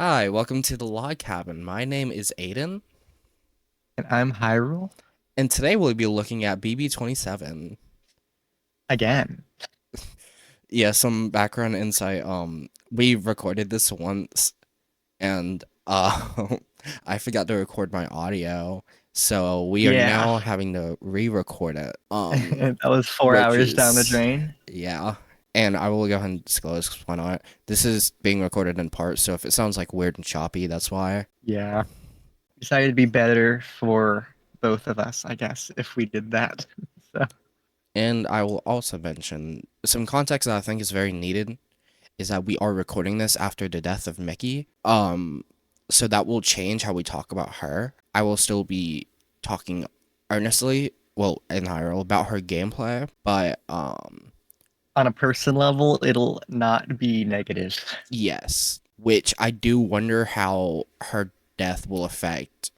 Hi, welcome to the Log Cabin. My name is Aiden, And I'm Hyrule and today we'll be looking at BB27. again. Yeah, some background insight. We recorded this once, and I forgot to record my audio, so we are Yeah. now having to re-record it. That was 4 hours down the Which is drain. yeah. And I will go ahead and disclose why not. This is being recorded in part, so if it sounds like weird and choppy, that's why. Yeah. Decided to be better for both of us, I guess, if we did that. So, And I will also mention some context that I think is very needed is that we are recording this after the death of Mickey. So that will change how we talk about her. I will still be talking earnestly, well, in Hyrule about her gameplay, but on a person level, it'll not be negative. yes, which I do wonder how her death will affect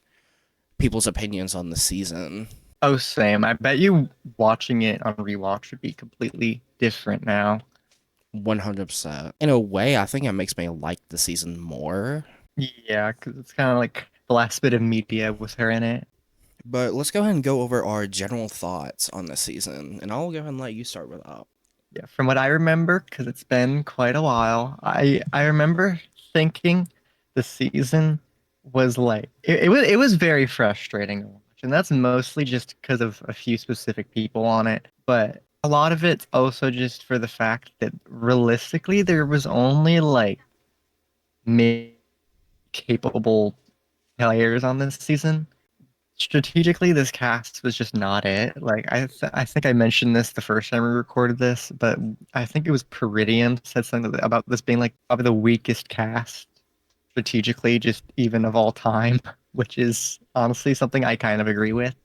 people's opinions on the season. Oh, same. I bet you watching it on rewatch would be completely different now. 100%. In a way, I think it makes me like the season more. Yeah, because it's kind of like the last bit of media with her in it. But let's go ahead and go over our general thoughts on this season, and I'll go ahead and let you start with that. Yeah, from what I remember, because it's been quite a while, I remember thinking the season was like it was very frustrating to watch, and that's mostly just because of a few specific people on it. But a lot of it's also just for the fact that realistically there was only like mid capable players on this season. Strategically, this cast was just not it. Like I think I mentioned this the first time we recorded this, but I think it was Peridium said something about this being like probably the weakest cast strategically, just even of all time, which is honestly something I kind of agree with.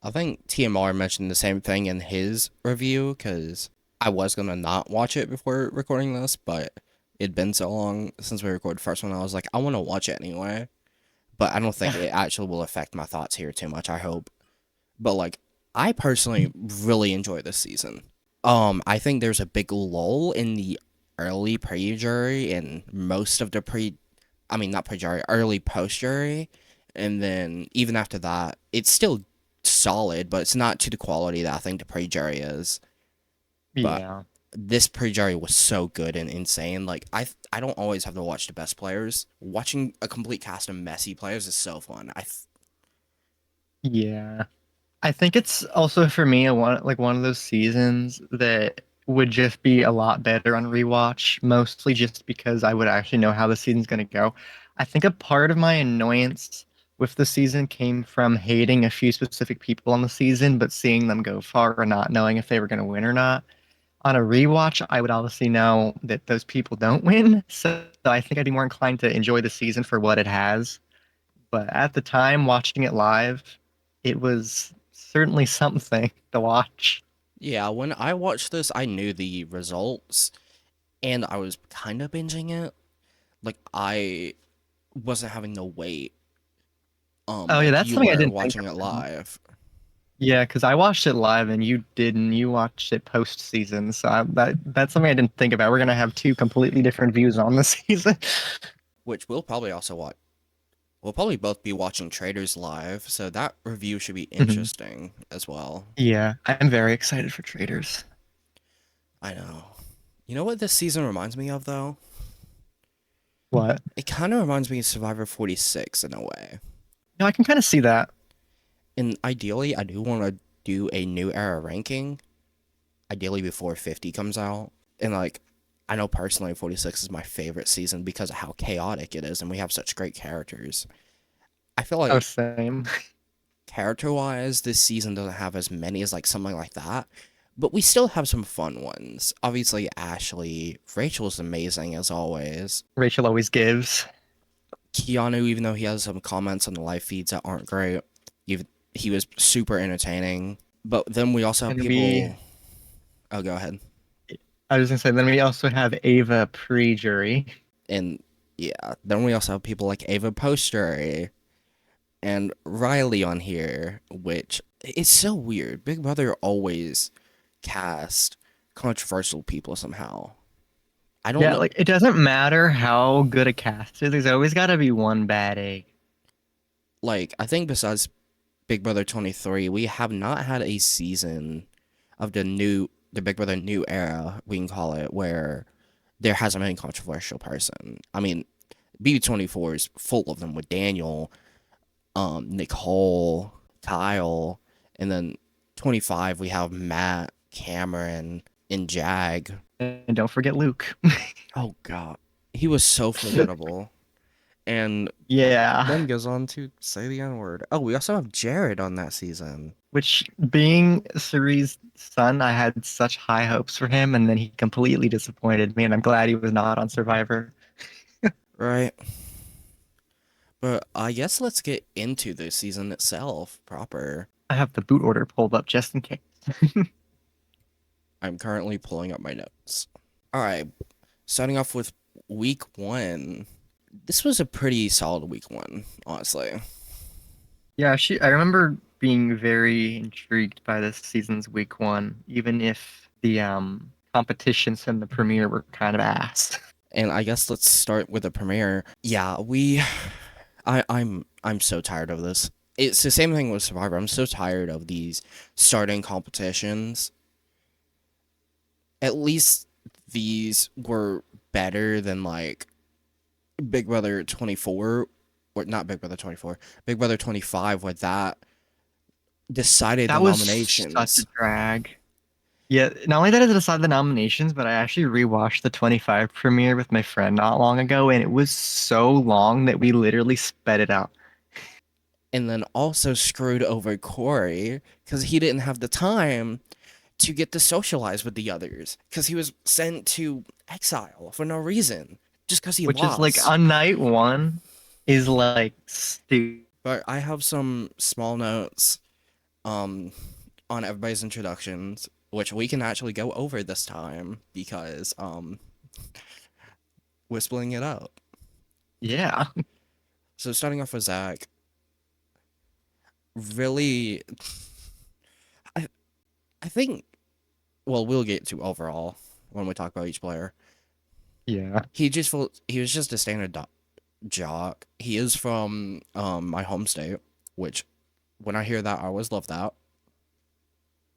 I think TMR mentioned the same thing in his review because I was gonna not watch it before recording this, but it'd been so long since we recorded the first one. I was like, I want to watch it anyway, but I don't think it actually will affect my thoughts here too much. I hope, but like, I personally really enjoy this season. I think there's a big lull in the early pre-jury and most of the I mean, not pre-jury, early post-jury. And then even after that, it's still solid, but it's not to the quality that I think the pre-jury is. But Yeah. this pre-jury was so good and insane. Like, I don't always have to watch the best players. Watching a complete cast of messy players is so fun. Yeah. I think it's also for me one of those seasons that would just be a lot better on rewatch, mostly just because I would actually know how the season's going to go. I think a part of my annoyance with the season came from hating a few specific people on the season, but seeing them go far and not knowing if they were going to win or not. On a rewatch, I would obviously know that those people don't win, so I think I'd be more inclined to enjoy the season for what it has. But at the time, watching it live, it was certainly something to watch. Yeah, when I watched this, I knew the results and I was kind of binging it. Like, I wasn't having to wait Oh yeah, like that's you something I were didn't think watching it about. live. Yeah, because I watched it live and you didn't. You watched it post season, so that's something I didn't think about. We're gonna have two completely different views on the season. Which we'll probably also watch. We'll probably both be watching Traders live, so that review should be Mhm. interesting as well. Yeah, I'm very excited for traders. I know. You know what this season reminds me of, though? What? It kind of reminds me of Survivor 46 in a way. No, I can kind of see that. And ideally, I do want to do a new era ranking, ideally before 50 comes out. And, like, I know personally 46 is my favorite season because of how chaotic it is, and we have such great characters. I feel Oh, like same. character wise, this season doesn't have as many as like something like that, but we still have some fun ones. Obviously, Ashley, Rachel's amazing as always. Rachel always gives. Keanu, even though he has some comments on the live feeds that aren't great, even he was super entertaining. But then we also have And we, people. Oh, go ahead. I was gonna say, then we also have Ava pre-jury. And yeah, then we also have people like Ava Poster and Riley on here, which is so weird. Big Brother always cast controversial people somehow. I don't Yeah, know. like it doesn't matter how good a cast is. There's always got to be one bad egg. Like, I think besides Big Brother 23, we have not had a season of the Big Brother new era, we can call it, where there hasn't been a controversial person. I mean, BB24 is full of them with Daniel, Nicole, Kyle, and then 25 we have Matt, Cameron, and Jag. And don't forget Luke. Oh god. He was so formidable. And Yeah, then goes on to say the N word. Oh, we also have Jared on that season. which being Cerise's son, I had such high hopes for him, and then he completely disappointed me, and I'm glad he was not on Survivor. Right. But I guess let's get into the season itself proper. I have the boot order pulled up just in case. I'm currently pulling up my notes. All right, starting off with week one. This was a pretty solid week one, honestly. Yeah, I remember being very intrigued by this season's week one, even if the competitions in the premiere were kind of ass. And I guess let's start with the premiere. Yeah, I'm so tired of this. It's the same thing with Survivor. I'm so tired of these starting competitions. At least these were better than like Big Brother 24, or not Big Brother 24, Big Brother 25, where that decided the That was such a nominations. drag. Yeah, not only that it decided the nominations, but I actually rewatched the 25 premiere with my friend not long ago, and it was so long that we literally sped it out. And then also screwed over Corey because he didn't have the time to get to socialize with the others because he was sent to exile for no reason, just because he Which is like lost. on night one is like stupid. But I have some small notes um on everybody's introductions, which we can actually go over this time because we're splitting it up. Yeah. So starting off with Zach, really, I I think, well, we'll get to overall when we talk about each player. Yeah. He was just a standard jock. He is from my home state, which when I hear that, I always love that.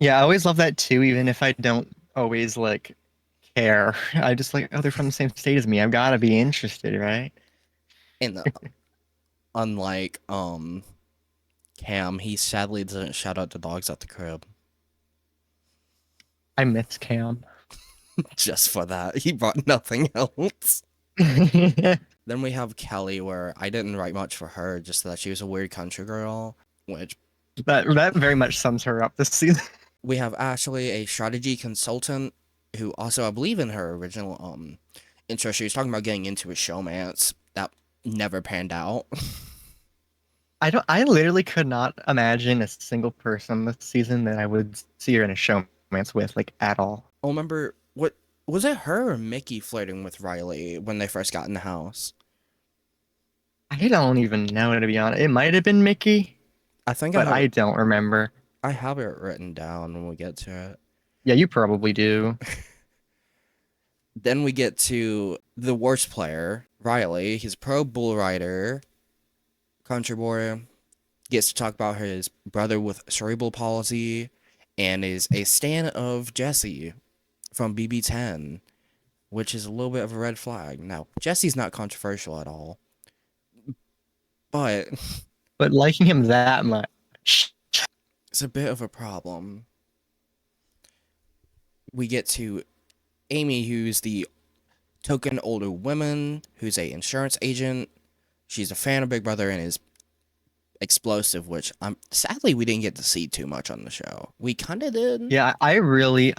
Yeah, I always love that too, even if I don't always like care. I just like, oh, they're from the same state as me. I've got to be interested, right? And unlike Cam, he sadly doesn't shout out the dogs at the crib. I miss Cam. Just for that, he brought nothing else. Then we have Kelly, where I didn't write much for her, just that she was a weird country girl. Which That very much sums her up this season. we have Ashley, a strategy consultant, who also, I believe, in her original intro, she was talking about getting into a showmance that never panned out. I literally could not imagine a single person this season that I would see her in a showmance with, like at all. Oh, remember what was it? Her or Mickey flirting with Riley when they first got in the house? I don't even know, to be honest. It might have been Mickey, I think but I don't remember. I have it written down when we get to it. Yeah, you probably do. Then we get to the worst player, Riley. He's a pro bull rider, country boy. Gets to talk about his brother with cerebral palsy, and is a stan of Jesse from BB10, which is a little bit of a red flag. Now, Jesse's not controversial at all, but But liking him that much. it's a bit of a problem. We get to Amy, who's the token older woman, who's a insurance agent. She's a fan of Big Brother and is explosive, which sadly we didn't get to see too much on the show. We kind of did. Yeah, I really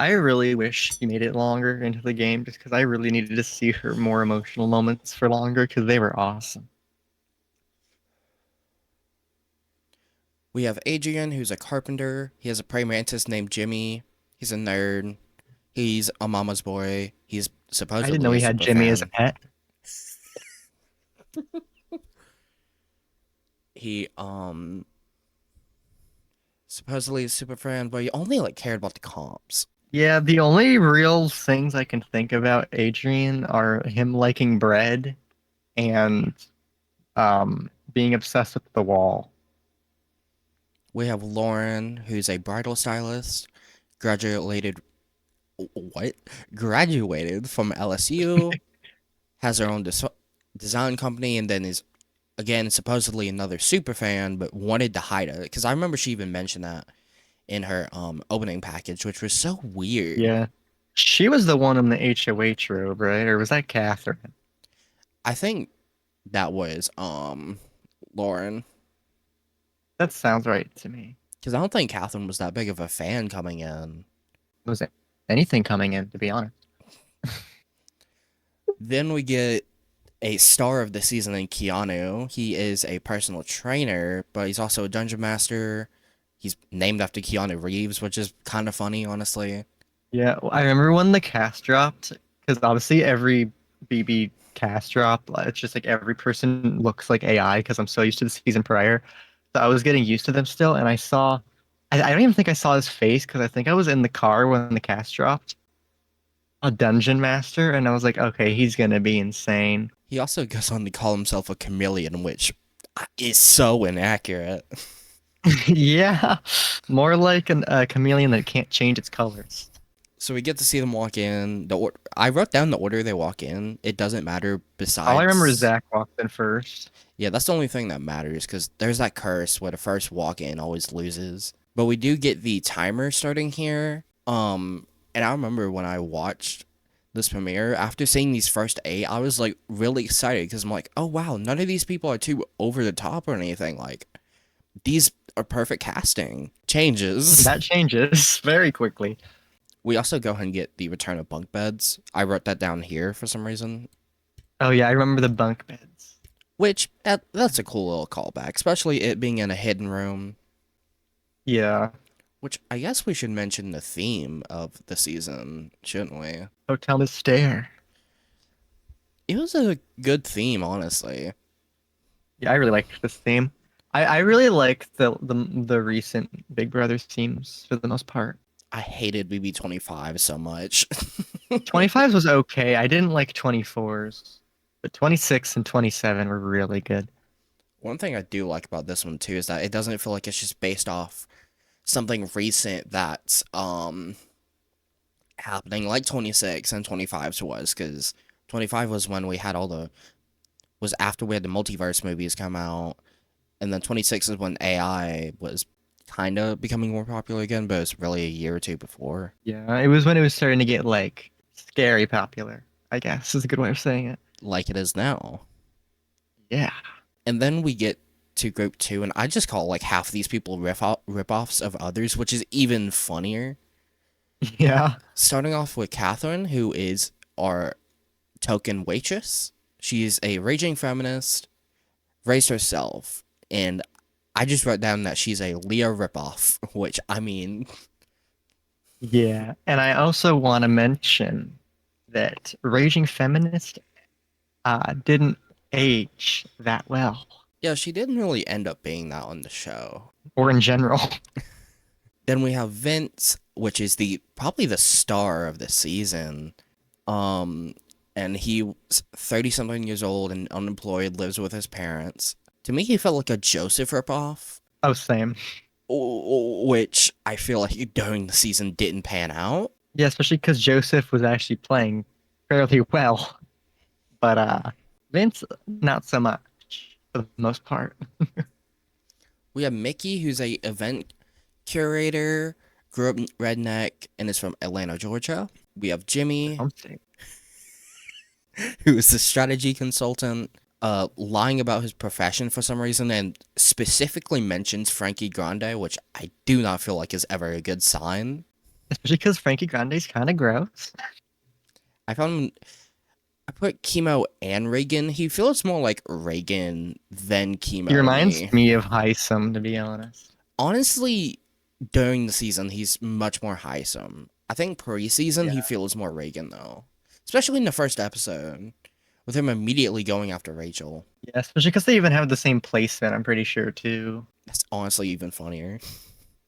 wish he made it longer into the game just because I really needed to see her more emotional moments for longer because they were awesome. We have Adrian, who's a carpenter. He has a praying mantis named Jimmy. He's a nerd. He's a mama's boy. He's I didn't know supposedly a he had super Jimmy as a fan. pet. He supposedly a super fan, but he only like cared about the comps. Yeah, the only real things I can think about Adrian are him liking bread and being obsessed with the wall. We have Lauren, who's a bridal stylist, graduated what? Graduated from LSU, has her own design company, and then is again supposedly another super fan, but wanted to hide it. Because I remember she even mentioned that in her opening package, which was so weird. Yeah. She was the one in the HOH robe, right? Or was that Catherine? I think that was Lauren, That sounds right to me. because I don't think Catherine was that big of a fan coming in. Was it anything coming in, to be honest? Then we get a star of the season in Keanu. He is a personal trainer, but he's also a dungeon master. He's named after Keanu Reeves, which is kind of funny, honestly. Yeah, well, I remember when the cast dropped, because obviously every BB cast drop, it's just like every person looks like AI because I'm so used to the season prior. So I was getting used to them still, and I don't even think I saw his face because I think I was in the car when the cast dropped. A dungeon master, and I was like, okay, he's gonna be insane. He also goes on to call himself a chameleon, which is so inaccurate. Yeah, more like a chameleon that can't change its colors. So we get to see them walk in. I wrote down the order they walk in. It doesn't matter All I remember is besides. Zach walked in first. Yeah, that's the only thing that matters because there's that curse where the first walk in always loses. But we do get the timer starting here. And I remember when I watched this premiere, after seeing these first eight, I was like really excited because I'm like, oh wow, none of these people are too over the top or anything. Like, these are perfect casting changes. That changes very quickly. We also go ahead and get the return of bunk beds. I wrote that down here for some reason, Oh yeah, I remember the bunk beds. which that's a cool little callback, especially it being in a hidden room. Yeah, Which I guess we should mention the theme of the season, shouldn't we? Hotel Mystere. It was a good theme, honestly. Yeah, I really like this theme. I really like the recent Big Brother themes for the most part. I hated BB25 so much. 25s was okay. I didn't like 24s, but 26 and 27 were really good. One thing I do like about this one too is that it doesn't feel like it's just based off something recent that's happening like 26 and 25's was, because 25 was when we had all the was after we had the multiverse movies come out, and then 26 is when AI was kind of becoming more popular again, but it's really a year or two before. Yeah, it was when it was starting to get like scary popular, I guess is a good way of saying it. Like it is now. Yeah. And then we get to group two, and I just call like half of these people rip-offs of others, which is even funnier. Yeah. Starting off with Catherine, who is our token waitress. She's a raging feminist, raised herself, and I just wrote down that she's a Leah ripoff, which I mean, Yeah. And I also want to mention that Raging Feminist didn't age that well, yeah, she didn't really end up being that on the show. or in general. Then we have Vince, which is the probably the star of the season. Um, and he's 30 something years old and unemployed, lives with his parents. To me, he felt like a Joseph ripoff, Oh, same. which I feel like during the season didn't pan out. Yeah, especially because Joseph was actually playing fairly well, but Vince not so much for the most part. We have Mickey, who's a event curator, grew up redneck, and is from Atlanta, Georgia. We have Jimmy, Something. who is a strategy consultant, lying about his profession for some reason, and specifically mentions Frankie Grande, which I do not feel like is ever a good sign. Especially because Frankie Grande's kind of gross. I found him, I put Chemo and Reagan. He feels more like Reagan than Chemo He to reminds me. me of Heisem, to be honest. Honestly, during the season, he's much more Heisem. I think pre-season he Yeah. feels more Reagan though, especially in the first episode with him immediately going after Rachel. Yeah, especially because they even have the same placement, I'm pretty sure, too. That's honestly even funnier.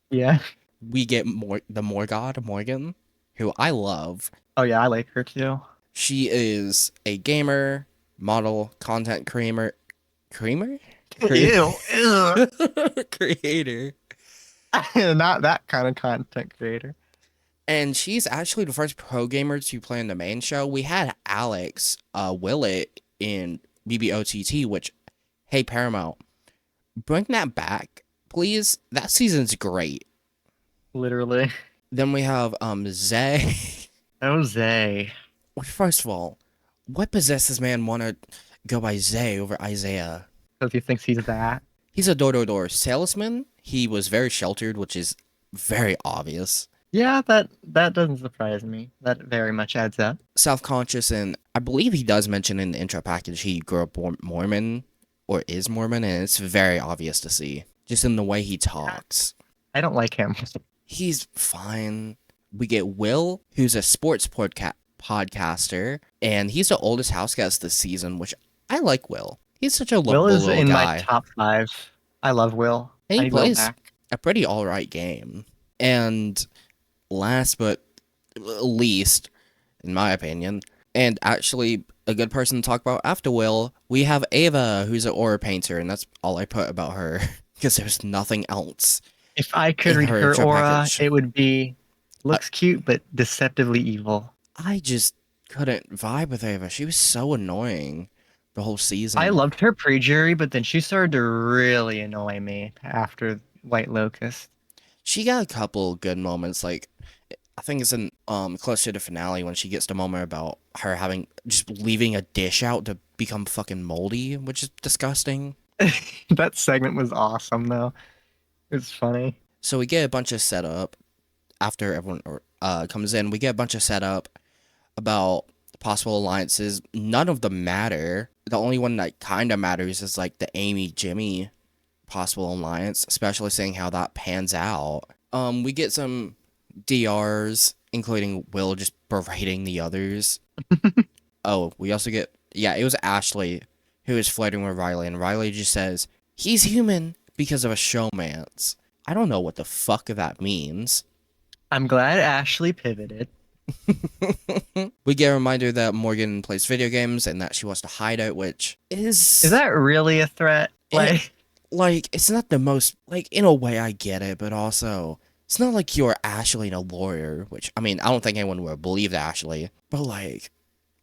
Yeah. We get more the Morgod Morgan, who I love. Oh yeah, I like her too. She is a gamer, model, content creamer, Ew, ew. creator. Not that kind of content creator. And she's actually the first pro gamer to play in the main show. We had Alex Willett in BBOTT, which, hey, Paramount, bring that back, please. That season's great. Literally. Then we have Zay. Jose. First of all, what possessed this man want to go by Zay over Isaiah? Because he thinks he's that. He's a door-to-door salesman. He was very sheltered, which is very obvious. Yeah, that doesn't surprise me. That very much adds up. Self-conscious, and I believe he does mention in the intro package he grew up Mormon or is Mormon, and it's very obvious to see just in the way he talks. I don't like him. He's fine. We get Will, who's a sports podcaster, and he's the oldest house guest this season, which I like Will. He's such a Will lovable is little in guy. my top 5. I love Will. And he I need Will plays back. a pretty alright game. And last but least, in my opinion, and actually a good person to talk about after Will, we have Ava, who's an aura painter, and that's all I put about her, because there's nothing else. If I could In read her her intro aura, package. it would be looks cute but deceptively evil. I just couldn't vibe with Ava. She was so annoying the whole season. I loved her pre-jury, but then she started to really annoy me after White Locust. She got a couple good moments, like I think it's in close to the finale when she gets the moment about her having just leaving a dish out to become fucking moldy, which is disgusting. That segment was awesome though. It was funny. So we get a bunch of setup after everyone comes in. We get a bunch of setup about possible alliances. None of them matter. The only one that kind of matters is like the Amy Jimmy possible alliance, especially seeing how that pans out. We get some DRs, including Will just berating the others. Oh, we also get, yeah, it was Ashley who is flirting with Riley, and Riley just says he's human because of a showmance. I don't know what the fuck that means. I'm glad Ashley pivoted. We get a reminder that Morgan plays video games and that she wants to hide out, which is Is that really a threat? like it's not the most, like, in a way I get it, but also it's not like you're Ashley and a lawyer, which I mean I don't think anyone would believe Ashley, but like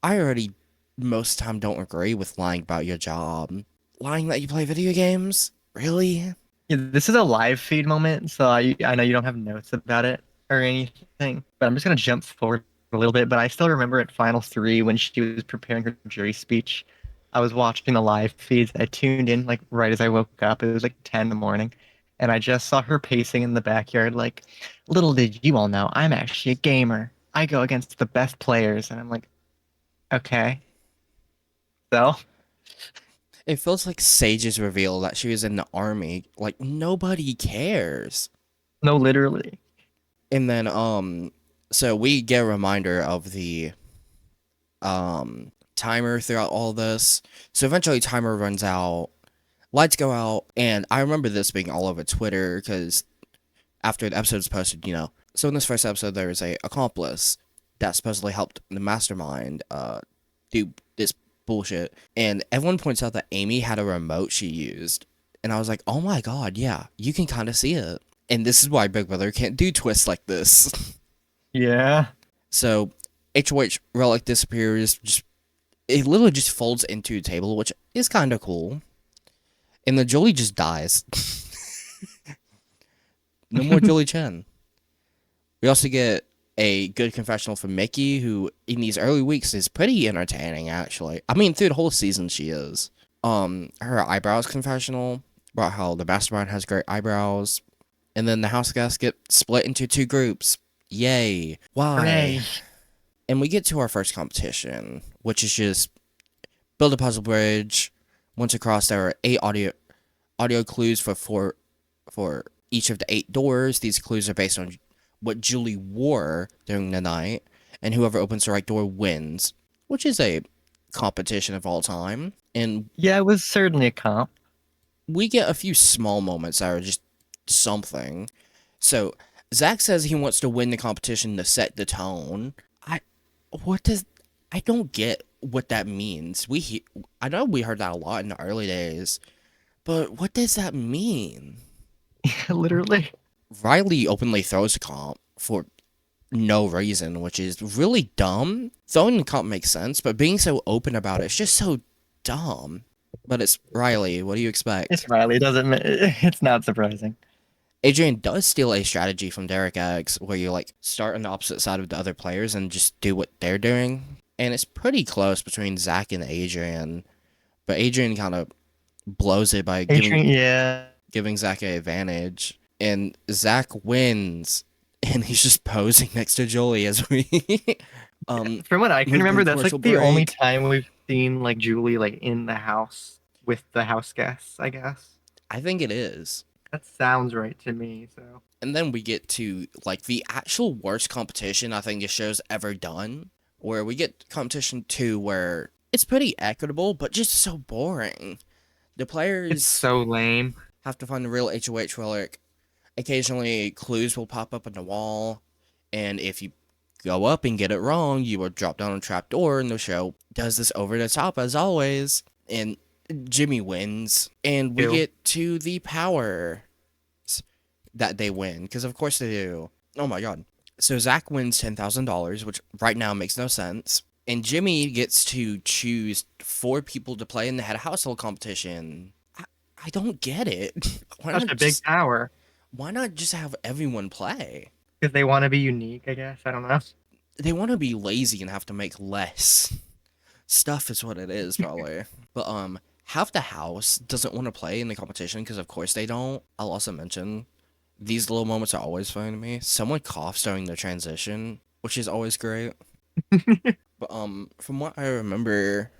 I already most of the time don't agree with lying about your job. Lying that you play video games? Really? Yeah, this is a live feed moment, so I know you don't have notes about it or anything, but I'm just gonna jump forward a little bit. But I still remember at Final 3 when she was preparing her jury speech. I was watching the live feeds. I tuned in like right as I woke up. It was like 10 in the morning, and I just saw her pacing in the backyard. Like, little did you all know, I'm actually a gamer. I go against the best players, and I'm like, okay. So It feels like Sage's reveal that she was in the army. Like nobody cares. no, literally. And then so we get a reminder of the timer throughout all this. So eventually timer runs out, lights go out, and I remember this being all over Twitter because after the episode was posted, you know. So in this first episode there is a accomplice that supposedly helped the mastermind do this bullshit. And everyone points out that Amy had a remote she used. And I was like, oh my god, yeah, you can kind of see it. And this is why Big Brother can't do twists like this. Yeah. So HOH relic disappears, just it literally just folds into a table, which is kind of cool. And then Julie just dies. No more Julie Chen. We also get a good confessional from Mickey, who in these early weeks is pretty entertaining, actually. I mean, through the whole season she is. Her eyebrows confessional about how the mastermind has great eyebrows. And then the house guests get split into 2 groups. Yay. Why? Hooray. And we get to our first competition, which is just build a puzzle bridge. Once across, there are 8 audio clues for each of the 8 doors. These clues are based on what Julie wore during the night, and whoever opens the right door wins, which is a competition of all time. And Yeah, it was certainly a comp. we get a few small moments that are just something. So Zach says he wants to win the competition to set the tone. I what does I don't get what that means. I know we heard that a lot in the early days, but what does that mean? Literally. Riley openly throws a comp for no reason, which is really dumb. Throwing the comp makes sense, but being so open about it's just so dumb. But it's Riley. What do you expect? It's Riley. It doesn't. It's not surprising. Adrian does steal a strategy from Derek X where you like start on the opposite side of the other players and just do what they're doing. And it's pretty close between Zach and Adrian. But Adrian kind of blows it by Adrian, yeah. giving Zach an advantage. And Zach wins. And he's just posing next to Julie as we From what I can move to remember, the that's like commercial the only break. time we've seen like Julie like in the house with the house guests, I guess. I think it is. That sounds right to me, so. And then we get to like the actual worst competition I think the show's ever done, where we get competition 2 where it's pretty equitable but just so boring. The It's players so lame. have to find the real HOH relic. Occasionally clues will pop up on the wall, and if you go up and get it wrong, you will drop down a trap door, and the show does this over the top as always. And Jimmy wins, and we Ew. get to the power that they win, because of course they do. Oh my god. So Zach wins $10,000, which right now makes no sense. And Jimmy gets to choose 4 people to play in the head of household competition. I don't get it. Such a big power. Why not just have everyone play? Because they want to be unique, I guess. I don't know. They want to be lazy and have to make less stuff is what it is probably. But half the house doesn't want to play in the competition because of course they don't. I'll also mention these little moments are always funny to me. Someone coughs during the transition, which is always great. But from what I remember,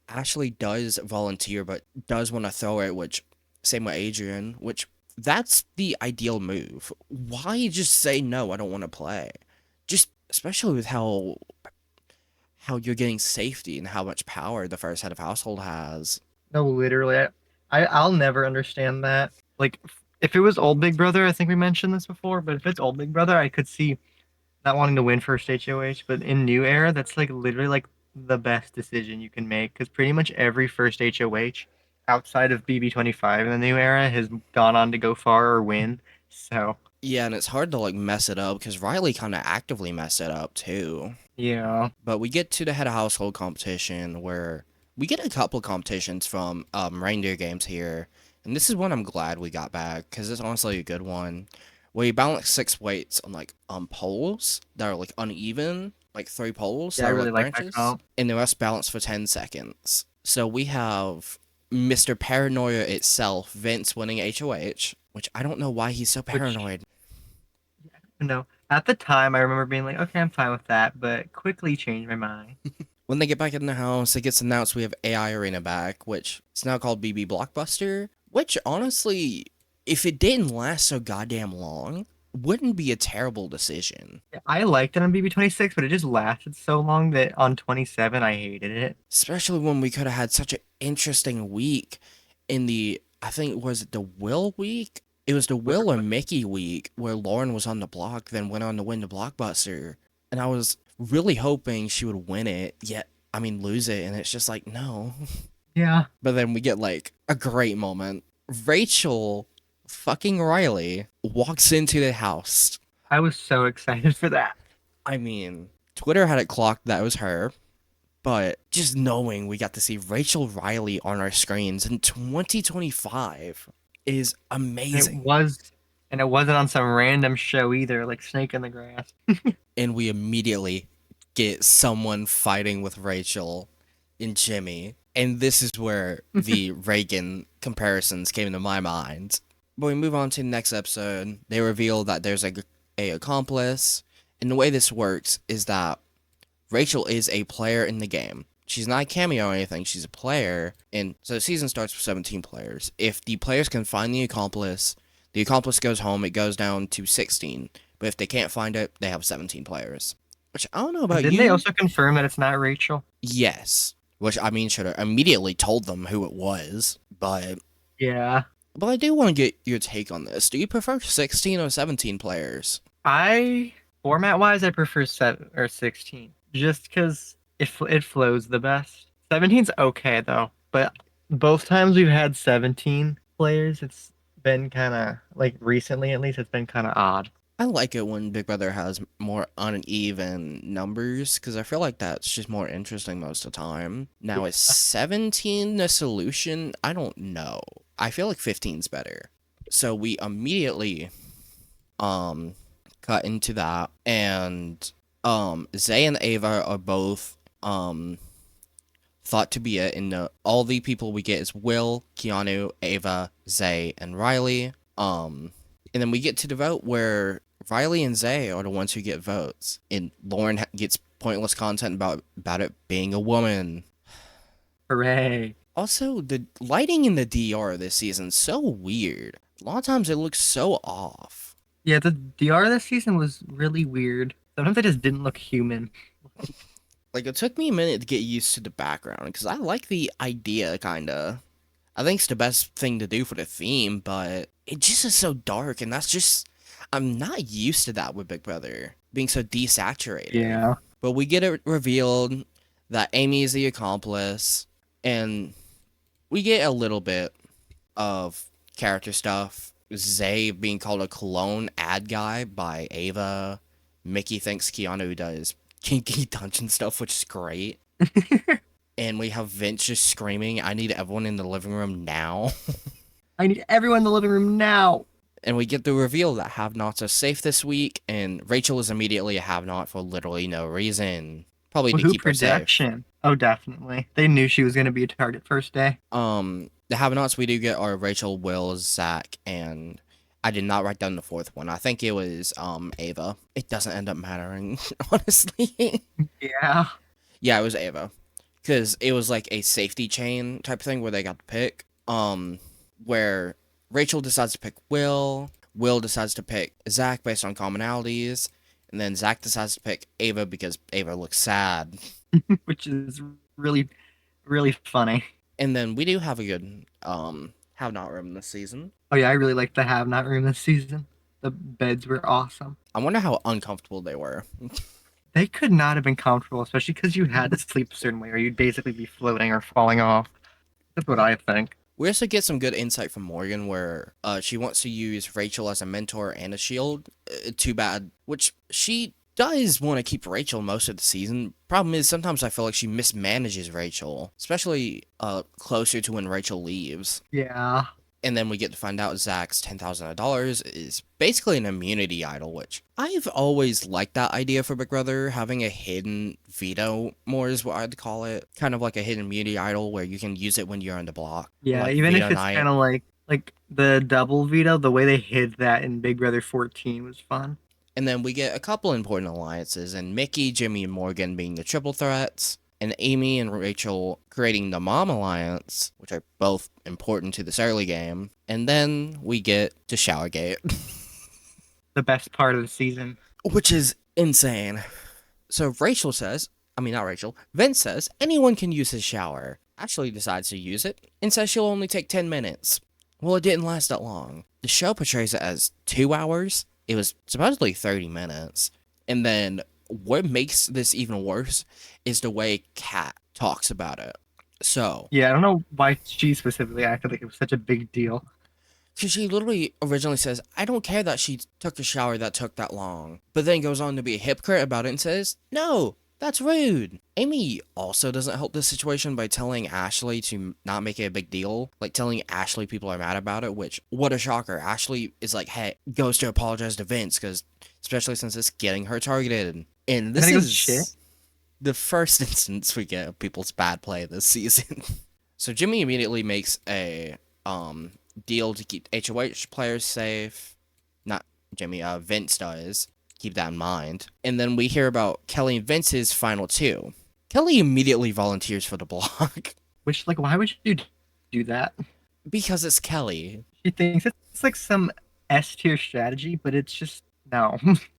Ashley does volunteer but does want to throw it, which same with Adrian, which that's the ideal move. Why just say no, I don't want to play? Just especially with how you're getting safety and how much power the first head of household has. No, literally. I'll never understand that. Like, if it was old Big Brother, I think we mentioned this before, but if it's old Big Brother, I could see not wanting to win first HOH. But in new era, that's like literally like the best decision you can make because pretty much every first HOH outside of BB25 in the new era has gone on to go far or win. So, Yeah, and it's hard to like mess it up because Riley kind of actively messed it up too. yeah. But we get to the head of household competition where we get a couple competitions from reindeer games here. And this is one I'm glad we got back because it's honestly a good one. Where you balance 6 weights on like poles that are like uneven, like 3 poles Yeah, that I are really like like that branches, comp. and the rest balance for 10 seconds. So we have Mr. Paranoia itself, Vince winning HOH, which I don't know why he's so paranoid. No, at the time, I remember being like, okay, I'm fine with that, but quickly changed my mind. When they get back in the house, it gets announced we have AI Arena back, which is now called BB Blockbuster. Which, honestly, if it didn't last so goddamn long, wouldn't be a terrible decision. Yeah, I liked it on BB26, but it just lasted so long that on 27, I hated it. Especially when we could have had such an interesting week in the, I think, was it the Will week? It was the Will or Mickey week where Lauren was on the block, then went on to win the Blockbuster. And I was really hoping she would win it, yet, I mean, lose it. And it's just like, no. Yeah. But then we get like a great moment. Rachel fucking Riley walks into the house. I was so excited for that. I mean, Twitter had it clocked that it was her, but just knowing we got to see Rachel Riley on our screens in 2025 is amazing. And it wasn't on some random show either, like Snake in the Grass. And we immediately get someone fighting with Rachel and Jimmy. And this is where the Reagan comparisons came into my mind. But we move on to the next episode. They reveal that there's a accomplice. And the way this works is that Rachel is a player in the game. She's not a cameo or anything, she's a player. And so the season starts with 17 players. If the players can find the accomplice goes home, it goes down to 16. But if they can't find it, they have 17 players. Which I don't know about Didn't you. they also confirm that it's not Rachel? Yes. Which, I mean, should have immediately told them who it was. But Yeah. I do want to get your take on this. Do you prefer 16 or 17 players? I format wise, I prefer 7 or 16, just because it flows the best. 17's okay though, but both times we've had 17 players, it's been kind of like recently at least, it's been kind of odd. I like it when Big Brother has more uneven numbers because I feel like that's just more interesting most of the time. Now, is 17 the solution? I don't know. I feel like 15's better. So we immediately um cut into that, and Zay and Ava are both thought to be it, and all the people we get is Will, Keanu, Ava, Zay, and Riley. And then we get to the vote where Riley and Zay are the ones who get votes, and Lauren gets pointless content about it being a woman. Hooray. Also, the lighting in the DR this season so weird. A lot of times it looks so off. Yeah, the DR this season was really weird. Sometimes they just didn't look human. Like, it took me a minute to get used to the background because I like the idea, kinda. I think it's the best thing to do for the theme, but it just is so dark, and that's just, I'm not used to that with Big Brother being so desaturated. Yeah. But we get it revealed that Amy is the accomplice, and we get a little bit of character stuff. Zay being called a cologne ad guy by Ava. Mickey thinks Keanu does kinky dungeon stuff, which is great. And we have Vince just screaming, I need everyone in the living room now. I need everyone in the living room now. And we get the reveal that have-nots are safe this week, and Rachel is immediately a have-not for literally no reason. Probably to Woohoo keep her safe. production. Oh, definitely. They knew she was going to be a target first day. The have-nots we do get are Rachel, Will, Zach, and I did not write down the fourth one. I think it was Ava. It doesn't end up mattering, honestly. Yeah. Yeah, it was Ava. Because it was like a safety chain type thing where they got to pick. Where Rachel decides to pick Will decides to pick Zach based on commonalities, and then Zach decides to pick Ava because Ava looks sad. Which is really, really funny. And then we do have a good have not room this season. Oh, yeah, I really liked the have not room this season. The beds were awesome. I wonder how uncomfortable they were. They could not have been comfortable, especially because you had to sleep a certain way or you'd basically be floating or falling off. That's what I think. We also get some good insight from Morgan where she wants to use Rachel as a mentor and a shield. Too bad. Which she does want to keep Rachel most of the season. Problem is, sometimes I feel like she mismanages Rachel, especially closer to when Rachel leaves. Yeah. And then we get to find out Zach's $10,000 is basically an immunity idol, which I've always liked that idea for Big Brother, having a hidden veto more is what I'd call it. Kind of like a hidden immunity idol where you can use it when you're on the block. Yeah, like even if veto it's night. kind of like the double veto, the way they hid that in Big Brother 14 was fun. And then we get a couple important alliances, and Mickey, Jimmy, and Morgan being the triple threats, and Amy and Rachel creating the Mom Alliance, which are both important to this early game. And then we get to Showergate. The best part of the season. Which is insane. So Rachel says, not Rachel, Vince says anyone can use his shower. Ashley decides to use it and says she'll only take 10 minutes. Well, it didn't last that long. The show portrays it as 2 hours. It was supposedly 30 minutes. And then what makes this even worse is the way Kat talks about it. So, Yeah, I don't know why she specifically acted like it was such a big deal. because she literally originally says, I don't care that she took a shower that took that long. But then goes on to be a hypocrite about it and says, no, that's rude. Amy also doesn't help this situation by telling Ashley to not make it a big deal. Like telling Ashley people are mad about it, which, what a shocker. Ashley is like, hey, goes to apologize to Vince, because especially since it's getting her targeted. And this is the first instance we get of people's bad play this season. So Jimmy immediately makes a deal to keep HOH players safe. Not Jimmy, Vince does. Keep that in mind. And then we hear about Kelly and Vince's final 2. Kelly immediately volunteers for the block. Which, like, why would you do that? Because it's Kelly. She thinks it's like some S tier strategy, but it's just no.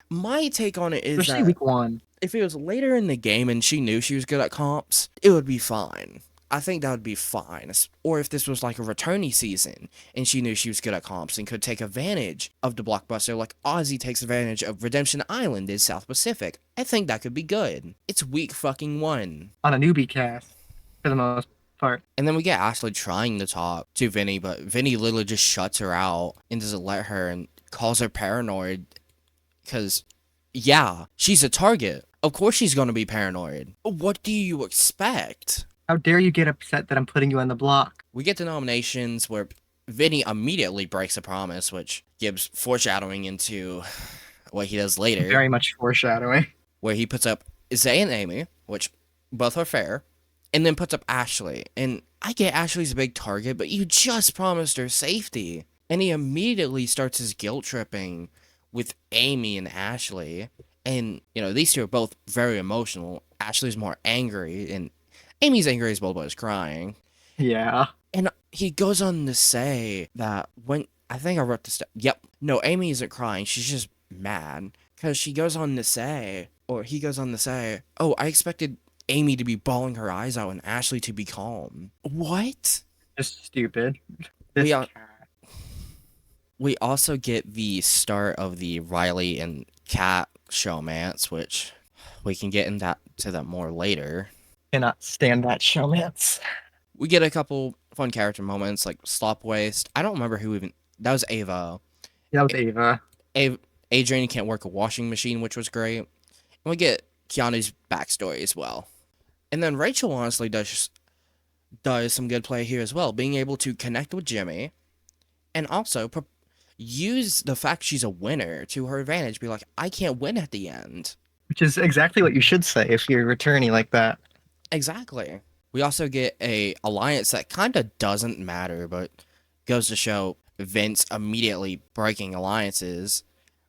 My take on it is Especially that week 1. if it was later in the game and she knew she was good at comps, it would be fine. I think that would be fine. Or if this was like a returnee season and she knew she was good at comps and could take advantage of the blockbuster like Ozzy takes advantage of Redemption Island in South Pacific. I think that could be good. It's week fucking 1. On a newbie cast, for the most part. And then we get Ashley trying to talk to Vinny, but Vinny literally just shuts her out and doesn't let her and calls her paranoid. Because, yeah, she's a target. Of course she's going to be paranoid. What do you expect? How dare you get upset that I'm putting you on the block? We get the nominations where Vinny immediately breaks a promise, which gives foreshadowing into what he does later. Very much foreshadowing. Where he puts up Zay and Amy, which both are fair, and then puts up Ashley. And I get Ashley's a big target, but you just promised her safety. And he immediately starts his guilt tripping with Amy and Ashley. And, you know, these two are both very emotional. Ashley's more angry, and Amy's angry as well, but is crying. Yeah. And he goes on to say that when, I think I wrote this down. Yep. No, Amy isn't crying. She's just mad. Because she goes on to say, or he goes on to say, oh, I expected Amy to be bawling her eyes out and Ashley to be calm. What? Just stupid. This cat. We also get the start of the Riley and Kat showmance, which we can get into that more later. Cannot stand that showmance. We get a couple fun character moments like Slop Waste. I don't remember who even... That was Ava. Yeah, that was Ava. Adrian can't work a washing machine, which was great. And we get Keanu's backstory as well. And then Rachel honestly does some good play here as well, being able to connect with Jimmy and also use the fact she's a winner to her advantage. Be like, I can't win at the end. Which is exactly what you should say if you're a returnee like that. Exactly. We also get a alliance that kind of doesn't matter, but goes to show Vince immediately breaking alliances,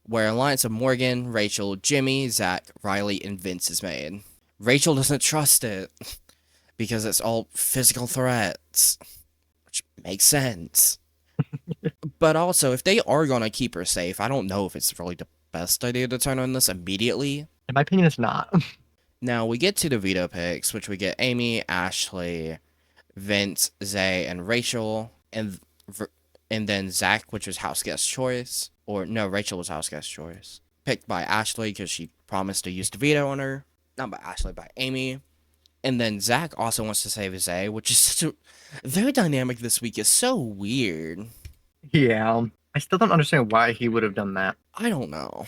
where alliance of Morgan, Rachel, Jimmy, Zach, Riley, and Vince is made. Rachel doesn't trust it because it's all physical threats, which makes sense. But also, if they are going to keep her safe, I don't know if it's really the best idea to turn on this immediately. In my opinion, it's not. Now, we get to the veto picks, which we get Amy, Ashley, Vince, Zay, and Rachel, and then Zach, which was house guest choice. Or, no, Rachel was house guest choice. Picked by Ashley because she promised to use the veto on her. Not by Ashley, by Amy. And then Zach also wants to save Zay, which is such a... Their dynamic this week is so weird. Yeah. I still don't understand why he would have done that. I don't know.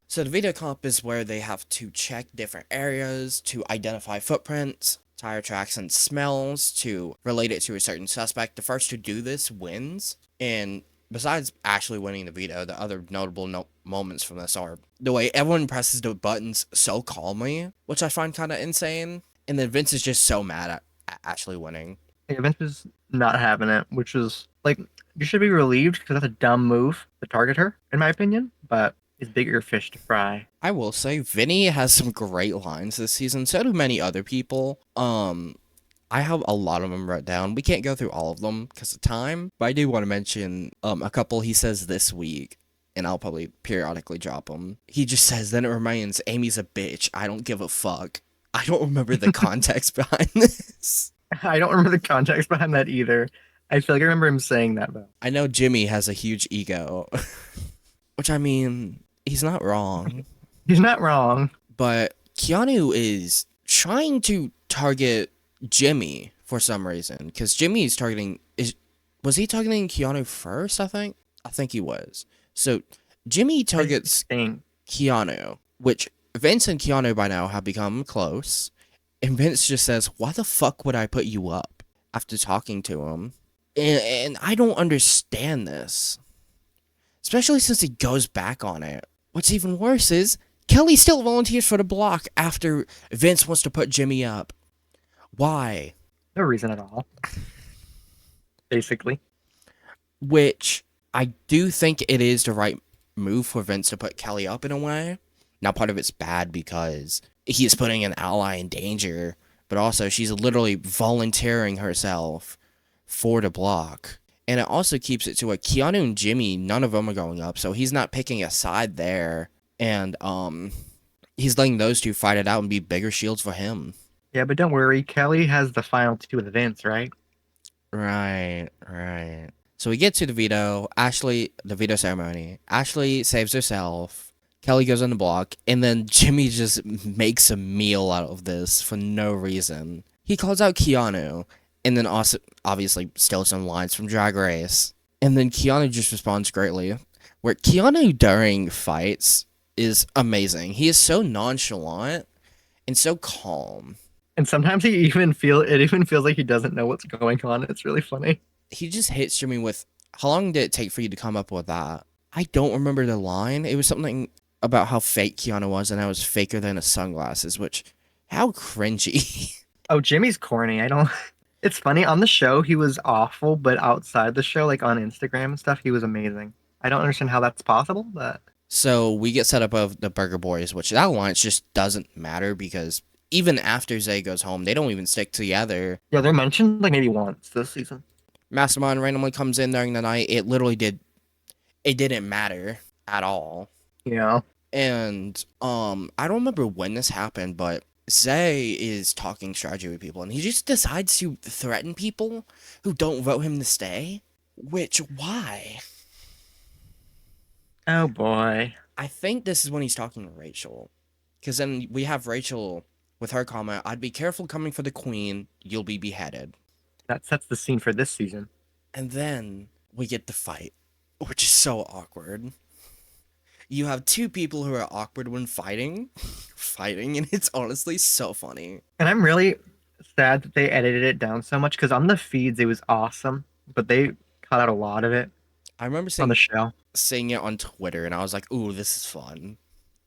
So the veto comp is where they have to check different areas to identify footprints, tire tracks, and smells to relate it to a certain suspect. The first to do this wins. And besides actually winning the veto, the other notable moments from this are the way everyone presses the buttons so calmly, which I find kind of insane. And then Vince is just so mad at Ashley winning. Yeah, Vince is not having it, which is, like, you should be relieved because that's a dumb move to target her, in my opinion. But it's bigger fish to fry. I will say, Vinny has some great lines this season. So do many other people. I have a lot of them wrote down. We can't go through all of them because of time. But I do want to mention a couple he says this week. And I'll probably periodically drop them. He just says, then it remains, Amy's a bitch. I don't give a fuck. I don't remember the context behind this. I don't remember the context behind that either. I feel like I remember him saying that, though. I know Jimmy has a huge ego. Which, I mean, he's not wrong. He's not wrong. But Keanu is trying to target Jimmy for some reason. Because Jimmy is targeting... Was he targeting Keanu first, I think? I think he was. So, Jimmy targets Keanu, which Vince and Keanu by now have become close. And Vince just says, why the fuck would I put you up after talking to him? And I don't understand this. Especially since he goes back on it. What's even worse is, Kelly still volunteers for the block after Vince wants to put Jimmy up. Why? No reason at all. Basically. Which, I do think it is the right move for Vince to put Kelly up in a way. Now, part of it's bad because he is putting an ally in danger, but also she's literally volunteering herself for the block. And it also keeps it to a Keanu and Jimmy, none of them are going up, so he's not picking a side there. And he's letting those two fight it out and be bigger shields for him. Yeah, but don't worry, Kelly has the final two with Vince, right? Right, right. So we get to the veto ceremony. Ashley saves herself. Kelly goes on the block, and then Jimmy just makes a meal out of this for no reason. He calls out Keanu, and then also obviously steals some lines from Drag Race. And then Keanu just responds greatly. Where Keanu during fights is amazing. He is so nonchalant and so calm. And sometimes it even feels like he doesn't know what's going on. It's really funny. He just hits Jimmy with, how long did it take for you to come up with that? I don't remember the line. It was something about how fake Keanu was, and I was faker than his sunglasses, which, how cringy. Oh, Jimmy's corny. I don't. It's funny on the show he was awful, but outside the show, like on Instagram and stuff, he was amazing. I don't understand how that's possible, but So we get set up of the Burger Boys, which that alliance just doesn't matter because even after Zay goes home, they don't even stick together. yeah, they're mentioned like maybe once this season. Mastermind randomly comes in during the night. It didn't matter at all. Yeah. And I don't remember when this happened, but Zay is talking strategy with people and he just decides to threaten people who don't vote him to stay. Which why? Oh boy. I think this is when he's talking to Rachel. Cause then we have Rachel with her comment, I'd be careful coming for the queen, you'll be beheaded. That sets the scene for this season. And then we get the fight, which is so awkward. You have two people who are awkward when fighting, and it's honestly so funny. And I'm really sad that they edited it down so much because on the feeds it was awesome, but they cut out a lot of it I remember on the seeing show. seeing it on Twitter, and I was like, "Ooh, this is fun."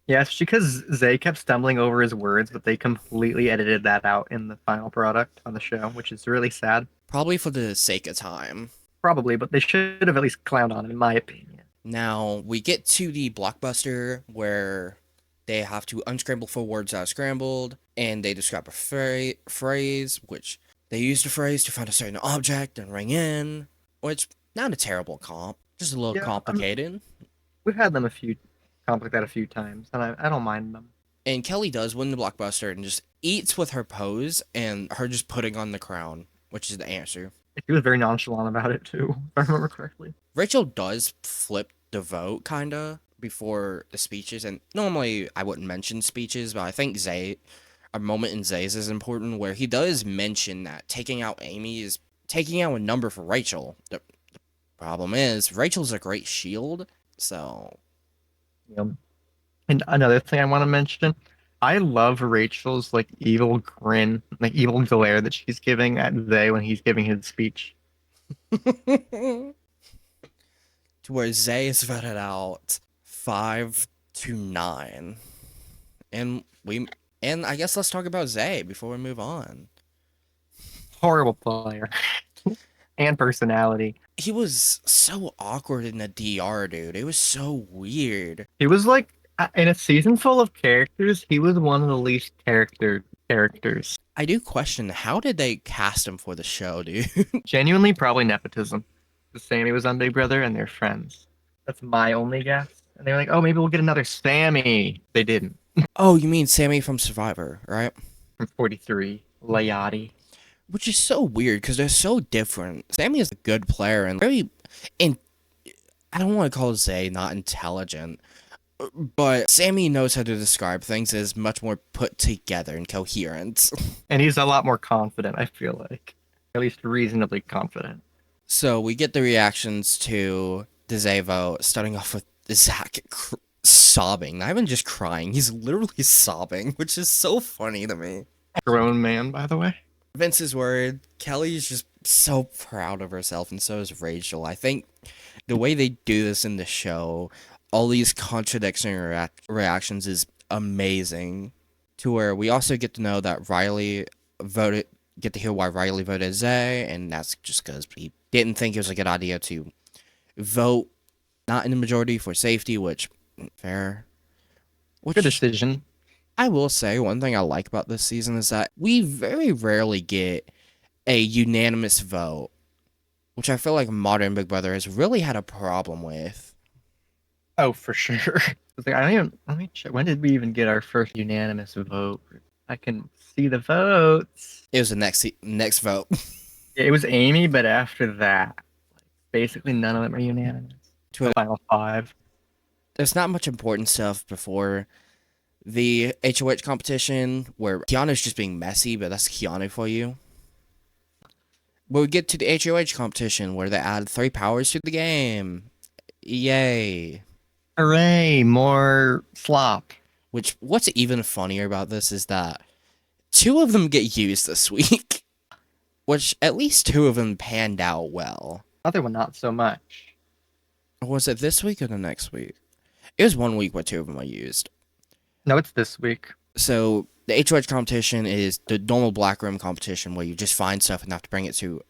Yeah, it's because Zay kept stumbling over his words, but they completely edited that out in the final product on the show, which is really sad. Probably for the sake of time. Probably, but they should have at least clowned on it, in my opinion. Now we get to the blockbuster where they have to unscramble for words that are scrambled, and they describe a phrase, which they use the phrase to find a certain object and ring in, which not a terrible comp, just a little Yeah, complicated. we've had them a few comp like that a few times, and I don't mind them. And Kelly does win the blockbuster and just eats with her pose and her just putting on the crown, which is the answer. He was very nonchalant about it too, if I remember correctly. Rachel does flip the vote kinda before the speeches, and normally I wouldn't mention speeches, but I think a moment in Zay's is important where he does mention that taking out Amy is taking out a number for Rachel. The problem is Rachel's a great shield, so You know. And another thing I want to mention, I love Rachel's like evil grin, like evil glare that she's giving at Zay when he's giving his speech. to where Zay is voted out 5-9. And we and I guess let's talk about Zay before we move on. Horrible player and personality. He was so awkward in the DR, dude. It was so weird. He was like in a season full of characters, he was one of the least characters. I do question how did they cast him for the show, dude? Genuinely, probably nepotism. The Sammy was on Big Brother and they're friends. That's my only guess. And they were like, oh, maybe we'll get another Sammy. They didn't. Oh, you mean Sammy from Survivor, right? From 43, Layati. Which is so weird because they're so different. Sammy is a good player and very, and I don't want to call Zay not intelligent, but Sammy knows how to describe things as much more put together and coherent. And he's a lot more confident, I feel like. At least reasonably confident. So we get the reactions to the Zay vote, starting off with Zach sobbing, not even just crying. He's literally sobbing, which is so funny to me. Grown man, by the way. Vince is worried. Kelly's just so proud of herself, and so is Rachel. I think the way they do this in the show, all these contradictory reactions is amazing. To where we also get to know that get to hear why Riley voted Zay, and that's just because he didn't think it was a good idea to vote not in the majority for safety, which, fair. Which, Good decision. I will say one thing I like about this season is that we very rarely get a unanimous vote, which I feel like modern Big Brother has really had a problem with. Oh, for sure. It's like, I don't even, let me check. When did we even get our first unanimous vote? I can see the votes. It was the next vote. It was Amy, but after that, basically none of them are unanimous. The final five. There's not much important stuff before the HOH competition where Keanu's just being messy, but that's Keanu for you. But we get to the HOH competition where they add 3 powers to the game. Yay. Hooray, more slop. Which, what's even funnier about this is that 2 of them get used this week. Which, at least 2 of them panned out well. Other one, not so much. Was it this week or the next week? It was 1 week where 2 of them were used. No, it's this week. So, the HOH competition is the normal Black Room competition where you just find stuff and have to bring it to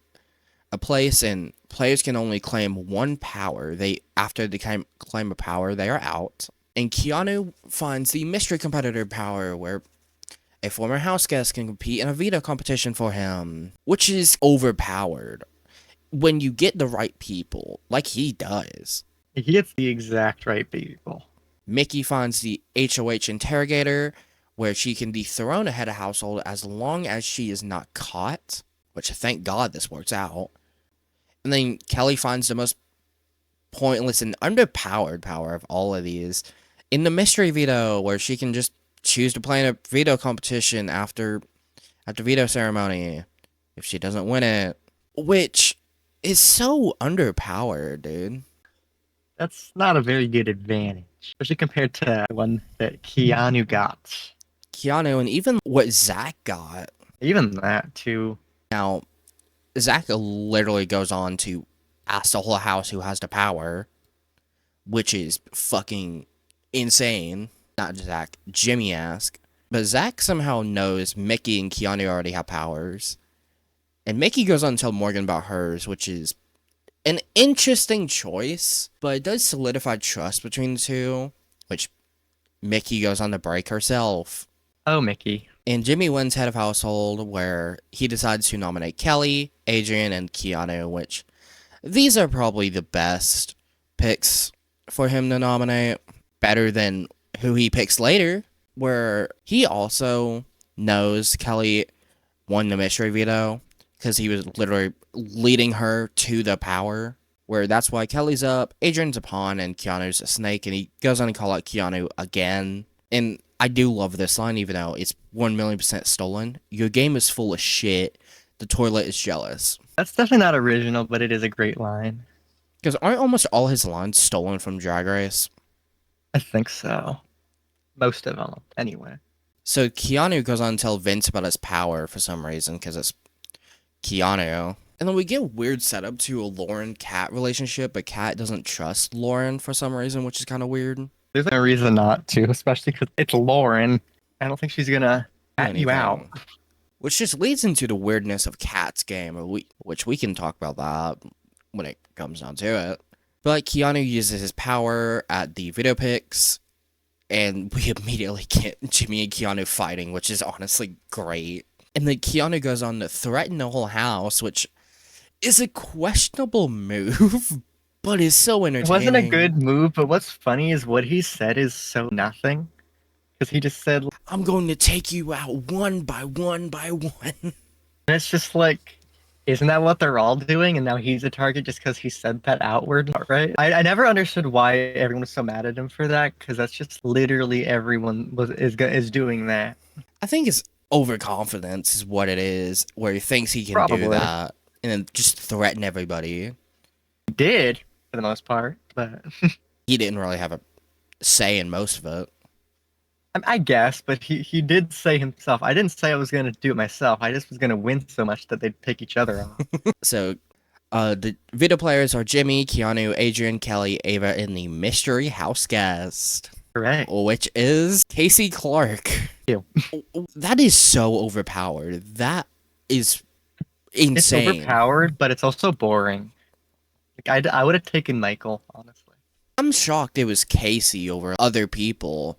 a place, and players can only claim 1 power. After they claim a power, they are out. And Keanu finds the mystery competitor power where a former house guest can compete in a veto competition for him, which is overpowered when you get the right people, like he does. He gets the exact right people. Mickey finds the HOH interrogator, where she can dethrone a head of household as long as she is not caught, which thank God this works out. And then Kelly finds the most pointless and underpowered power of all of these in the mystery veto, where she can just choose to play in a veto competition after veto ceremony if she doesn't win it, which is so underpowered, dude. That's not a very good advantage, especially compared to the one that Keanu got. Keanu, and even what Zach got. Even that, too. Now, Zach literally goes on to ask the whole house who has the power, which is fucking insane. Not Zach, Jimmy asked. But Zach somehow knows Mickey and Keanu already have powers. And Mickey goes on to tell Morgan about hers, which is an interesting choice, but it does solidify trust between the two, which Mickey goes on to break herself. Oh, Mickey. And Jimmy wins head of household, where he decides to nominate Kelly, Adrian, and Keanu, which these are probably the best picks for him to nominate. Better than who he picks later, where he also knows Kelly won the mystery veto because he was literally leading her to the power, where that's why Kelly's up, Adrian's a pawn, and Keanu's a snake, and he goes on to call out Keanu again. And I do love this line, even though it's 1,000,000% stolen. Your game is full of shit. The toilet is jealous. That's definitely not original, but it is a great line. Because aren't almost all his lines stolen from Drag Race? I think so. Most of them, anyway. So Keanu goes on to tell Vince about his power for some reason, because it's Keanu. And then we get weird setup to a Lauren-Kat relationship, but Kat doesn't trust Lauren for some reason, which is kind of weird. There's no reason not to, especially because it's Lauren. I don't think she's gonna rat you out. Which just leads into the weirdness of Kat's game, which we can talk about that when it comes down to it. But Keanu uses his power at the video picks, and we immediately get Jimmy and Keanu fighting, which is honestly great. And then Keanu goes on to threaten the whole house, which is a questionable move, but is so entertaining. It wasn't a good move, but what's funny is what he said is so nothing. Because he just said, I'm going to take you out one by one by one. And it's just like, isn't that what they're all doing? And now he's a target just because he said that outward, right? I never understood why everyone was so mad at him for that, because that's just literally everyone is doing that. I think it's overconfidence is what it is, where he thinks he can do that and then just threaten everybody. He did, for the most part, but he didn't really have a say in most of it. I guess, but he did say himself, I didn't say I was going to do it myself. I just was going to win so much that they'd pick each other off. So, the video players are Jimmy, Keanu, Adrian, Kelly, Ava, and the mystery house guest. Correct. Which is Casey Clark. Ew. That is so overpowered. That is insane. It's overpowered, but it's also boring. Like I would have taken Michael, honestly. I'm shocked it was Casey over other people.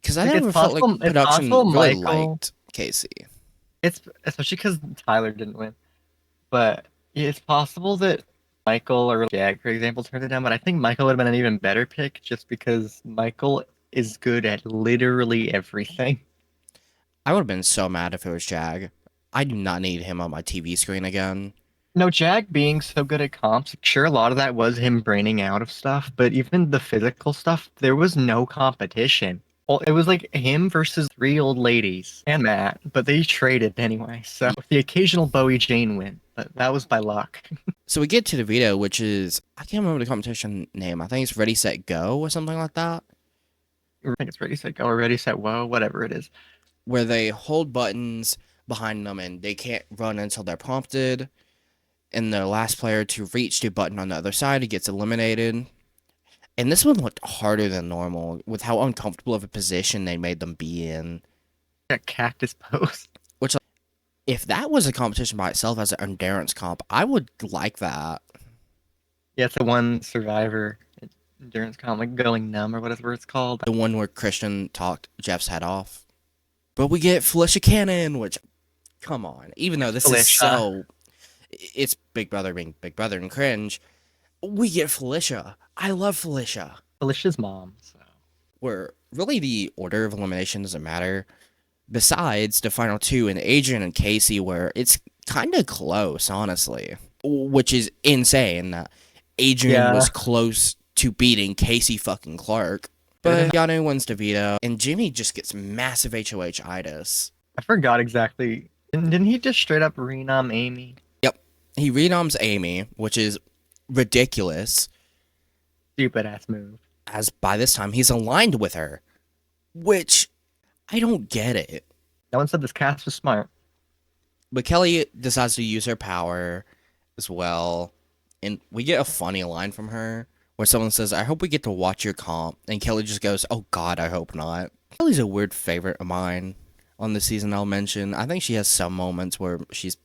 Because I never felt like production really liked Casey. It's especially because Tyler didn't win. But it's possible that Michael or Jag, for example, turned it down. But I think Michael would have been an even better pick just because Michael is good at literally everything. I would have been so mad if it was Jag. I do not need him on my TV screen again. No, Jag being so good at comps, sure, a lot of that was him braining out of stuff, but even the physical stuff, there was no competition. Well, it was like him versus three old ladies and Matt, but they traded anyway. So the occasional Bowie Jane win, but that was by luck. So we get to the video, which is, I can't remember the competition name. I think it's Ready, Set, Go or something like that. I think it's Ready, Set, Go or Ready, Set, Whoa, whatever it is. Where they hold buttons behind them and they can't run until they're prompted. And the last player to reach the button on the other side gets eliminated. And this one looked harder than normal with how uncomfortable of a position they made them be in. A cactus pose. Which, if that was a competition by itself as an endurance comp, I would like that. Yeah, it's the one Survivor endurance comp, like Going Numb or whatever it's called. The one where Christian talked Jeff's head off. But we get Felicia Cannon, which, come on. Even though this is so... It's Big Brother being Big Brother and cringe. We get Felicia. I love Felicia. Felicia's mom, so... Where really the order of elimination doesn't matter. Besides the final two in Adrian and Casey, where it's kind of close, honestly. Which is insane that Adrian was close to beating Casey fucking Clark. But Keanu wins the veto, and Jimmy just gets massive HOH-itis. I forgot exactly. Didn't he just straight up renom Amy? Yep. He renoms Amy, which is ridiculous. Stupid ass move. As by this time, he's aligned with her. Which, I don't get it. No one said this cast was smart. But Kelly decides to use her power as well. And we get a funny line from her where someone says, I hope we get to watch your comp. And Kelly just goes, oh God, I hope not. Kelly's a weird favorite of mine on this season, I'll mention. I think she has some moments where she's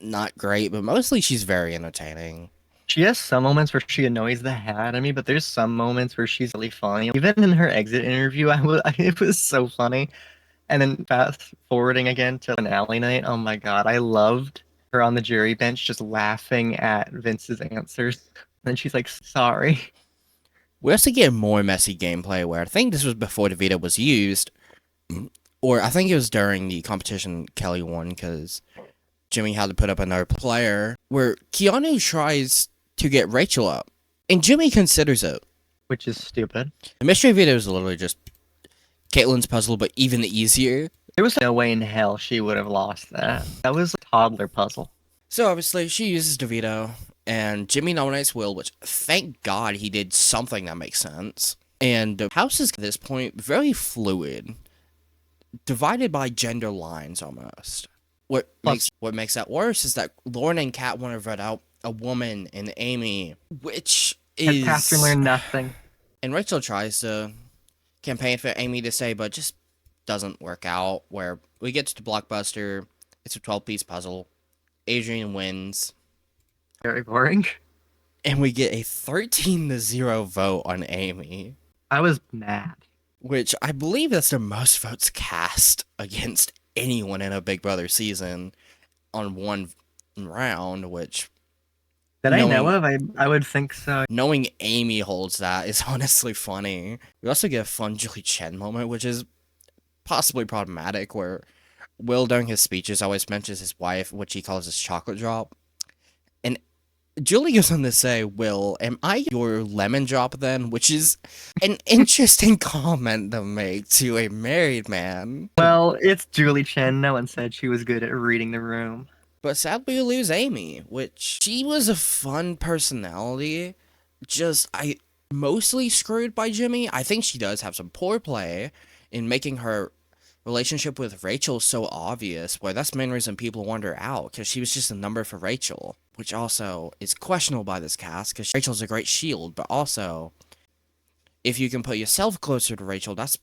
not great, but mostly she's very entertaining. She has some moments where she annoys the hell out of me, but there's some moments where she's really funny. Even in her exit interview, it was so funny. And then fast forwarding again to finale night, oh my God, I loved her on the jury bench just laughing at Vince's answers. And then she's like, sorry. We also get more messy gameplay where I think this was before the veto was used, or I think it was during the competition Kelly won because Jimmy had to put up another player where Keanu tries to get Rachel up, and Jimmy considers it. Which is stupid. The mystery veto is literally just Caitlin's puzzle, but even easier. There was no way in hell she would have lost that. That was a toddler puzzle. So obviously, she uses the veto, and Jimmy nominates Will, which thank God he did something that makes sense. And the house is, at this point, very fluid. Divided by gender lines, almost. What makes that worse is that Lauren and Kat want to vote out a woman and Amy, which is... And Catherine learned nothing. And Rachel tries to campaign for Amy to say, but just doesn't work out, where we get to the blockbuster, it's a 12-piece puzzle, Adrian wins. Very boring. And we get a 13-0 vote on Amy. I was mad. Which I believe that's the most votes cast against anyone in a Big Brother season on one round, which... That I know of, I would think so. Knowing Amy holds that is honestly funny. We also get a fun Julie Chen moment, which is possibly problematic, where Will, during his speeches, always mentions his wife, which he calls his chocolate drop. And Julie goes on to say, Will, am I your lemon drop then? Which is an interesting comment to make to a married man. Well, it's Julie Chen. No one said she was good at reading the room. But sadly, we lose Amy, which she was a fun personality. I mostly screwed by Jimmy. I think she does have some poor play in making her relationship with Rachel so obvious, where that's the main reason people want her out, because she was just a number for Rachel, which also is questionable by this cast, because Rachel's a great shield, but also, if you can put yourself closer to Rachel, that's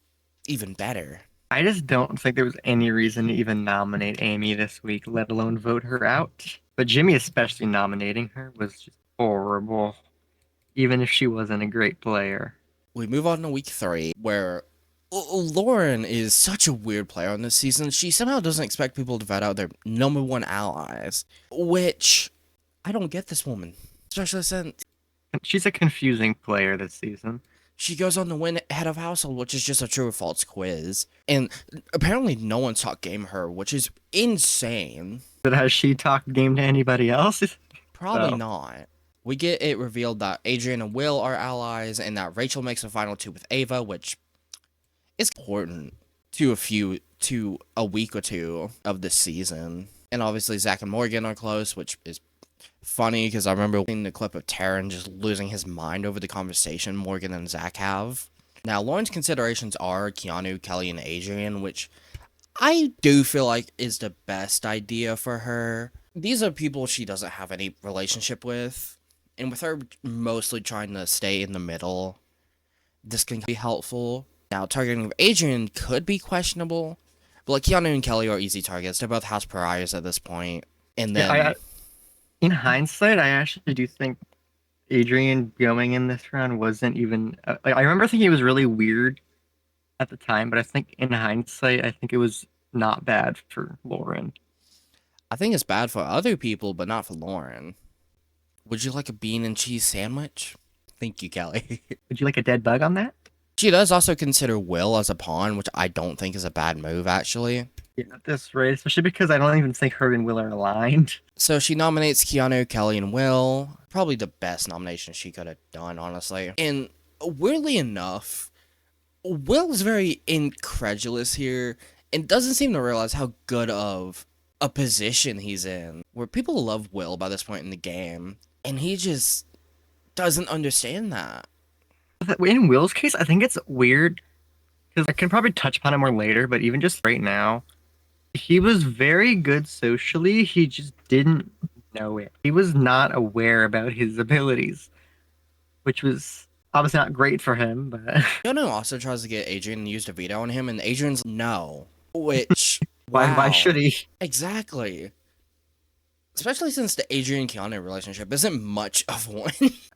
even better. I just don't think there was any reason to even nominate Amy this week, let alone vote her out. But Jimmy especially nominating her was just horrible, even if she wasn't a great player. We move on to week 3, where Lauren is such a weird player on this season. She somehow doesn't expect people to vote out their number one allies, which I don't get this woman, especially since She's a confusing player this season. she goes on to win Head of Household, which is just a true or false quiz. And apparently no one talk game her, which is insane. But has she talked game to anybody else? Probably So not. We get it revealed that Adrian and Will are allies, and that Rachel makes the final two with Ava, which is important to a week or two of this season. And obviously Zach and Morgan are close, which is funny because I remember seeing the clip of Taryn just losing his mind over the conversation Morgan and Zach have. Now, Lauren's considerations are Keanu, Kelly, and Adrian, which I do feel like is the best idea for her. These are people she doesn't have any relationship with, and with her mostly trying to stay in the middle, this can be helpful. Now, targeting of Adrian could be questionable, but like Keanu and Kelly are easy targets. They're both house pariahs at this point. And then, yeah, in hindsight, I actually do think Adrian going in this round wasn't even. I remember thinking it was really weird at the time, but I think in hindsight, I think it was not bad for Lauren. I think it's bad for other people, but not for Lauren. Would you like a bean and cheese sandwich? Thank you, Kelly. Would you like a dead bug on that? She does also consider Will as a pawn, which I don't think is a bad move, actually. Yeah, that's right. Especially because I don't even think her and Will are aligned. So she nominates Keanu, Kelly, and Will. Probably the best nomination she could have done, honestly. And weirdly enough, Will is very incredulous here and doesn't seem to realize how good of a position he's in. Where people love Will by this point in the game, and he just doesn't understand that. In Will's case, I think it's weird because I can probably touch upon it more later, but even just right now, he was very good socially. He just didn't know it. He was not aware about his abilities, which was obviously not great for him, but Keanu also tries to get Adrian to use the veto on him, and Adrian's no. Which, why wow. should he? Exactly. Especially since the Adrian-Keanu relationship isn't much of one.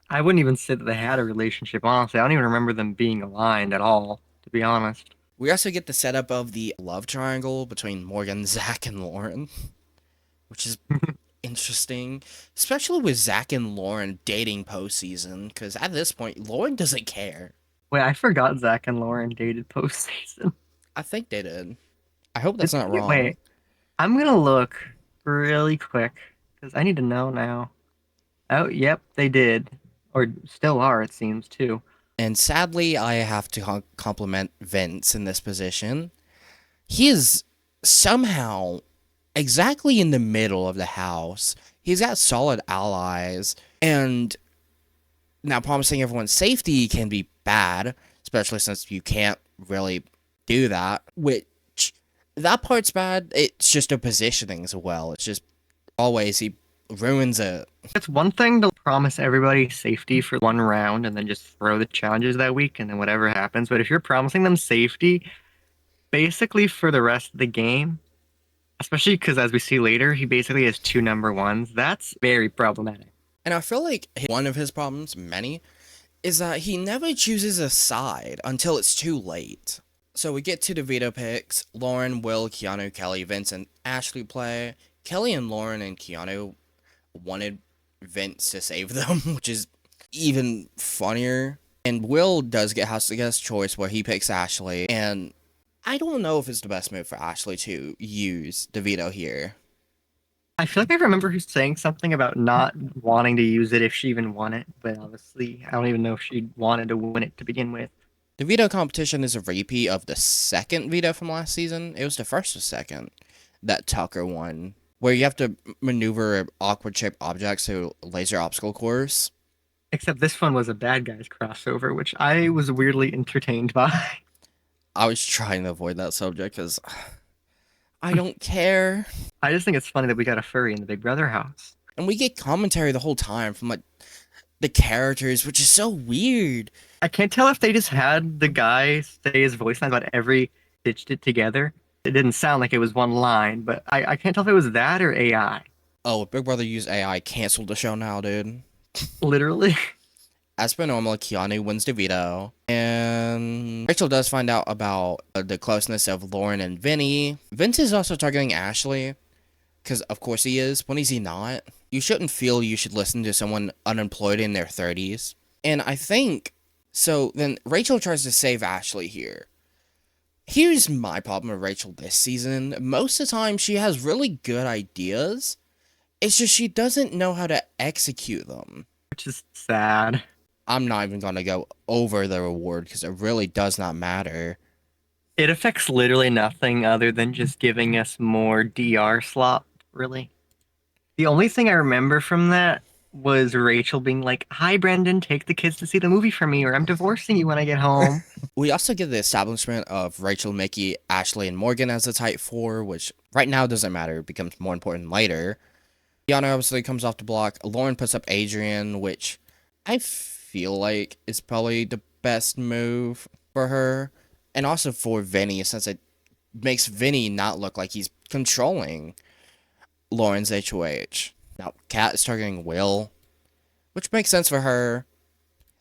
I wouldn't even say that they had a relationship, honestly. I don't even remember them being aligned at all, to be honest. We also get the setup of the love triangle between Morgan, Zach, and Lauren, which is interesting, especially with Zach and Lauren dating postseason, because at this point, Lauren doesn't care. Wait, I forgot Zach and Lauren dated postseason. I think they did. I hope that's not wrong. Wait, I'm gonna look really quick because I need to know now. Oh, yep, they did. Or still are, it seems, too. And sadly, I have to compliment Vince in this position. He is somehow exactly in the middle of the house. He's got solid allies, and now promising everyone's safety can be bad, especially since you can't really do that, which that part's bad. It's just a positioning as well. It's just always he ruins it. It's one thing to promise everybody safety for one round and then just throw the challenges that week and then whatever happens. But if you're promising them safety basically for the rest of the game, especially because as we see later, he basically has two number ones, that's very problematic. And I feel like one of his problems, many, is that he never chooses a side until it's too late. So we get to the veto picks. Lauren, Will, Keanu, Kelly, Vince, and Ashley play. Kelly and Lauren and Keanu wanted Vince to save them, which is even funnier. And Will does get house guest choice where he picks Ashley. And I don't know if it's the best move for Ashley to use the veto here. I feel like I remember her saying something about not wanting to use it if she even won it, but obviously I don't even know if she wanted to win it to begin with. The veto competition is a repeat of the second veto from last season. It was the first or second that Tucker won, where you have to maneuver awkward shaped objects through laser obstacle course. Except this one was a bad guys crossover, which I was weirdly entertained by. I was trying to avoid that subject because I don't care. I just think it's funny that we got a furry in the Big Brother house. And we get commentary the whole time from like the characters, which is so weird. I can't tell if they just had the guy say his voice line about every stitched it together. It didn't sound like it was one line, but I can't tell if it was that or AI. Oh, if Big Brother used AI, canceled the show now, dude. Literally. As per normal, Keanu wins the veto, and Rachel does find out about the closeness of Lauren and Vinny. Vince is also targeting Ashley, because of course he is. When is he not? You shouldn't feel you should listen to someone unemployed in their 30s. And I think So then Rachel tries to save Ashley here. Here's my problem with Rachel this season. Most of the time, she has really good ideas. It's just she doesn't know how to execute them. Which is sad. I'm not even going to go over the reward because it really does not matter. It affects literally nothing other than just giving us more DR slot, really. The only thing I remember from that was Rachel being like, "Hi, Brendan, take the kids to see the movie for me, or I'm divorcing you when I get home." We also get the establishment of Rachel, Mickey, Ashley, and Morgan as the Type 4, which right now doesn't matter. It becomes more important later. Deanna obviously comes off the block. Lauren puts up Adrian, which I feel like is probably the best move for her. And also for Vinny, since it makes Vinny not look like he's controlling Lauren's HOH. Now, Kat is targeting Will, which makes sense for her.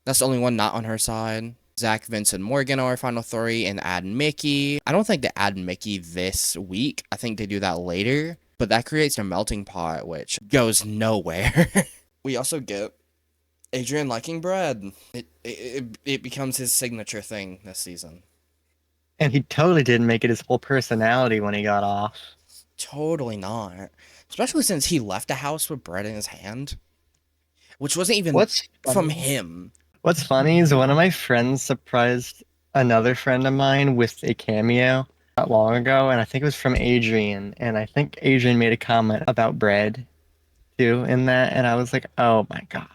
That's the only one not on her side. Zach, Vince, and Morgan are our final three, and add Mickey. I don't think they add Mickey this week. I think they do that later. But that creates a melting pot, which goes nowhere. We also get Adrian liking bread. It becomes his signature thing this season. And he totally didn't make it his whole personality when he got off. Totally not. Especially since he left the house with bread in his hand. Which wasn't even What's from funny? him. What's funny is one of my friends surprised another friend of mine with a cameo not long ago, and I think it was from Adrian. And I think Adrian made a comment about bread too in that, and I was like, oh my God.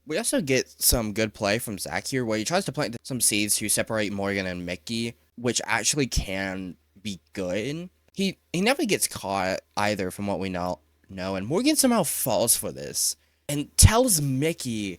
We also get some good play from Zach here, where he tries to plant some seeds to separate Morgan and Mickey, which actually can be good. He never gets caught either, from what we know, and Morgan somehow falls for this and tells Adrian.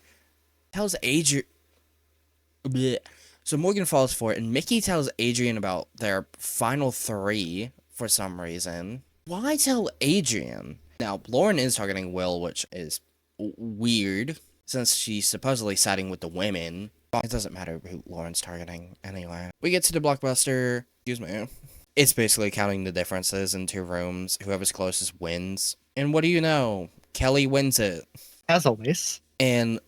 Bleh. So Morgan falls for it, and Mickey tells Adrian about their final three for some reason. Why tell Adrian? Now, Lauren is targeting Will, which is weird, since she's supposedly siding with the women. It doesn't matter who Lauren's targeting anyway. We get to the blockbuster. Excuse me. It's basically counting the differences in two rooms. Whoever's closest wins. And what do you know? Kelly wins it. As always. And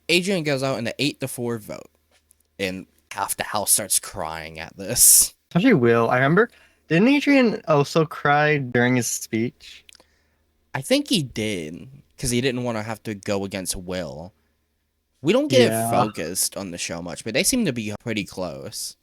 Adrian goes out in an 8-4 vote. And half the house starts crying at this. Especially Will. I remember, didn't Adrian also cry during his speech? I think he did, because he didn't want to have to go against Will. We don't get it focused on the show much, but they seem to be pretty close.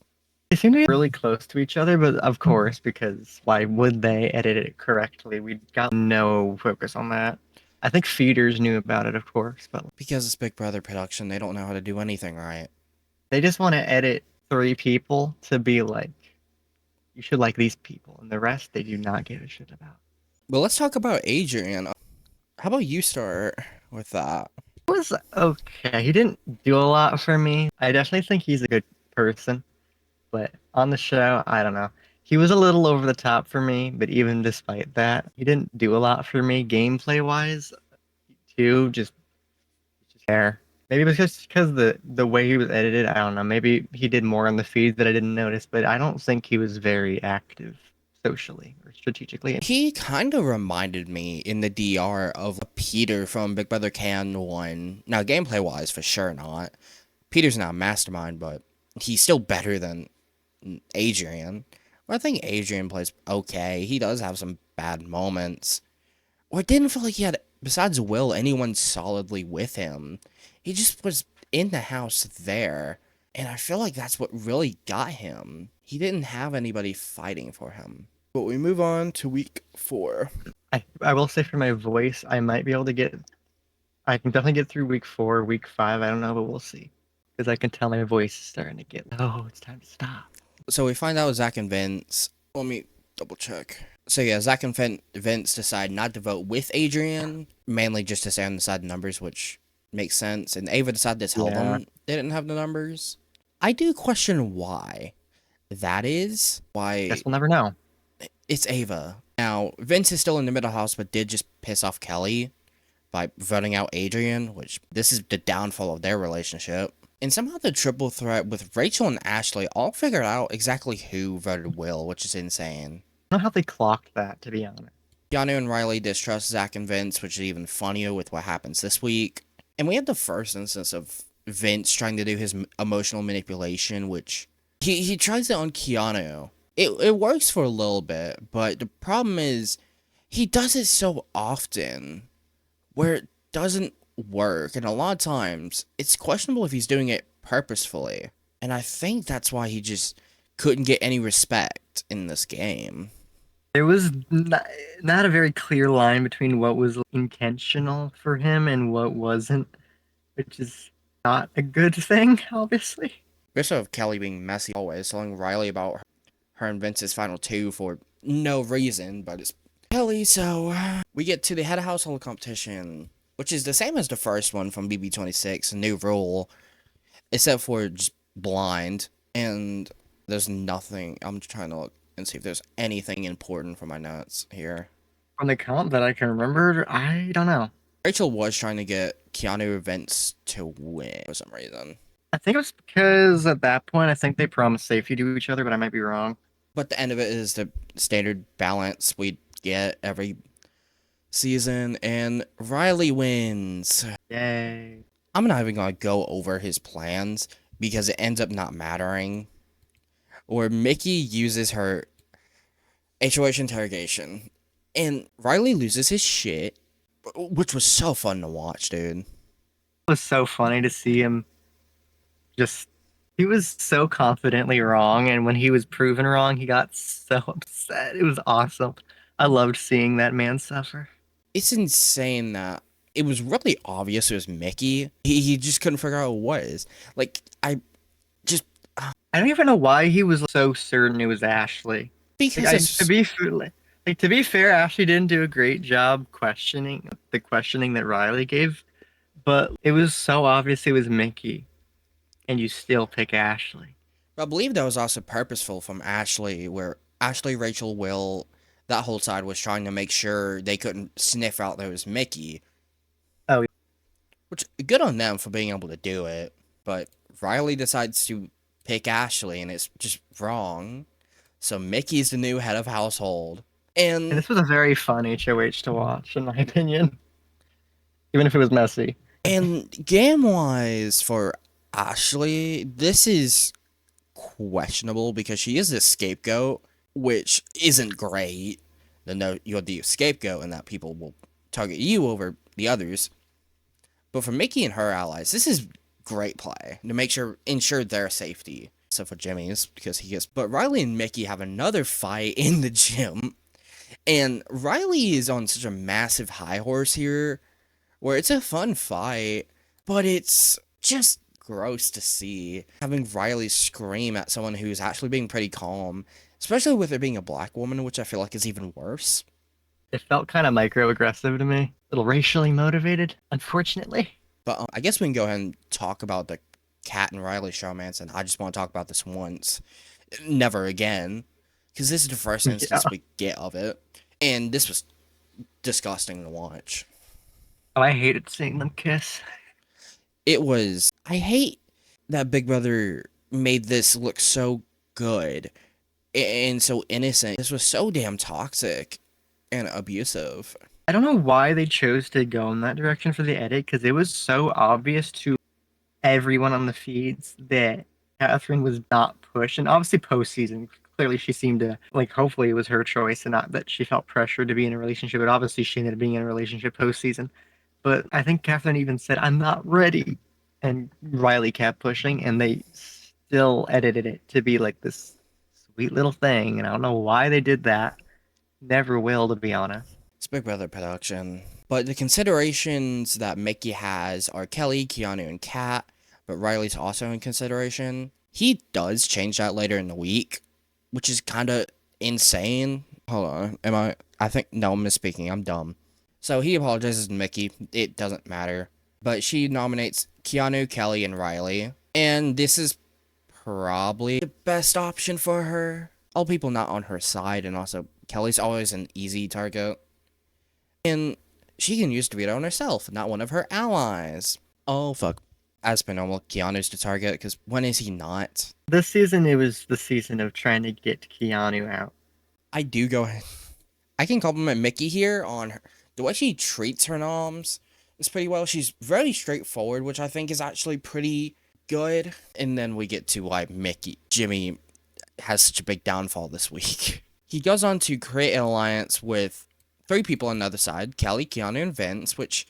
They seem to be really close to each other, but of course, because why would they edit it correctly? We got no focus on that. I think feeders knew about it, of course, but Because it's Big Brother production, they don't know how to do anything right. they just want to edit 3 people to be like, you should like these people, and the rest they do not give a shit about. But let's talk about Adrian. How about you start with that? It was okay. He didn't do a lot for me. I definitely think he's a good person, but on the show, I don't know. He was a little over the top for me, but even despite that, he didn't do a lot for me gameplay wise. Too just there. Maybe it was just because the way he was edited. I don't know. Maybe he did more on the feed that I didn't notice, but I don't think he was very active socially or strategically. He kind of reminded me in the DR of Peter from Big Brother Can 1. Now, gameplay-wise, for sure not. Peter's not a mastermind, but he's still better than Adrian. I think Adrian plays okay. He does have some bad moments. Or it didn't feel like he had, besides Will, anyone solidly with him. He just was in the house there. And I feel like that's what really got him. He didn't have anybody fighting for him. But we move on to week 4. I will say for my voice, I might be able to I can definitely get through week 4, week 5. I don't know, but we'll see. Because I can tell my voice is starting to get, oh, it's time to stop. So we find out Zach and Vince. Let me double check. So yeah, Zach and Vince decide not to vote with Adrian, mainly just to stay on the side of numbers, which makes sense. And Ava decided to tell them they didn't have the numbers. I do question why that is. Why? Guess we'll never know. It's Ava. Now, Vince is still in the middle house, but did just piss off Kelly by voting out Adrian, which this is the downfall of their relationship. And somehow the triple threat with Rachel and Ashley all figured out exactly who voted Will, which is insane. I don't know how they clocked that, to be honest. Keanu and Riley distrust Zach and Vince, which is even funnier with what happens this week. And we had the first instance of Vince trying to do his emotional manipulation, which he tries it on Keanu. It works for a little bit, but the problem is he does it so often where it doesn't work, and a lot of times it's questionable if he's doing it purposefully. And I think that's why he just couldn't get any respect in this game. There was not a very clear line between what was intentional for him and what wasn't, which is not a good thing, obviously. Especially of Kelly being messy always, telling Riley about her and Vince's final two for no reason, but it's Kelly. So we get to the head of household competition, which is the same as the first one from BB26, a new rule, except for just blind, and there's nothing. I'm trying to look and see if there's anything important for my notes here. From the count that I can remember, I don't know. Rachel was trying to get Keanu Vince to win for some reason. I think it was because at that point, I think they promised safety to each other, but I might be wrong. But the end of it is the standard balance we get every season, and Riley wins. Yay. I'm not even gonna go over his plans because it ends up not mattering. Where Mickey uses her HOH interrogation, and Riley loses his shit, which was so fun to watch, dude. It was so funny to see him just. He was so confidently wrong, and when he was proven wrong, he got so upset. It was awesome. I loved seeing that man suffer. It's insane that it was really obvious it was Mickey. He just couldn't figure out what it was. Like, I don't even know why he was so certain it was Ashley. because To be fair, Ashley didn't do a great job questioning that Riley gave, but it was so obvious it was Mickey, and you still pick Ashley. I believe that was also purposeful from Ashley, where Ashley, Rachel, Will, that whole side was trying to make sure they couldn't sniff out that it was Mickey. Oh, which good on them for being able to do it, but Riley decides to pick Ashley, and it's just wrong. So Mickey's the new head of household, and and this was a very fun HOH to watch, in my opinion, even if it was messy. game wise for Ashley, this is questionable because she is the scapegoat, which isn't great. Then you're the scapegoat, and that people will target you over the others. But for Mickey and her allies, this is great play to ensure their safety. Except for Jimmy's, because he gets. But Riley and Mickey have another fight in the gym, and Riley is on such a massive high horse here, where it's a fun fight, but it's just gross to see having Riley scream at someone who's actually being pretty calm, especially with it being a black woman, which I feel like is even worse. It felt kind of microaggressive to me, a little racially motivated, unfortunately. But I guess we can go ahead and talk about the Kat and Riley showmance, and I just want to talk about this once, never again, because this is the first instance we get of it, and this was disgusting to watch. Oh, I hated seeing them kiss. I hate that Big Brother made this look so good and so innocent. This was so damn toxic and abusive. I don't know why they chose to go in that direction for the edit, because it was so obvious to everyone on the feeds that Catherine was not pushed. And obviously postseason, clearly she seemed to, like, hopefully it was her choice and not that she felt pressured to be in a relationship, but obviously she ended up being in a relationship postseason. But I think Catherine even said, "I'm not ready." And Riley kept pushing, and they still edited it to be like this sweet little thing. And I don't know why they did that. Never will, to be honest. It's Big Brother production. But the considerations that Mickey has are Kelly, Keanu, and Kat, but Riley's also in consideration. He does change that later in the week, which is kind of insane. Hold on, I think, no, I'm misspeaking, I'm dumb. So he apologizes to Mickey, it doesn't matter. But she nominates Keanu, Kelly, and Riley. And this is probably the best option for her. All people not on her side, and also Kelly's always an easy target. And she can use the veto on herself, not one of her allies. Oh, fuck. As per normal, Keanu's the target, because when is he not? This season, it was the season of trying to get Keanu out. I do go ahead. I can compliment Mickey here on the way she treats her noms. it's pretty well. She's very straightforward, which I think is actually pretty good. And then we get to why Jimmy has such a big downfall this week. He goes on to create an alliance with 3 people on the other side, Kelly, Keanu, and Vince, which,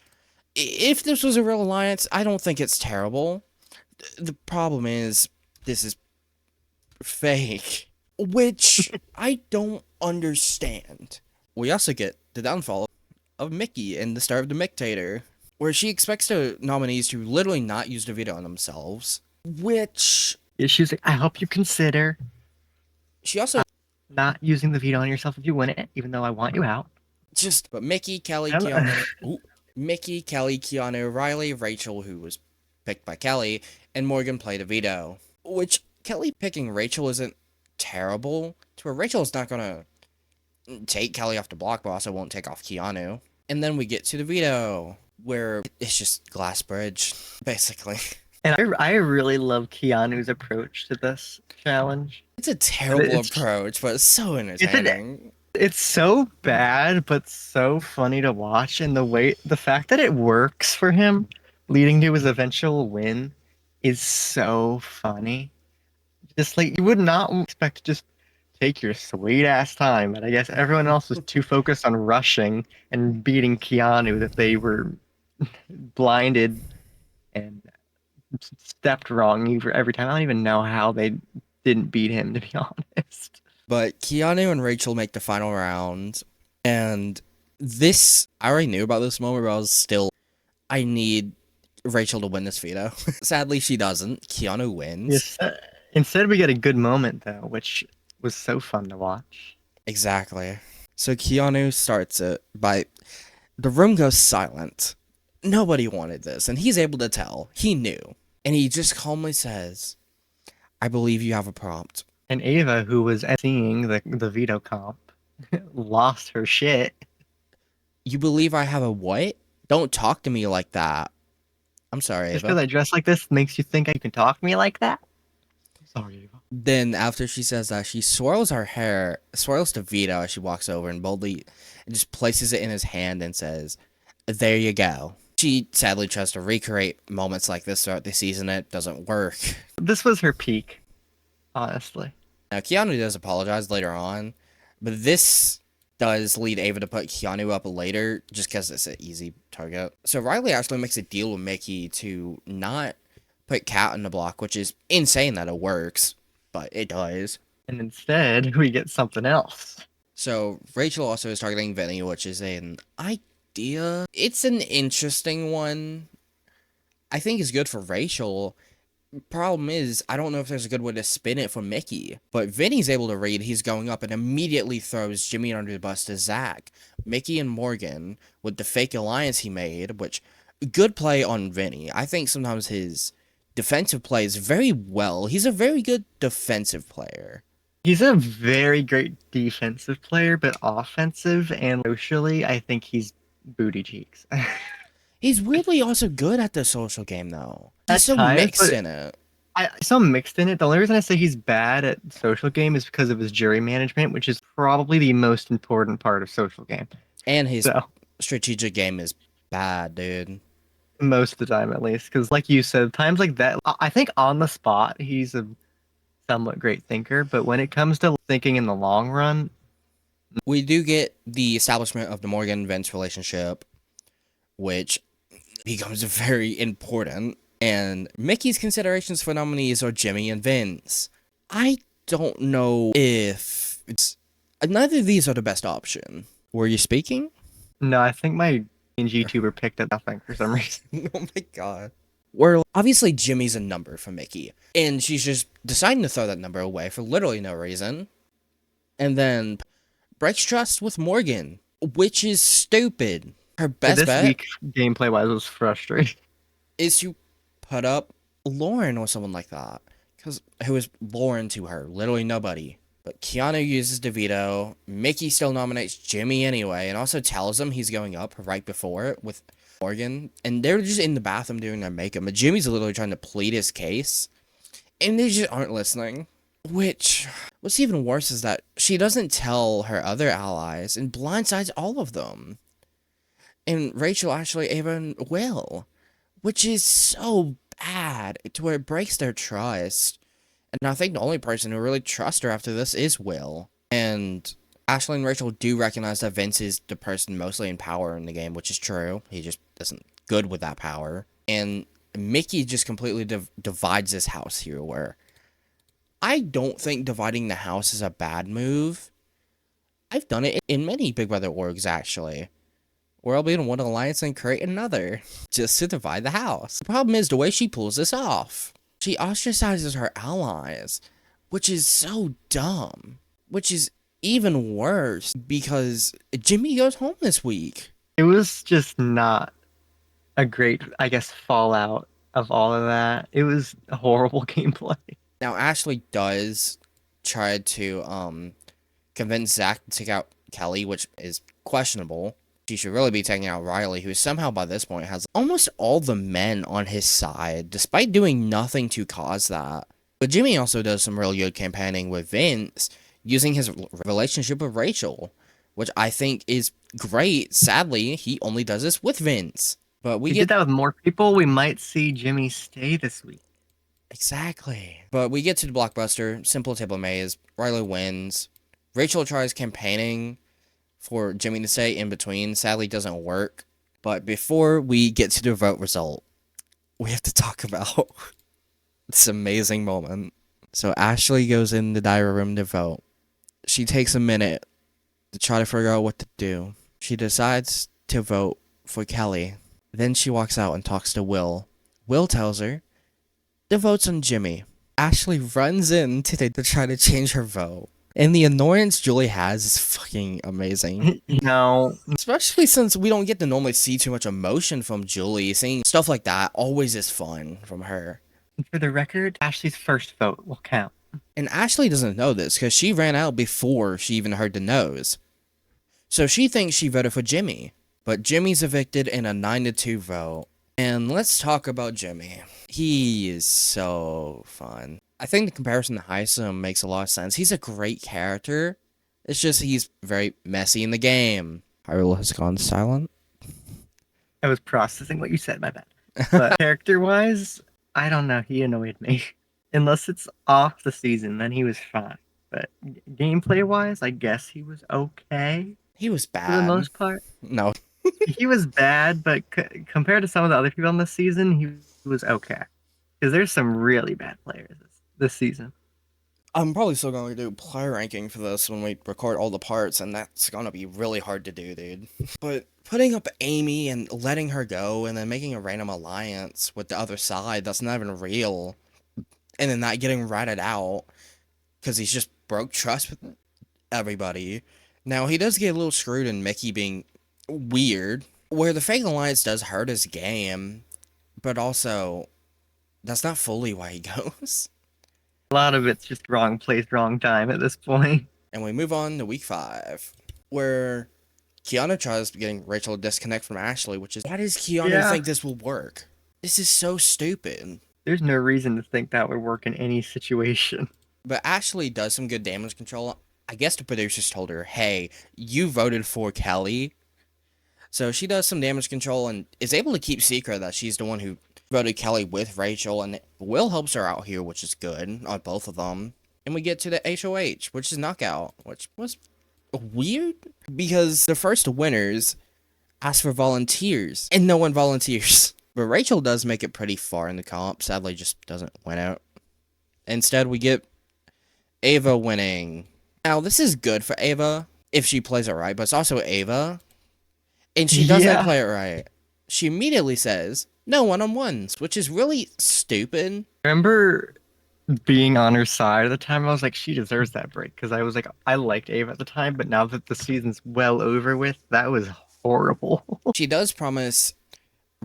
if this was a real alliance, I don't think it's terrible. The problem is, this is fake, which I don't understand. We also get the downfall of Mickey in the start of the Mictator, where she expects the nominees to literally not use the veto on themselves, which Yeah, she was like, I hope you consider she also not using the veto on yourself if you win it, even though I want you out. but Mickey, Kelly, I don't- Keanu, Mickey, Kelly, Keanu, Riley, Rachel, who was picked by Kelly, and Morgan played a veto. Which Kelly picking Rachel isn't terrible. To where Rachel is not gonna take Kelly off the block, but also won't take off Keanu. And then we get to the veto, where it's just glass bridge, basically. And I really love Keanu's approach to this challenge. It's a terrible It's- approach, but it's so entertaining. It's so bad, but so funny to watch. And the fact that it works for him, leading to his eventual win, is so funny. Just like you would not expect to just take your sweet ass time, but I guess everyone else was too focused on rushing and beating Keanu that they were blinded and stepped wrong every time. I don't even know how they didn't beat him, to be honest. But Keanu and Rachel make the final round, and this, I already knew about this moment, but I was still, I need Rachel to win this veto. Sadly, she doesn't. Keanu wins. Yes. Instead, we get a good moment, though, which was so fun to watch. Exactly. So Keanu starts it by, the room goes silent. Nobody wanted this, and he's able to tell. He knew. And he just calmly says, I believe you have a prompt. And Ava, who was seeing the veto comp, lost her shit. You believe I have a what? Don't talk to me like that. I'm sorry, Just Ava. because I dress like this makes you think you can talk to me like that? Sorry, Ava. Then after she says that, she swirls her hair, swirls the veto as she walks over and boldly just places it in his hand and says, there you go. She sadly tries to recreate moments like this throughout the season. It doesn't work. This was her peak, honestly. Now, Keanu does apologize later on, but this does lead Ava to put Keanu up later just because it's an easy target. So Riley actually makes a deal with Mickey to not put Kat in the block, which is insane that it works, but it does. And instead, we get something else. So Rachel also is targeting Vinny, which is an idea. It's an interesting one. I think it's good for Rachel. Problem is, I don't know if there's a good way to spin it for Mickey. But Vinny's able to read, he's going up and immediately throws Jimmy under the bus to Zach. Mickey and Morgan, with the fake alliance he made, which, good play on Vinny. I think sometimes his defensive play is very well. He's a very good defensive player. He's a very great defensive player, but offensive and socially, I think he's booty cheeks. He's weirdly also good at the social game, though. He's At so times, mixed but- in it. I so mixed in it. The only reason I say he's bad at social game is because of his jury management, which is probably the most important part of social game. And his So strategic game is bad, dude. most of the time, at least, because like you said, times like that, I think on the spot he's a somewhat great thinker, but when it comes to thinking in the long run, We do get the establishment of the Morgan-Vince relationship, which becomes very important. And Mickey's considerations for nominees are Jimmy and Vince. I don't know if it's... Neither of these are the best option. Were you speaking? no, I think my YouTuber picked up nothing for some reason. Oh my god. Where obviously Jimmy's a number for Mickey, and she's just deciding to throw that number away for literally no reason. And then breaks trust with Morgan, which is stupid. Her best This bet week, gameplay wise, was frustrating. is to put up Lauren or someone like that. Because who is Lauren to her? Literally nobody. But Keanu uses DeVito. Mickey still nominates Jimmy anyway, and also tells him he's going up right before it with Morgan. And they're just in the bathroom doing their makeup. But Jimmy's literally trying to plead his case. And they just aren't listening. Which, what's even worse is that she doesn't tell her other allies and blindsides all of them. And Rachel, Ashley, Ava, and Will, which is so bad to where it breaks their trust. And I think the only person who really trusts her after this is Will. And Ashley and Rachel do recognize that Vince is the person mostly in power in the game, which is true. He just isn't good with that power. And Mickey just completely divides this house here, where I don't think dividing the house is a bad move. I've done it in many Big Brother orgs, actually, where I'll be in one alliance and create another, just to divide the house. The problem is the way she pulls this off. She ostracizes her allies, which is so dumb. Which is even worse, because Jimmy goes home this week. It was just not a great, I guess, fallout of all of that. It was a horrible gameplay. Now, Ashley does try to convince Zach to take out Kelly, which is questionable. She should really be taking out Riley, who somehow by this point has almost all the men on his side, despite doing nothing to cause that. But Jimmy also does some real good campaigning with Vince, using his relationship with Rachel, which I think is great. Sadly, he only does this with Vince. But we If get did that with more people, we might see Jimmy stay this week. exactly. But we get to the blockbuster, simple table maze. Riley wins. Rachel tries campaigning for Jimmy to stay in between. Sadly, doesn't work. But before we get to the vote result, we have to talk about this amazing moment. So Ashley goes in the diary room to vote. She takes a minute to try to figure out what to do. She decides to vote for Kelly. Then she walks out and talks to Will. Will tells her the vote's on Jimmy. Ashley runs in to try to change her vote. And the annoyance Julie has is fucking amazing. No, Especially since we don't get to normally see too much emotion from Julie. Seeing stuff like that always is fun from her. for the record, Ashley's first vote will count. And Ashley doesn't know this because she ran out before she even heard the no's. So she thinks she voted for Jimmy. But Jimmy's evicted in a 9-2 vote. And let's talk about Jimmy. He is so fun. I think the comparison to Heisem makes a lot of sense. He's a great character. It's just he's very messy in the game. Hyrule has gone silent. I was processing what you said, my bad. But character-wise, I don't know. He annoyed me. Unless it's off the season, then he was fine. But gameplay-wise, I guess he was okay He was for the bad. most part. No. He was bad, but compared to some of the other people on this season, he was okay. Because there's some really bad players this season. I'm probably still going to do player ranking for this when we record all the parts, and that's going to be really hard to do, dude. But putting up Amy and letting her go, and then making a random alliance with the other side that's not even real, and then not getting ratted out because he's just broke trust with everybody. Now, he does get a little screwed in Mickey being weird, where the fake alliance does hurt his game, but also, that's not fully why he goes. A lot of it's just wrong place, wrong time at this point. And we move on to week 5, where Kiana tries getting Rachel to disconnect from Ashley, which is, why does Kiana think this will work? This is so stupid. There's no reason to think that would work in any situation. But Ashley does some good damage control. I guess the producers told her, hey, you voted for Kelly. So she does some damage control and is able to keep secret that she's the one who voted Kelly with Rachel. And Will helps her out here, which is good on both of them. And we get to the HOH, which is knockout, which was weird because the first winners ask for volunteers and no one volunteers. But Rachel does make it pretty far in the comp. Sadly, just doesn't win out. Instead, we get Ava winning. Now, this is good for Ava if she plays it right, but it's also Ava. And she doesn't play it right. She immediately says, no one-on-ones, which is really stupid. I remember being on her side at the time. I was like, she deserves that break. Because I was like, I liked Ava at the time, but now that the season's well over with, that was horrible. She does promise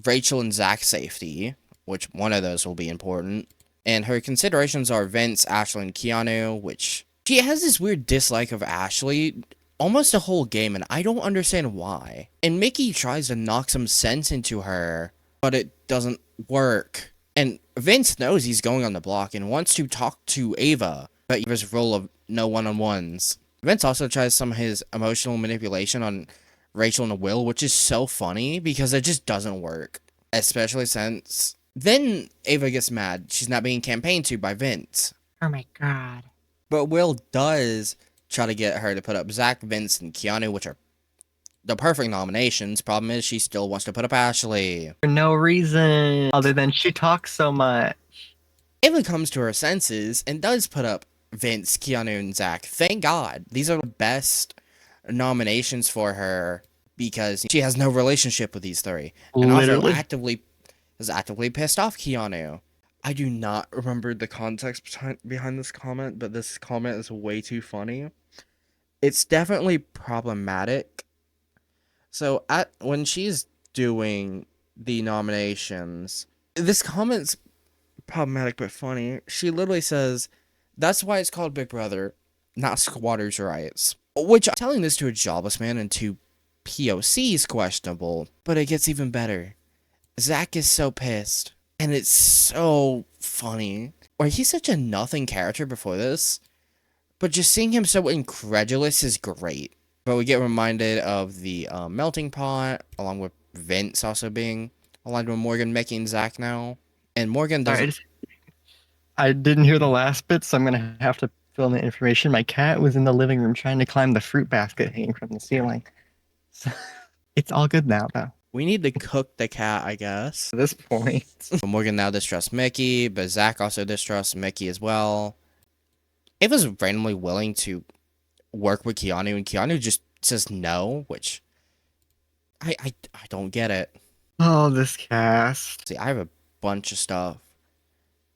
Rachel and Zach safety, which one of those will be important. And her considerations are Vince, Ashley, and Keanu, which she has this weird dislike of Ashley almost the whole game, and I don't understand why. And Mickey tries to knock some sense into her, but it doesn't work. And Vince knows he's going on the block and wants to talk to Ava about Ava's role of no one-on-ones. Vince also tries some of his emotional manipulation on Rachel and Will, which is so funny because it just doesn't work. Especially since then Ava gets mad. She's not being campaigned to by Vince. Oh my god. But Will does try to get her to put up Zach, Vince, and Keanu, which are the perfect nominations. Problem is, she still wants to put up Ashley. For no reason other than she talks so much. Ava comes to her senses and does put up Vince, Keanu, and Zach. Thank God. These are the best nominations for her because she has no relationship with these three. And also Literally. is actively pissed off Keanu. I do not remember the context behind this comment, but this comment is way too funny. It's definitely problematic. So when she's doing the nominations, this comment's problematic but funny. She literally says, "That's why it's called Big Brother, not squatters' rights." Which, telling this to a jobless man and to POC is questionable, but it gets even better. Zach is so pissed, and it's so funny. Or he's such a nothing character before this, but just seeing him so incredulous is great. But we get reminded of the melting pot, along with Vince also being aligned with Morgan, making Zach now. And Morgan doesn't... Sorry, I didn't hear the last bit, so I'm going to have to fill in the information. My cat was in the living room trying to climb the fruit basket hanging from the ceiling. So, it's all good now, though. We need to cook the cat, I guess. At this point. Morgan now distrusts Mickey, but Zach also distrusts Mickey as well. Ava's randomly willing to work with Keanu, and Keanu just says no, which I don't get it. Oh, this cast. See, I have a bunch of stuff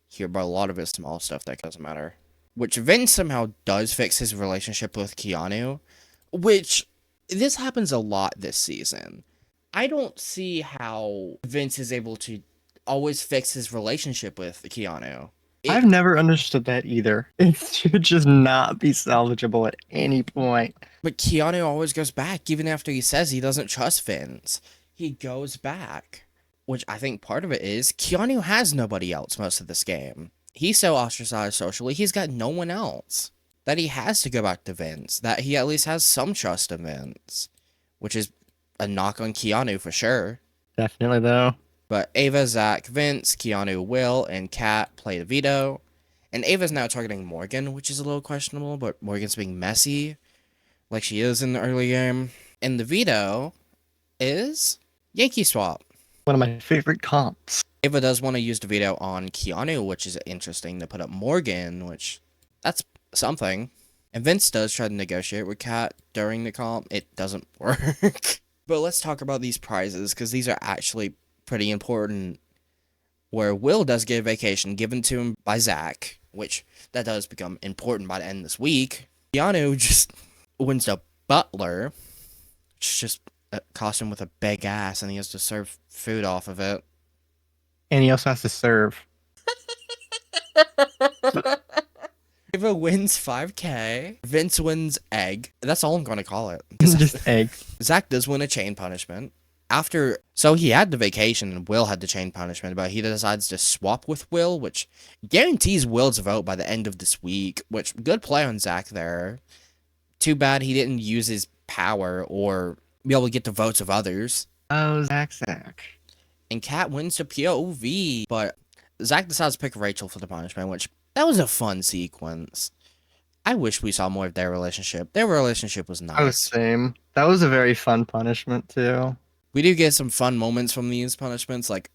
here, but a lot of it's small stuff that doesn't matter. Which Vince somehow does fix his relationship with Keanu, which this happens a lot this season. I don't see how Vince is able to always fix his relationship with Keanu. I've never understood that either. It should just not be salvageable at any point. But Keanu always goes back, even after he says he doesn't trust Vince. He goes back. Which I think part of it is Keanu has nobody else most of this game. He's so ostracized socially, he's got no one else. That he has to go back to Vince. That he at least has some trust in Vince. Which is a knock on Keanu for sure. Definitely, though. But Ava, Zach, Vince, Keanu, Will, and Kat play the veto. And Ava's now targeting Morgan, which is a little questionable, but Morgan's being messy, like she is in the early game. And the veto is Yankee Swap. One of my favorite comps. Ava does want to use the veto on Keanu, which is interesting to put up Morgan, which that's something. And Vince does try to negotiate with Kat during the comp. It doesn't work. But let's talk about these prizes, because these are actually pretty important. Where Will does get a vacation given to him by Zach, which that does become important by the end of this week. Keanu just wins the butler, which is just a costume with a big ass, and he has to serve food off of it. And he also has to serve. Ava wins 5K. Vince wins egg. That's all I'm going to call it. Just egg. Zach does win a chain punishment. So he had the vacation and Will had the chain punishment, but he decides to swap with Will, which guarantees Will's vote by the end of this week, which good play on Zach there. Too bad he didn't use his power or be able to get the votes of others. Oh, Zach. And Kat wins the POV, but Zach decides to pick Rachel for the punishment, which that was a fun sequence. I wish we saw more of their relationship. Their relationship was nice. Oh, same. That was a very fun punishment, too. We do get some fun moments from these punishments, like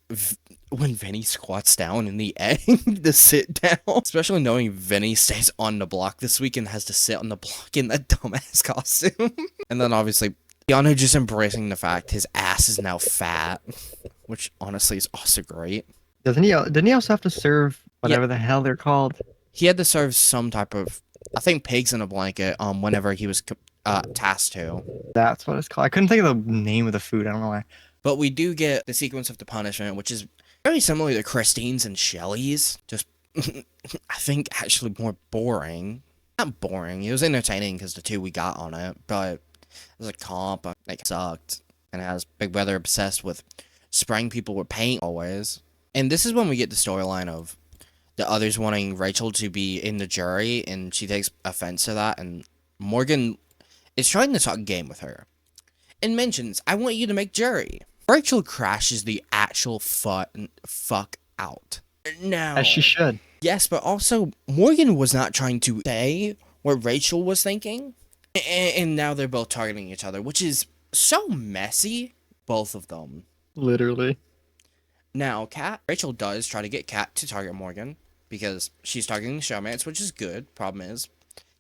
when Vinny squats down in the egg to sit down. Especially knowing Vinny stays on the block this week and has to sit on the block in that dumbass costume. And then obviously, Keanu just embracing the fact his ass is now fat, which honestly is also great. Didn't he also have to serve whatever the hell they're called? He had to serve some type of, I think, pigs in a blanket whenever he was tasked to. That's what it's called. I couldn't think of the name of the food. I don't know why. But we do get the sequence of the punishment, which is very similar to Christine's and Shelly's. Just, I think, actually more boring. Not boring. It was entertaining because the two we got on it. But as a comp, like, sucked. And it has Big Brother obsessed with spraying people with paint always. And this is when we get the storyline of the others wanting Rachel to be in the jury. And she takes offense to that. And Morgan is trying to talk game with her. and mentions, I want you to make jury. Rachel crashes the actual fuck out. As she Now, should. yes, but also, Morgan was not trying to say what Rachel was thinking. And now they're both targeting each other, which is so messy, both of them. Literally. Now, Rachel does try to get Kat to target Morgan because she's targeting the showmates, which is good. Problem is,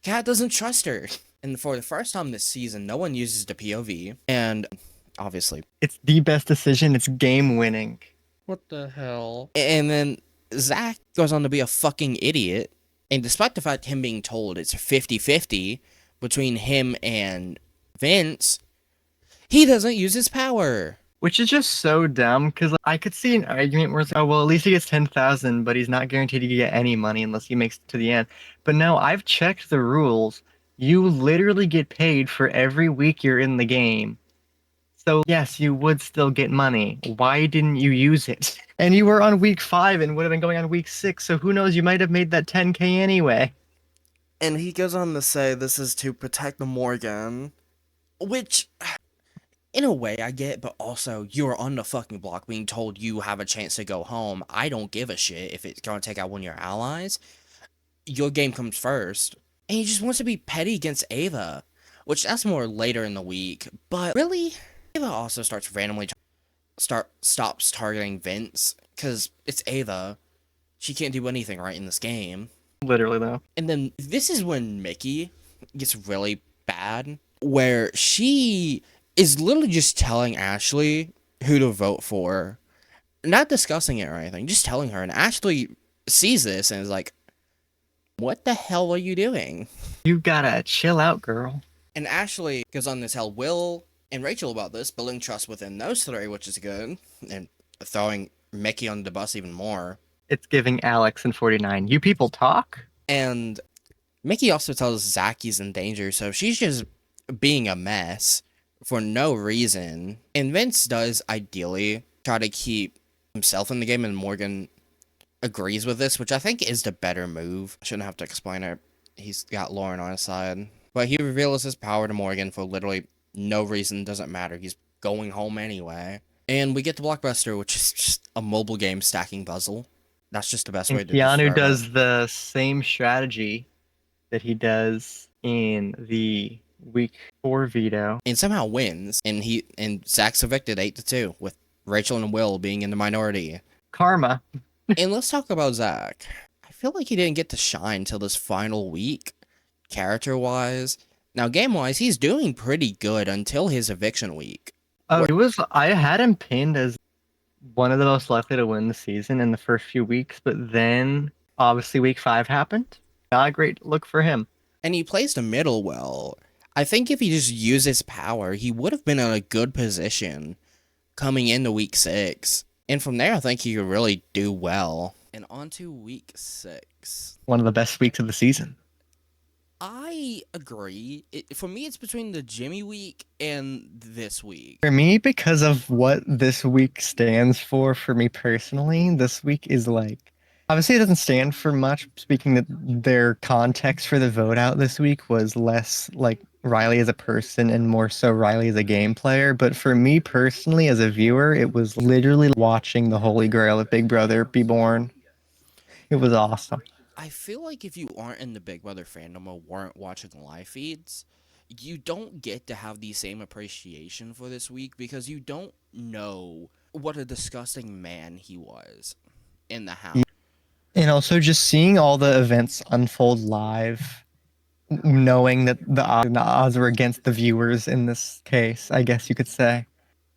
Kat doesn't trust her. And for the first time this season, no one uses the POV. And obviously, It's the best decision. It's game winning. what the hell? And then Zach goes on to be a fucking idiot. And despite the fact him being told it's 50-50 between him and Vince, he doesn't use his power. Which is just so dumb because I could see an argument where it's like, oh, well, at least he gets 10,000, but he's not guaranteed to get any money unless he makes it to the end. But no, I've checked the rules. You literally get paid for every week you're in the game. So, yes, you would still get money. Why didn't you use it? And you were on week 5 and would have been going on week 6, so who knows, you might have made that 10K anyway. And he goes on to say this is to protect the Morgan, which, in a way, I get, but also, you're on the fucking block being told you have a chance to go home. I don't give a shit if it's going to take out one of your allies. Your game comes first. And he just wants to be petty against Ava, which that's more later in the week. But really, Ava also starts randomly stops targeting Vince, because it's Ava. She can't do anything right in this game. Literally, though. And then this is when Mickey gets really bad, where she is literally just telling Ashley who to vote for. Not discussing it or anything, just telling her. And Ashley sees this and is like, what the hell are you doing? You gotta chill out, girl. And Ashley goes on to tell Will and Rachel about this, building trust within those three, which is good. And throwing Mickey on the bus even more. It's giving Alex and 49. You people talk? And Mickey also tells Zach he's in danger, so she's just being a mess for no reason. And Vince does ideally try to keep himself in the game, and Morgan agrees with this, which I think is the better move. I shouldn't have to explain it. He's got Lauren on his side. But he reveals his power to Morgan for literally no reason, doesn't matter. He's going home anyway. And we get the Blockbuster, which is just a mobile game stacking puzzle. That's just the best way And to Keanu describe does it. the same strategy that he does in the week 4 veto. And somehow wins. And Zach's evicted 8-2 with Rachel and Will being in the minority. Karma. And let's talk about Zach. I feel like he didn't get to shine till this final week, character-wise. Now, game-wise, he's doing pretty good until his eviction week. Oh, I had him pinned as one of the most likely to win the season in the first few weeks, but then obviously week 5 happened. Not a great look for him. And he plays the middle well. I think if he just used his power, he would have been in a good position coming into week 6. And from there, I think he could really do well. And on to week 6. One of the best weeks of the season. I agree. For me, it's between the Jimmy week and this week. For me, because of what this week stands for me personally, this week is like, obviously it doesn't stand for much, speaking that their context for the vote out this week was less like Riley as a person and more so Riley as a game player. But for me personally, as a viewer, it was literally watching the Holy Grail of Big Brother be born. It was awesome. I feel like if you aren't in the Big Brother fandom or weren't watching live feeds, you don't get to have the same appreciation for this week because you don't know what a disgusting man he was in the house. And also just seeing all the events unfold live, knowing that the odds were against the viewers in this case, I guess you could say.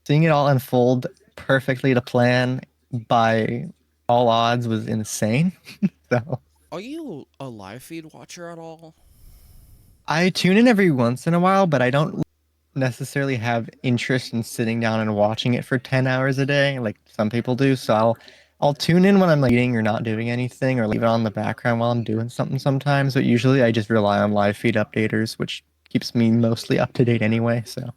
Seeing it all unfold perfectly to plan by all odds was insane. So Are you a live feed watcher at all? I tune in every once in a while, but I don't necessarily have interest in sitting down and watching it for 10 hours a day like some people do. So I'll tune in when I'm like eating or not doing anything, or leave it on the background while I'm doing something sometimes. But usually I just rely on live feed updaters, which keeps me mostly up to date anyway. So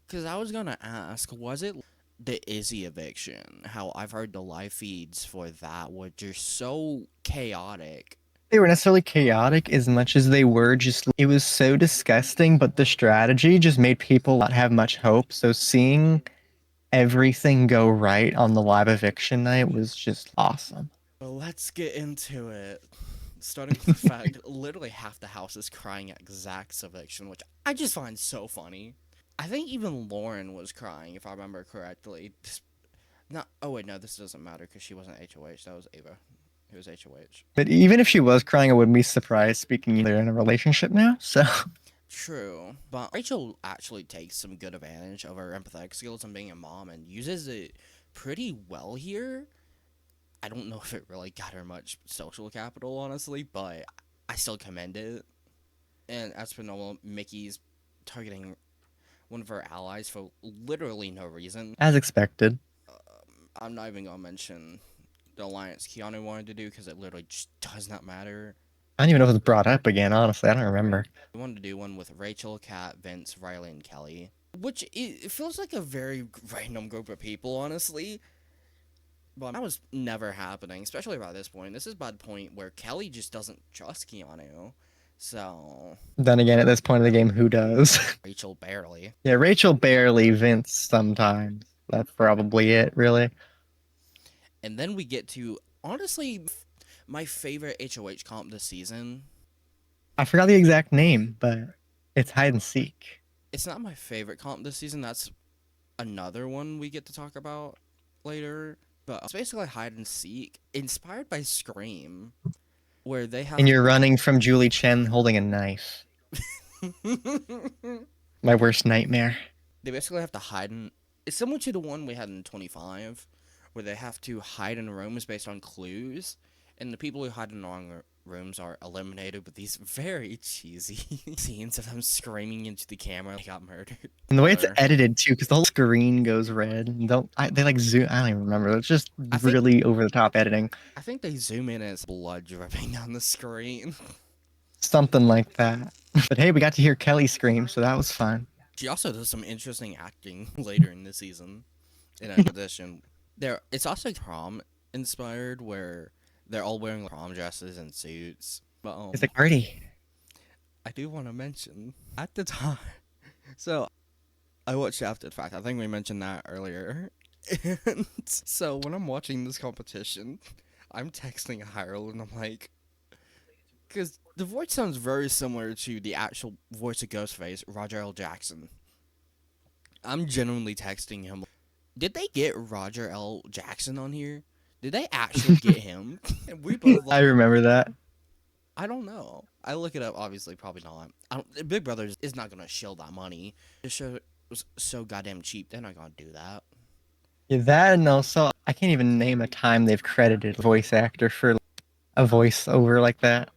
Because I was going to ask, was it the Izzy eviction? How I've heard the live feeds for that were just so chaotic. they were necessarily chaotic as much as they were just it was so disgusting, but the strategy just made people not have much hope. So seeing everything go right on the live eviction night was just awesome. Well, let's get into it. Starting with the fact literally half the house is crying at Zach's eviction, which I just find so funny. I think even Lauren was crying, if I remember correctly. Not. Oh wait, no, this doesn't matter because she wasn't HOH. That was Ava. It was HOH. But even if she was crying, I wouldn't be surprised. Speaking, they're in a relationship now, so True, but Rachel actually takes some good advantage of her empathetic skills and being a mom and uses it pretty well here. I don't know if it really got her much social capital, honestly, but I still commend it. And as per normal, Mickey's targeting one of her allies for literally no reason. as expected. I'm not even gonna mention the alliance Keanu wanted to do because it literally just does not matter. I don't even know if it was brought up again. Honestly, I don't remember. We wanted to do one with Rachel, Kat, Vince, Riley, and Kelly, which it feels like a very random group of people, honestly. But that was never happening, especially by this point. This is by the point where Kelly just doesn't trust Keanu. So, Then again, at this point of the game, who does? Rachel barely. Yeah, Rachel barely, Vince sometimes. That's probably it, really. And then we get to, honestly, my favorite HOH comp this season. I forgot the exact name, but it's hide and seek. It's not my favorite comp this season. That's another one we get to talk about later. But it's basically hide and seek, inspired by Scream, where they have. And you're running from Julie Chen holding a knife. My worst nightmare. They basically have to hide in. It's similar to the one we had in 25, where they have to hide in rooms based on clues, and the people who hide in the wrong rooms are eliminated with these very cheesy scenes of them screaming into the camera they got murdered. And the way it's Or- edited too, because the whole screen goes red. And they like zoom? I don't even remember. It's just I think- really over the top editing. I think they zoom in as blood dripping down the screen. Something like that. But hey, we got to hear Kelly scream, so that was fun. She also does some interesting acting later in the season. In addition, it's also prom inspired, where they're all wearing prom dresses and suits. But It's like party. I do want to mention at the time. So I watched After the Fact. I think we mentioned that earlier. And so when I'm watching this competition, I'm texting Harold and I'm like, because the voice sounds very similar to the actual voice of Ghostface, Roger L. Jackson. I'm genuinely texting him. Did they get Roger L. Jackson on here? Did they actually get him? And we both I remember that. I don't know. I look it up. Obviously, probably not. Big Brother is not gonna shill that money. The show was so goddamn cheap. They're not gonna do that. Yeah, that and also I can't even name a time they've credited a voice actor for a voiceover like that.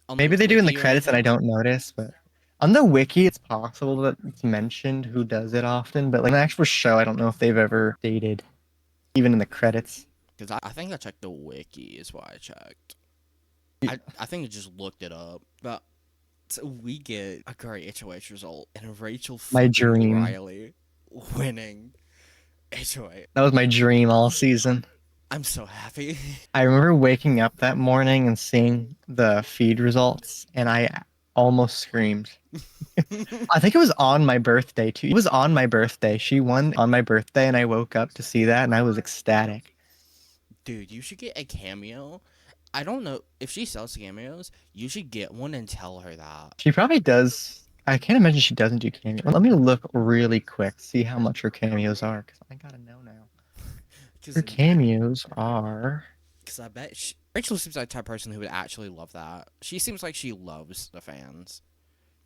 On Maybe the they do in the wiki or credits and I anything? don't notice, but on the wiki it's possible that it's mentioned who does it often, but like an actual show, I don't know if they've ever dated, even in the credits. Because I think I checked the wiki is what I checked. I think I just looked it up. But so we get a great HOH result and Rachel My fucking dream. Riley winning HOH. That was my dream all season. I'm so happy. I remember waking up that morning and seeing the feed results, and I almost screamed. I think it was on my birthday too. It was on my birthday. She won on my birthday, and I woke up to see that, and I was ecstatic. Dude, you should get a cameo. I don't know if she sells cameos. You should get one and tell her that. She probably does. I can't imagine she doesn't do cameos. Let me look really quick, see how much her cameos are, because I gotta know now. Her cameos are. Because I bet Rachel seems like the type of person who would actually love that. She seems like she loves the fans.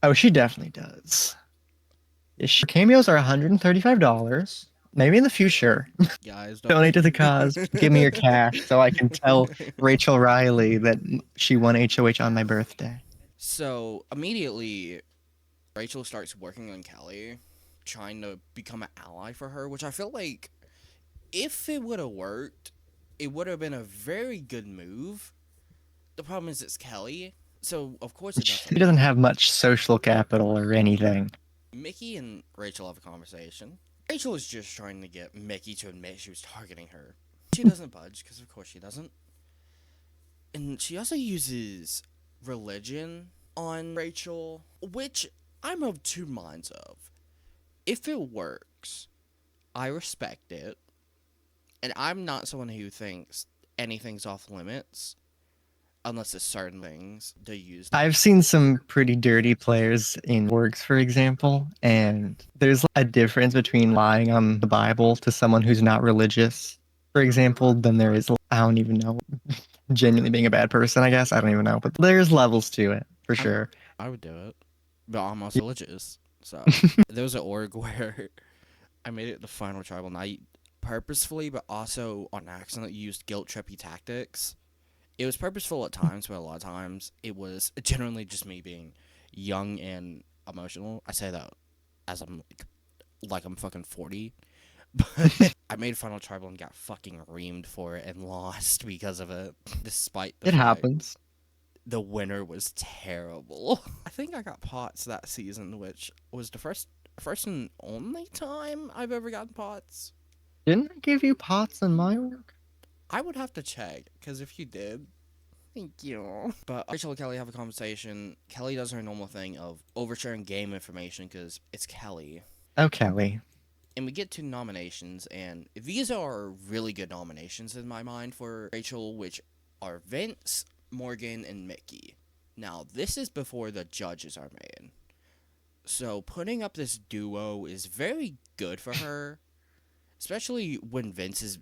Oh, she definitely does. Her cameos are $135. Maybe in the future. Guys, Donate to the cause. Give me your cash so I can tell Rachel Riley that she won HOH on my birthday. So immediately, Rachel starts working on Kelly, trying to become an ally for her, which I feel like if it would have worked, it would have been a very good move. The problem is it's Kelly, so of course it She doesn't. doesn't have much social capital or anything. Mickey and Rachel have a conversation. Rachel is just trying to get Mickey to admit she was targeting her. She doesn't budge, because of course she doesn't. And she also uses religion on Rachel, which I'm of two minds of. If it works, I respect it. And I'm not someone who thinks anything's off limits unless it's certain things they use. I've seen some pretty dirty players in works, for example, and there's a difference between lying on the Bible to someone who's not religious, for example, than there is, I don't even know, genuinely being a bad person, I guess. I don't even know, but there's levels to it, for I'm, sure. I would do it, but I'm also religious. So there was an org where I made it the final tribal night purposefully, but also on accident used guilt trippy tactics. It was purposeful at times, but a lot of times it was generally just me being young and emotional. I say that as I'm like I'm fucking 40. But I made Final Tribal and got fucking reamed for it and lost because of it. Despite the It fact happens. the winner was terrible. I think I got pots that season, which was the first and only time I've ever gotten pots. Didn't I give you pots in my work? I would have to check, because if you did, thank you. But Rachel and Kelly have a conversation. Kelly does her normal thing of oversharing game information because it's Kelly. Oh, Kelly. And we get to nominations, and these are really good nominations in my mind for Rachel, which are Vince, Morgan, and Mickey. Now, this is before the judges are made. So, putting up this duo is very good for her, especially when Vince is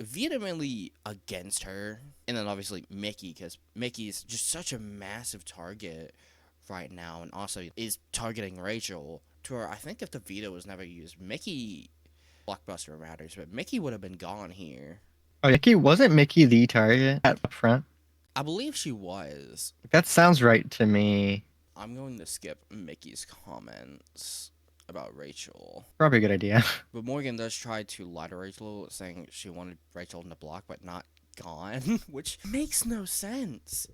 vehemently against her. And then, obviously, Mickey, because Mickey is just such a massive target right now, and also is targeting Rachel to where I think if the veto was never used, Mickey blockbuster matters, but Mickey would have been gone here. Oh, wasn't Mickey the target up front? I believe she was. That sounds right to me. I'm going to skip Mickey's comments about Rachel. Probably a good idea. But Morgan does try to lie to Rachel, saying she wanted Rachel in the block, but not gone, which makes no sense.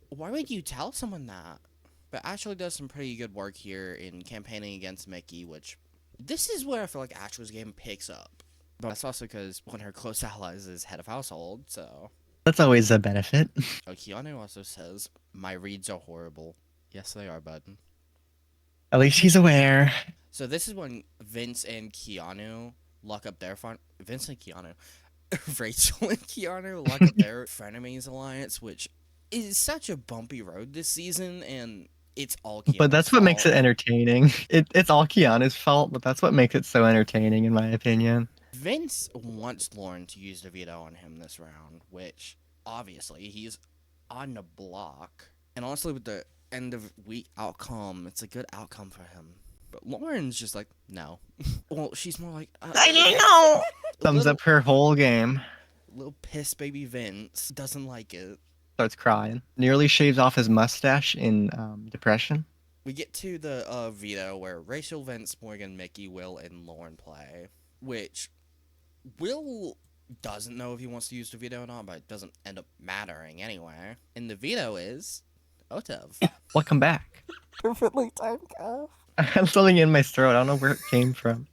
Why would you tell someone that? But Ashley does some pretty good work here in campaigning against Mickey, which this is where I feel like Ashley's game picks up. But that's also because one of her close allies is head of household, so. That's always a benefit. Oh, Keanu also says, my reads are horrible. Yes, they are, bud. At least he's aware. So this is when Vince and Keanu lock up their Vince and Keanu. Rachel and Keanu lock up their frenemies alliance, which is such a bumpy road this season, and it's all Keanu's But that's what makes it fault. entertaining. It's all Keanu's fault, but that's what makes it so entertaining, in my opinion. Vince wants Lauren to use the veto on him this round, which obviously he's on the block. And honestly, with the end of week outcome, it's a good outcome for him. But Lauren's just like, no. Well, she's more like, I don't know. Thumbs up her whole game. Little piss baby Vince doesn't like it. Starts crying. Nearly shaves off his mustache in depression. We get to the veto where Rachel, Vince, Morgan, Mickey, Will, and Lauren play, which Will doesn't know if he wants to use the veto or not, but it doesn't end up mattering anyway. And the veto is Otev. Welcome back. Perfectly timed cough. I have something in my throat. I don't know where it came from.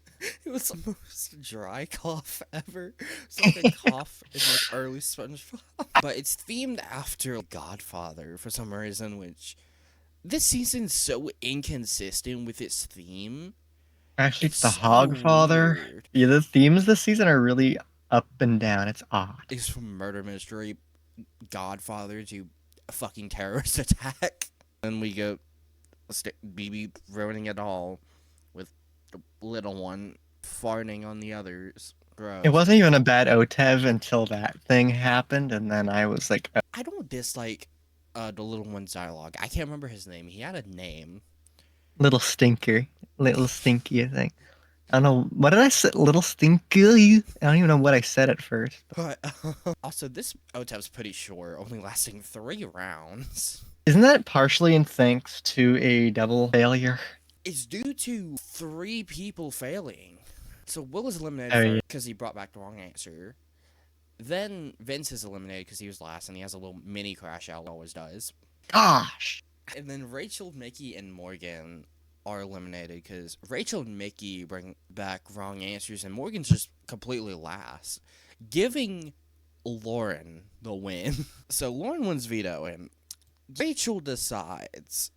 It was the most dry cough ever. It's like a cough in like early SpongeBob. But it's themed after Godfather for some reason, which this season's so inconsistent with its theme. Actually, it's the so Hogfather. weird. Yeah, the themes this season are really up and down. It's odd. It's from murder mystery, Godfather to fucking terrorist attack. And we go BB ruining it all with the little one farting on the others. Gross. It wasn't even a bad OTEV until that thing happened, and then I was like, I don't dislike the little one's dialogue. I can't remember his name. He had a name. little stinker. Little stinky, I think. I don't know. What did I say? Little stinky? I don't even know what I said at first. But also, this OTEV's pretty short, only lasting 3 rounds. Isn't that partially in thanks to a double failure? It's due to 3 people failing. So Will is eliminated Oh, first yeah. because he brought back the wrong answer. Then Vince is eliminated because he was last and he has a little mini crash out, always does. Gosh. And then Rachel, Mickey, and Morgan are eliminated because Rachel and Mickey bring back wrong answers and Morgan's just completely last. Giving Lauren the win. So Lauren wins veto, and Rachel decides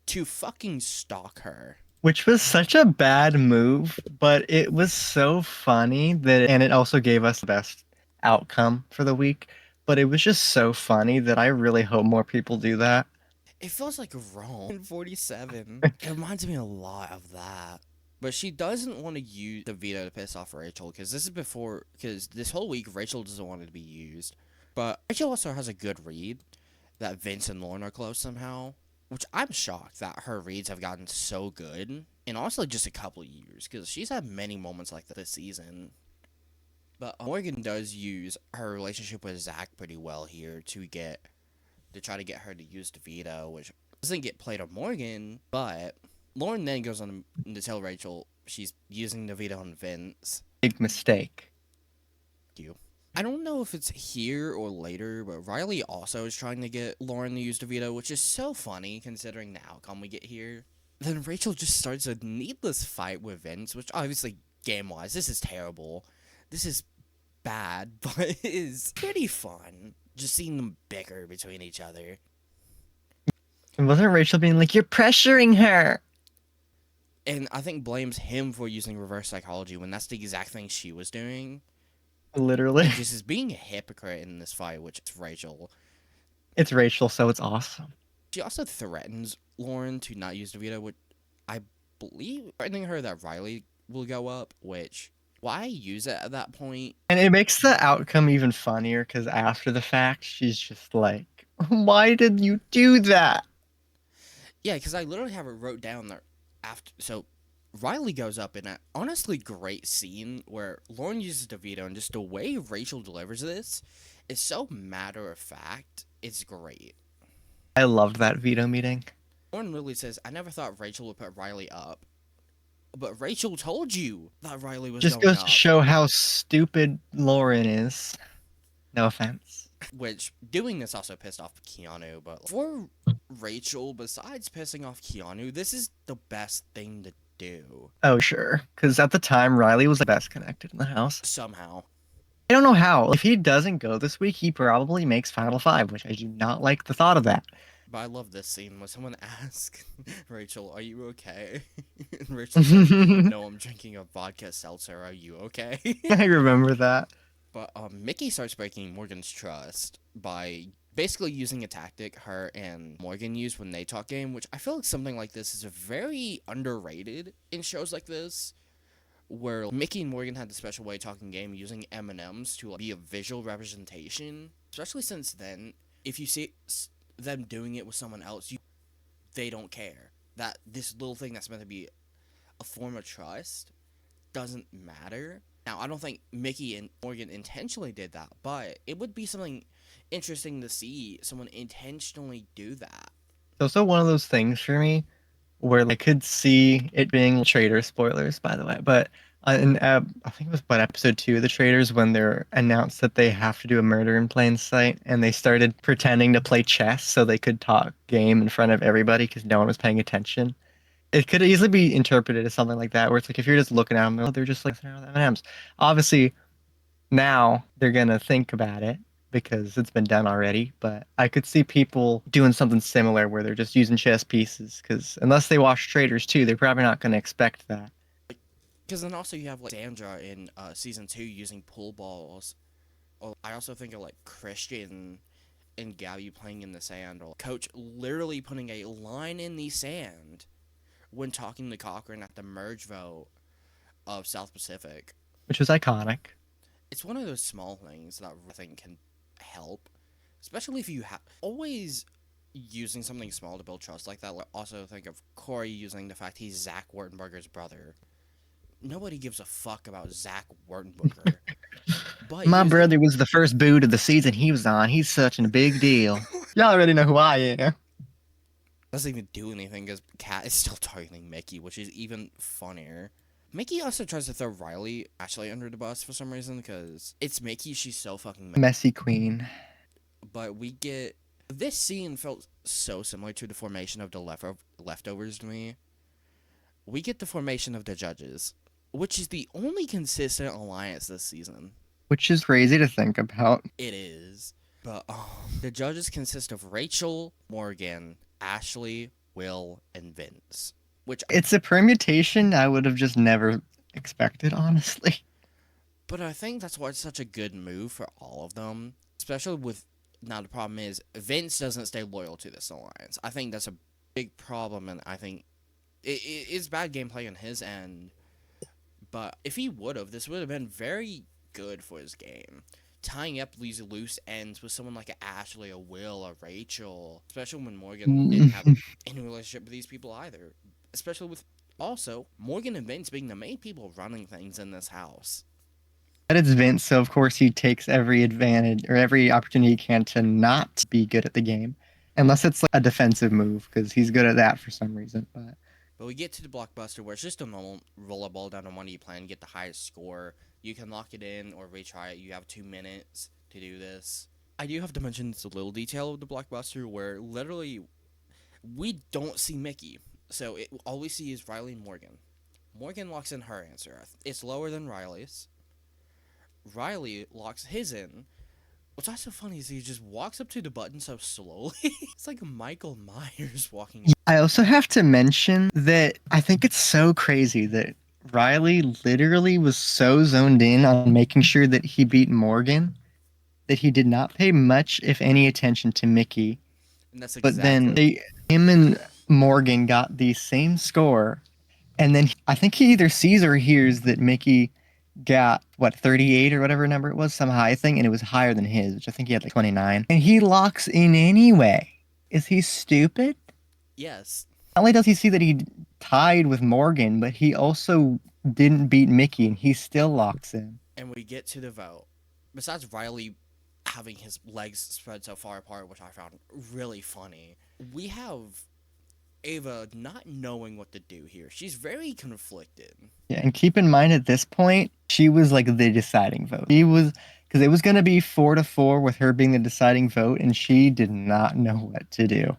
to fucking stalk her. Which was such a bad move, but it was so funny that, and it also gave us the best outcome for the week. But it was just so funny that I really hope more people do that. It feels like Rome in 47. It reminds me a lot of that. But she doesn't want to use the veto to piss off Rachel, because this is before, because this whole week Rachel doesn't want it to be used. But Rachel also has a good read that Vince and Lauren are close somehow, which I'm shocked that her reads have gotten so good in honestly just a couple years, because she's had many moments like that this season. But Morgan does use her relationship with Zach pretty well here to try to get her to use the veto, which doesn't get played on Morgan, but Lauren then goes on to tell Rachel she's using the veto on Vince. Big mistake. I don't know if it's here or later, but Riley also is trying to get Lauren to use the veto, which is so funny considering the outcome we get here. Then Rachel just starts a needless fight with Vince, which obviously, game-wise, this is terrible. This is bad, but it is pretty fun. Just seeing them bicker between each other. And wasn't Rachel being like, "You're pressuring her"? And I think blames him for using reverse psychology when that's the exact thing she was doing. Literally. Just as being a hypocrite in this fight, which is Rachel. It's Rachel, so it's awesome. She also threatens Lauren to not use the veto, which I believe threatening her that Riley will go up, which why use it at that point? And it makes the outcome even funnier because after the fact, she's just like, "Why did you do that?" Yeah, because I literally have it wrote down there after. So Riley goes up in an honestly great scene where Lauren uses the veto, and just the way Rachel delivers this is so matter of fact. It's great. I loved that veto meeting. Lauren literally says, "I never thought Rachel would put Riley up, but Rachel told you that Riley was Just going goes up." to show how stupid Lauren is. No offense. Which, doing this also pissed off Keanu, but for Rachel, besides pissing off Keanu, this is the best thing to do. Oh, sure. Because at the time, Riley was the best connected in the house. Somehow. I don't know how. If he doesn't go this week, he probably makes Final Five, which I do not like the thought of that. But I love this scene when someone asks Rachel, "Are you okay?" And Rachel's like, "No, I'm drinking a vodka seltzer. Are you okay?" I remember that. But Mickey starts breaking Morgan's trust by basically using a tactic her and Morgan use when they talk game, which I feel like something like this is very underrated in shows like this, where Mickey and Morgan had the special way of talking game using M&Ms to be a visual representation. Especially since then, if you see them doing it with someone else, they don't care. That this little thing that's meant to be a form of trust doesn't matter. Now, I don't think Mickey and Morgan intentionally did that, but it would be something interesting to see someone intentionally do that. It's also one of those things for me where I could see it being Trader spoilers, by the way, but in I think it was about episode 2 of the Traders when they're announced that they have to do a murder in plain sight, and they started pretending to play chess so they could talk game in front of everybody because no one was paying attention. It could easily be interpreted as something like that, where it's like if you're just looking at them, oh, they're just like M&Ms. Obviously, now they're gonna think about it because it's been done already. But I could see people doing something similar where they're just using chess pieces because unless they watch Traders too, they're probably not gonna expect that. Because then also you have like Sandra in season 2 using pool balls. Or I also think of like Christian and Gabby playing in the sand, or Coach literally putting a line in the sand when talking to Cochran at the merge vote of South Pacific. Which was iconic. It's one of those small things that I think can help, especially if you have always using something small to build trust like that. Also think of Corey using the fact he's Zach Wertenberger's brother. Nobody gives a fuck about Zach Wertenberger. But My brother was the first boot of the season he was on. He's such a big deal. Y'all already know who I am. Doesn't even do anything because Kat is still targeting Mickey, which is even funnier. Mickey also tries to throw Riley actually under the bus for some reason because it's Mickey. She's so fucking messy queen. But we get this scene felt so similar to the formation of the leftovers to me. We get the formation of the judges, which is the only consistent alliance this season. which is crazy to think about. It is. But the judges consist of Rachel, Morgan, Ashley, Will, and Vince. Which, It's a permutation I would have just never expected, honestly. but I think that's why it's such a good move for all of them, especially with. Now the problem is Vince doesn't stay loyal to this alliance. I think that's a big problem, and I think it's bad gameplay on his end. But if he would have, this would have been very good for his game. Tying up these loose ends with someone like a Ashley, a Will, a Rachel, especially when Morgan didn't have any relationship with these people either. Especially with also Morgan and Vince being the main people running things in this house. But it's Vince, so of course he takes every advantage or every opportunity he can to not be good at the game, unless it's like a defensive move because he's good at that for some reason. But we get to the blockbuster where it's just a normal roll a ball down on one of you plan, get the highest score. You can lock it in or retry it. You have 2 minutes to do this. I do have to mention this little detail of the blockbuster where literally we don't see Mickey. So all we see is Riley and Morgan. Morgan locks in her answer. It's lower than Riley's. Riley locks his in. What's also funny is he just walks up to the button so slowly. It's like Michael Myers walking. I also have to mention that I think it's so crazy that Riley literally was so zoned in on making sure that he beat Morgan that he did not pay much, if any, attention to Mickey. And that's But then exactly. him and Morgan got the same score, and then I think he either sees or hears that Mickey got what 38 or whatever number it was, some high thing, and it was higher than his, which I think he had like 29, and he locks in anyway. Is he stupid? Yes. Not only does he see that he tied with Morgan, but he also didn't beat Mickey, and he still locks in. And we get to the vote. Besides Riley having his legs spread so far apart, which I found really funny, we have Ava not knowing what to do here. She's very conflicted. Yeah, and keep in mind at this point, she was like the deciding vote. She was because it was going to be 4-4 with her being the deciding vote, and she did not know what to do.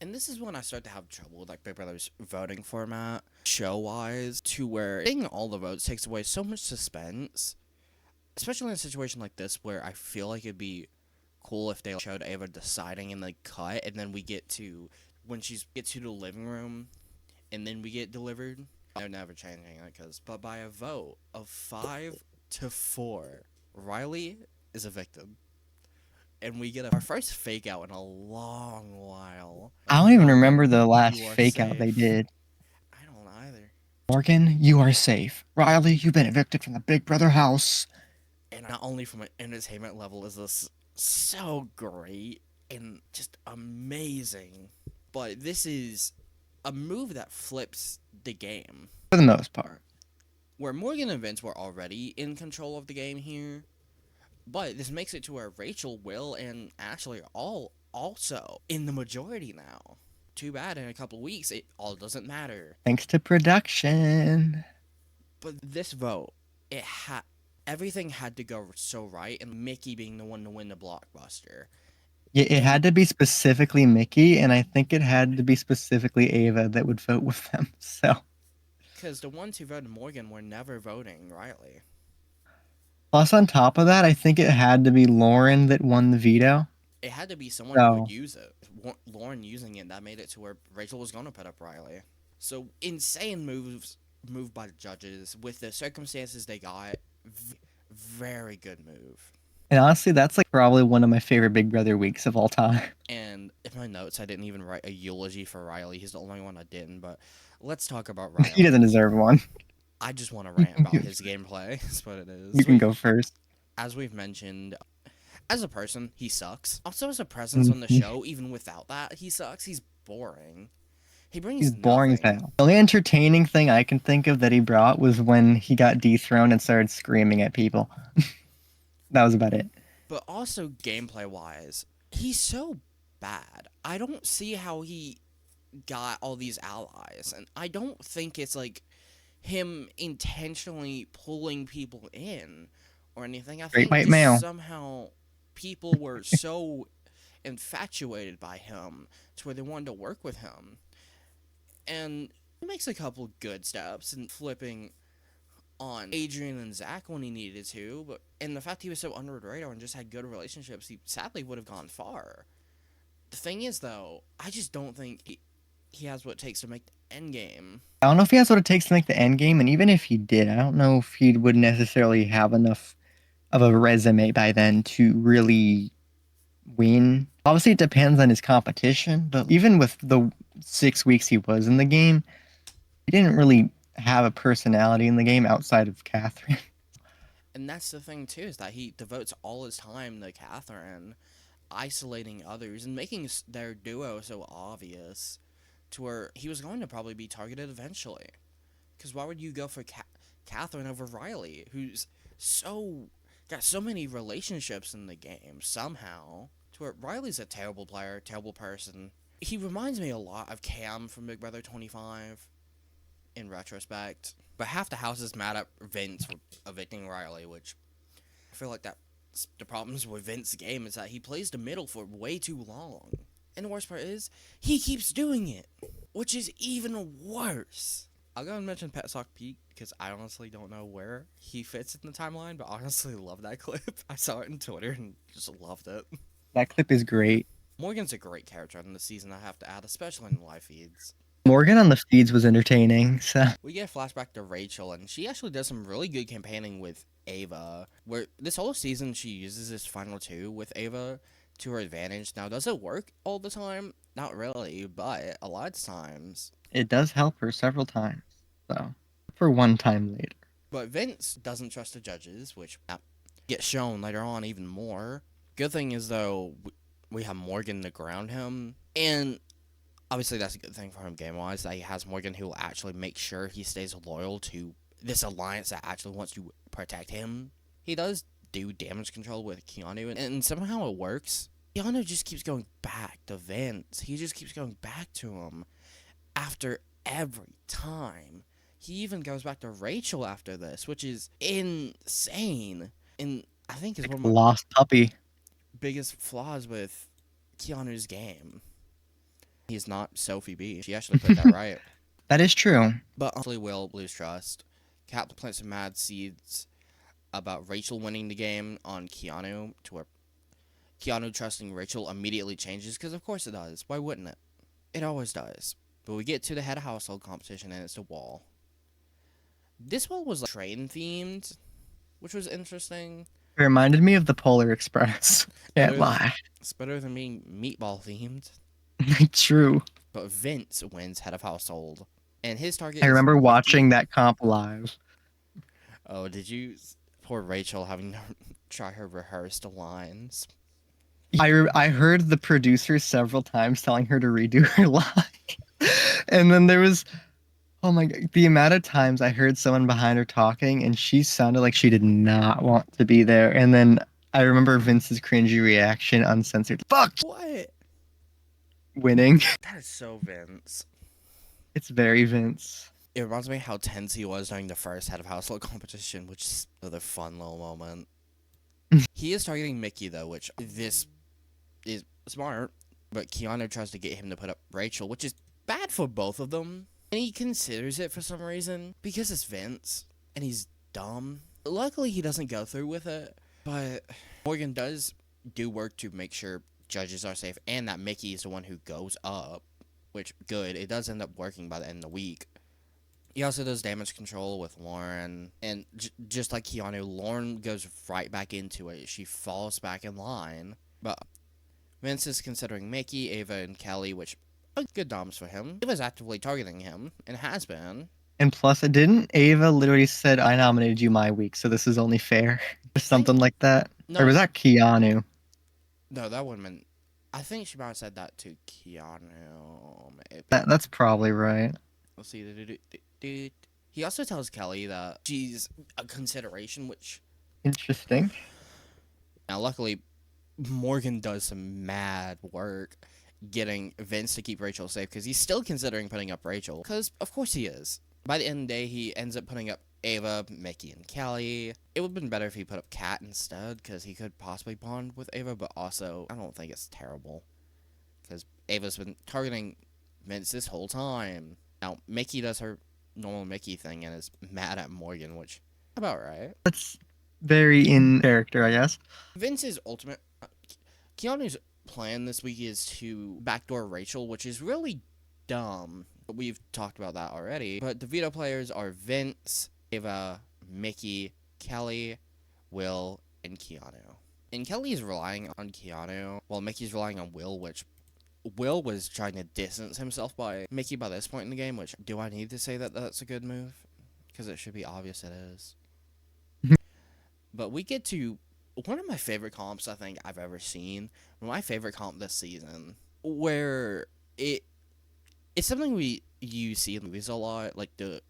And this is when I start to have trouble with like Big Brother's voting format, show wise, to where getting all the votes takes away so much suspense. Especially in a situation like this where I feel like it'd be cool if they showed Ava deciding in the cut and then we get to when she gets to the living room and then we get delivered. They're never changing it but by a vote of 5-4, Riley is a victim. And we get our first fake out in a long while. I don't even remember Morgan, the last you are fake out they safe. did. I don't either. Morgan, you are safe. Riley, you've been evicted from the Big Brother house. And not only from an entertainment level is this so great and just amazing, but this is a move that flips the game. For the most part. Where Morgan and Vince were already in control of the game here, but this makes it to where Rachel, Will, and Ashley are all also in the majority now. Too bad in a couple weeks it all doesn't matter. Thanks to production. But this vote, it had everything had to go so right, and Mickey being the one to win the blockbuster. Yeah, it had to be specifically Mickey, and I think it had to be specifically Ava that would vote with them. So, because the ones who voted Morgan were never voting Riley. plus on top of that, I think it had to be Lauren that won the veto. It had to be someone who would So, use it. Lauren using it, that made it to where Rachel was going to put up Riley. So insane moved by the judges with the circumstances they got. Very good move. and honestly, that's like probably one of my favorite Big Brother weeks of all time. And in my notes, I didn't even write a eulogy for Riley. He's the only one I didn't. But let's talk about Riley. He doesn't deserve one. I just want to rant about his gameplay. That's what it is. You can go first. As we've mentioned, as a person, he sucks. Also, as a presence on the show, even without that, he sucks. He's boring. He brings He's boring as nothing. hell. The only entertaining thing I can think of that he brought was when he got dethroned and started screaming at people. That was about it. But also gameplay wise, he's so bad. I don't see how he got all these allies, and I don't think it's like him intentionally pulling people in or anything. I Great think white just male. somehow people were so infatuated by him to where they wanted to work with him. And he makes a couple good steps and flipping on Adrian and Zach when he needed to, but and the fact he was so under the radar and just had good relationships, he sadly would have gone far. The thing is, though, I just don't think he has what it takes to make the end game. I don't know if he has what it takes to make the end game, and even if he did, I don't know if he would necessarily have enough of a resume by then to really win. Obviously, it depends on his competition, but even with the 6 weeks he was in the game, he didn't really have a personality in the game outside of Catherine. And that's the thing, too, is that he devotes all his time to Catherine, isolating others, and making their duo so obvious to where he was going to probably be targeted eventually. Because why would you go for Catherine over Riley, who's got so many relationships in the game somehow? To where Riley's a terrible player, terrible person. He reminds me a lot of Cam from Big Brother 25 in retrospect. But half the house is mad at Vince for evicting Riley, which I feel like that's the problems with Vince's game is that he plays the middle for way too long. And the worst part is, he keeps doing it, which is even worse. I'll go and mention Pet Sock Pete because I honestly don't know where he fits in the timeline, but I honestly love that clip. I saw it on Twitter and just loved it. That clip is great. Morgan's a great character in the season, I have to add, especially in live feeds. Morgan on the feeds was entertaining, so We get a flashback to Rachel, and she actually does some really good campaigning with Ava, where this whole season she uses this final two with Ava to her advantage. Now, does it work all the time? Not really, but a lot of times. it does help her several times. So, for one time later. But Vince doesn't trust the judges, which gets shown later on even more. Good thing is, though, we have Morgan to ground him, and obviously that's a good thing for him game-wise, that he has Morgan who will actually make sure he stays loyal to this alliance that actually wants to protect him. He does do damage control with Keanu, and somehow it works. Keanu just keeps going back to Vince. He just keeps going back to him after every time. He even goes back to Rachel after this, which is insane. And I think is one of my Lost puppy. biggest flaws with Keanu's game. He's not Sophie B. She actually put that right. That is true. But honestly, will lose trust. Cap plants some mad seeds about Rachel winning the game on Keanu, to where Keanu trusting Rachel immediately changes, because of course it does. Why wouldn't it? It always does. But we get to the head of household competition, and it's the wall. This wall was like train themed, which was interesting. It reminded me of the Polar Express. Can't lie. It's better than being meatball themed. True. But Vince wins head of household, and his target. I remember watching that comp live. Oh, did you? Poor Rachel having to try her rehearsed lines. I heard the producer several times telling her to redo her line. And then there was, oh my God, the amount of times I heard someone behind her talking and she sounded like she did not want to be there. And then I remember Vince's cringy reaction, uncensored. Fuck! What? Winning. That is so Vince. It's very Vince. It reminds me how tense he was during the first head of household competition, which is another fun little moment. He is targeting Mickey, though, which this is smart, but Keanu tries to get him to put up Rachel, which is bad for both of them. And he considers it for some reason, because it's Vince, and he's dumb. Luckily, he doesn't go through with it, but Morgan does do work to make sure judges are safe, and that Mickey is the one who goes up, which, good, it does end up working by the end of the week. He also does damage control with Lauren, and just like Keanu, Lauren goes right back into it. She falls back in line, but Vince is considering Mickey, Ava, and Kelly, which are good doms for him. Ava's actively targeting him, and has been. And plus, it didn't. Ava literally said, I nominated you my week, so this is only fair. Or something like that. No, Or was that Keanu? No, that would have been. I think she might have said that to Keanu. Maybe. That's probably right. Let's see. He also tells Kelly that she's a consideration, which. Interesting. Now, luckily, Morgan does some mad work getting Vince to keep Rachel safe, because he's still considering putting up Rachel. Because, of course, he is. By the end of the day, he ends up putting up Ava, Mickey, and Kelly. It would have been better if he put up Kat instead, because he could possibly bond with Ava, but also, I don't think it's terrible. Because Ava's been targeting Vince this whole time. Now, Mickey does her normal Mickey thing and is mad at Morgan, which About right. That's very in character, I guess. Vince's ultimate. Keanu's plan this week is to backdoor Rachel, which is really dumb. We've talked about that already. But the veto players are Vince, Ava, Mickey, Kelly, Will, and Keanu. And Kelly's relying on Keanu, while Mickey's relying on Will, which Will was trying to distance himself by Mickey by this point in the game, which do I need to say that that's a good move? Because it should be obvious it is. But we get to one of my favorite comps I think I've ever seen. My favorite comp this season, where it's something you see in movies a lot, like the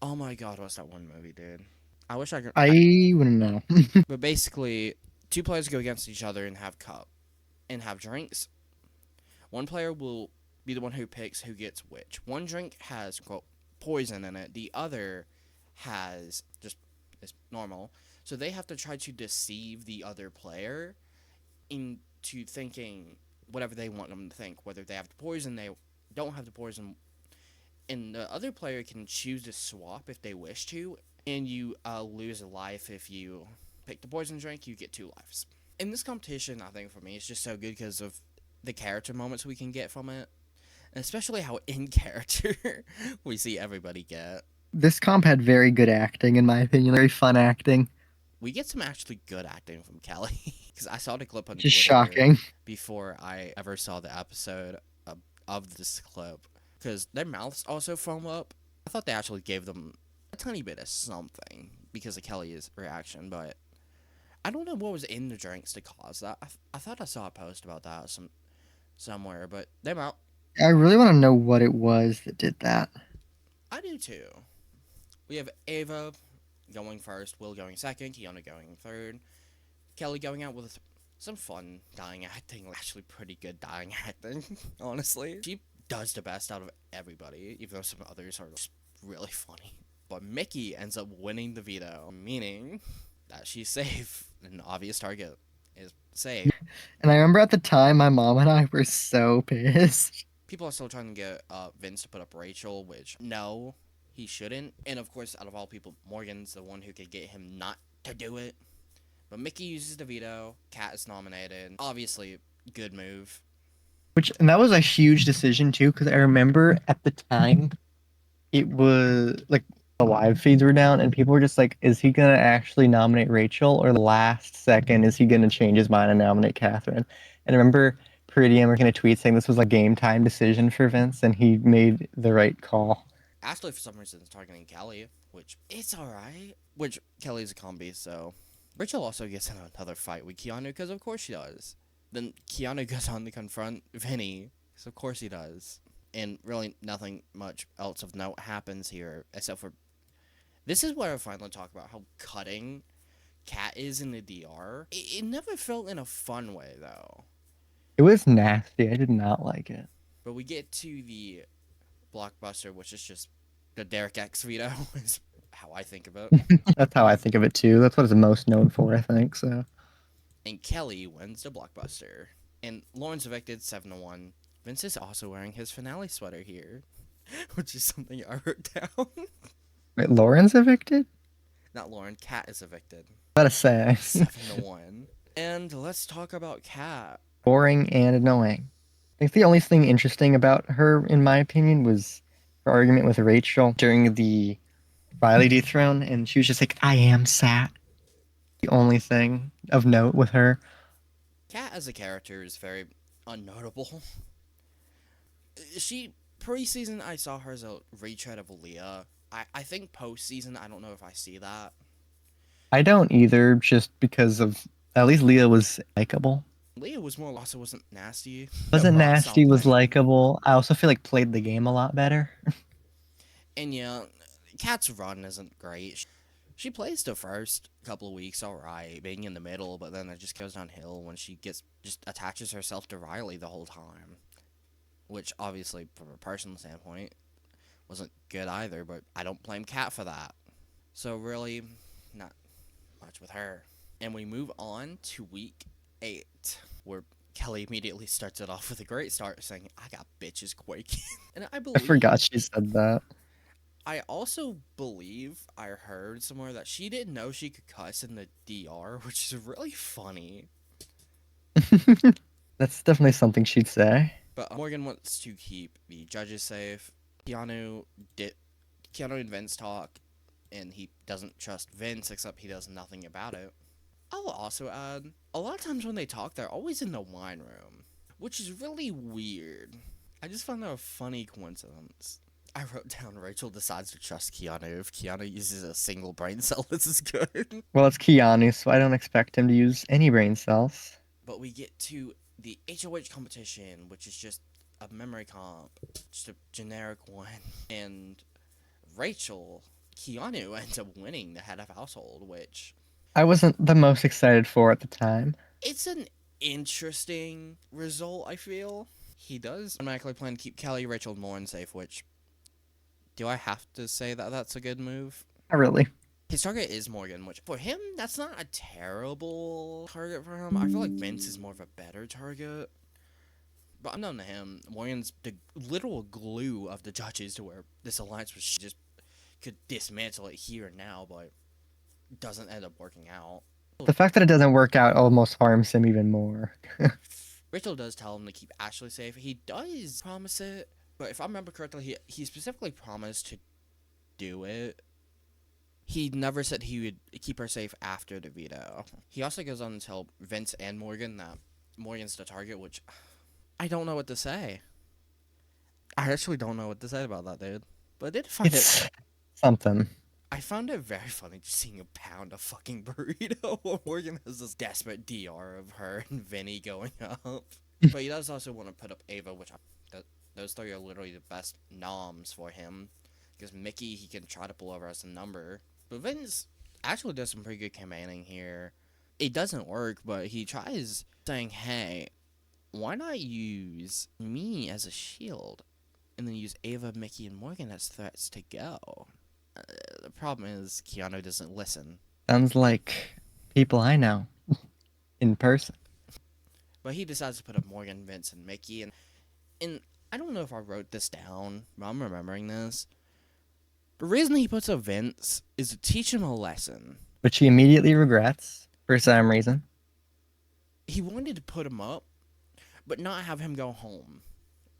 oh my god, what's that one movie, dude? I wish I could. I wouldn't know. But basically, two players go against each other and have drinks. One player will be the one who picks who gets which. One drink has quote poison in it. The other has just is normal. So they have to try to deceive the other player into thinking whatever they want them to think. Whether they have the poison, they don't have the poison, and the other player can choose to swap if they wish to, and you lose a life if you pick the poison drink. You get 2 lives. And this competition, I think for me, is just so good because of the character moments we can get from it, and especially how in character we see everybody get. This comp had very good acting, in my opinion. Very fun acting. We get some actually good acting from Kelly because I saw the clip on Just Twitter shocking. before I ever saw the episode of this clip because their mouths also foam up. I thought they actually gave them a tiny bit of something because of Kelly's reaction, but I don't know what was in the drinks to cause that. I thought I saw a post about that somewhere, but their mouth. I really want to know what it was that did that. I do too. We have Ava going first, Will going second, Keanu going third, Kelly going out with some fun dying acting, actually pretty good dying acting, honestly. She does the best out of everybody, even though some others are just really funny. But Mickey ends up winning the veto, meaning that she's safe. An obvious target is safe. And I remember at the time, my mom and I were so pissed. People are still trying to get Vince to put up Rachel, which no, he shouldn't. And of course, out of all people, Morgan's the one who could get him not to do it. But Mickey uses the veto. Kat is nominated. Obviously, good move. And that was a huge decision too, because I remember at the time, it was like the live feeds were down, and people were just like, "Is he gonna actually nominate Rachel, or the last second is he gonna change his mind and nominate Catherine?" And I remember Pretty Emma making a tweet saying this was a game time decision for Vince, and he made the right call. Ashley, for some reason, is targeting Kelly, which it's alright. Which Kelly's a combi, so. Rachel also gets in another fight with Keanu, because of course she does. Then Keanu goes on to confront Vinny, because of course he does. And really, nothing much else of note happens here, except for. This is where I finally talk about how cutting Kat is in the DR. It never felt in a fun way, though. It was nasty. I did not like it. But we get to the blockbuster, which is just the Derek X veto, is how I think of it. That's how I think of it too. That's what it's most known for, I think. So. And Kelly wins the blockbuster. And Lauren's evicted 7-1. Vince is also wearing his finale sweater here, which is something I wrote down. Wait, Lauren's evicted? Not Lauren, Kat is evicted. What to say? 7-1. And let's talk about Kat. Boring and annoying. I think the only thing interesting about her, in my opinion, was her argument with Rachel during the Riley dethrone, and she was just like, "I am sad." The only thing of note with her. Kat as a character is very unnotable. She pre-season I saw her as a retread of Leah. I think post-season I don't know if I see that. I don't either, just because of at least Leah was likable. Leah was more also wasn't nasty. Wasn't Brought nasty, was something. likable. I also feel like played the game a lot better. And yeah, Kat's run isn't great. She plays the first couple of weeks alright, being in the middle, but then it just goes downhill when she just attaches herself to Riley the whole time. Which obviously, from a personal standpoint, wasn't good either, but I don't blame Kat for that. So really, not much with her. And we move on to week 8, where Kelly immediately starts it off with a great start, saying, "I got bitches quaking." And I I believe forgot she said that. I also believe I heard somewhere that she didn't know she could cuss in the DR, which is really funny. That's definitely something she'd say. But Morgan wants to keep the judges safe. Keanu did. Keanu and Vince talk, and he doesn't trust Vince, except he does nothing about it. I'll also add, a lot of times when they talk, they're always in the wine room, which is really weird. I just found that a funny coincidence. I wrote down Rachel decides to trust Keanu. If Keanu uses a single brain cell, this is good. Well, it's Keanu, so I don't expect him to use any brain cells. But we get to the HOH competition, which is just a memory comp, just a generic one. And Rachel, Keanu ends up winning the head of household, which I wasn't the most excited for at the time. it's an interesting result, I feel. He does automatically plan to keep Kelly, Rachel, and Lauren safe, which, do I have to say that that's a good move? Not really. His target is Morgan, which for him, that's not a terrible target for him. I feel like Vince is more of a better target. But unknown to him, Morgan's the literal glue of the judges to where this alliance was just could dismantle it here and now, but doesn't end up working out. The fact that it doesn't work out almost harms him even more. Rachel does tell him to keep Ashley safe. He does promise it, but if I remember correctly, he specifically promised to do it. He never said he would keep her safe after the veto. He also goes on to tell Vince and Morgan that Morgan's the target, which I don't know what to say. I actually don't know what to say about that, dude. But I did find It's it. something. I found it very funny just seeing a pound of fucking burrito while Morgan has this desperate DR of her and Vinny going up. But he does also want to put up Ava, which those three are literally the best noms for him. Because Mickey, he can try to pull over as a number. But Vince actually does some pretty good campaigning here. It doesn't work, but he tries saying, hey, why not use me as a shield? And then use Ava, Mickey, and Morgan as threats to go. The problem is Keanu doesn't listen. Sounds like people I know in person. But he decides to put up Morgan, Vince, and Mickey. And I don't know if I wrote this down, but I'm remembering this. The reason he puts up Vince is to teach him a lesson. Which he immediately regrets for some reason. He wanted to put him up, but not have him go home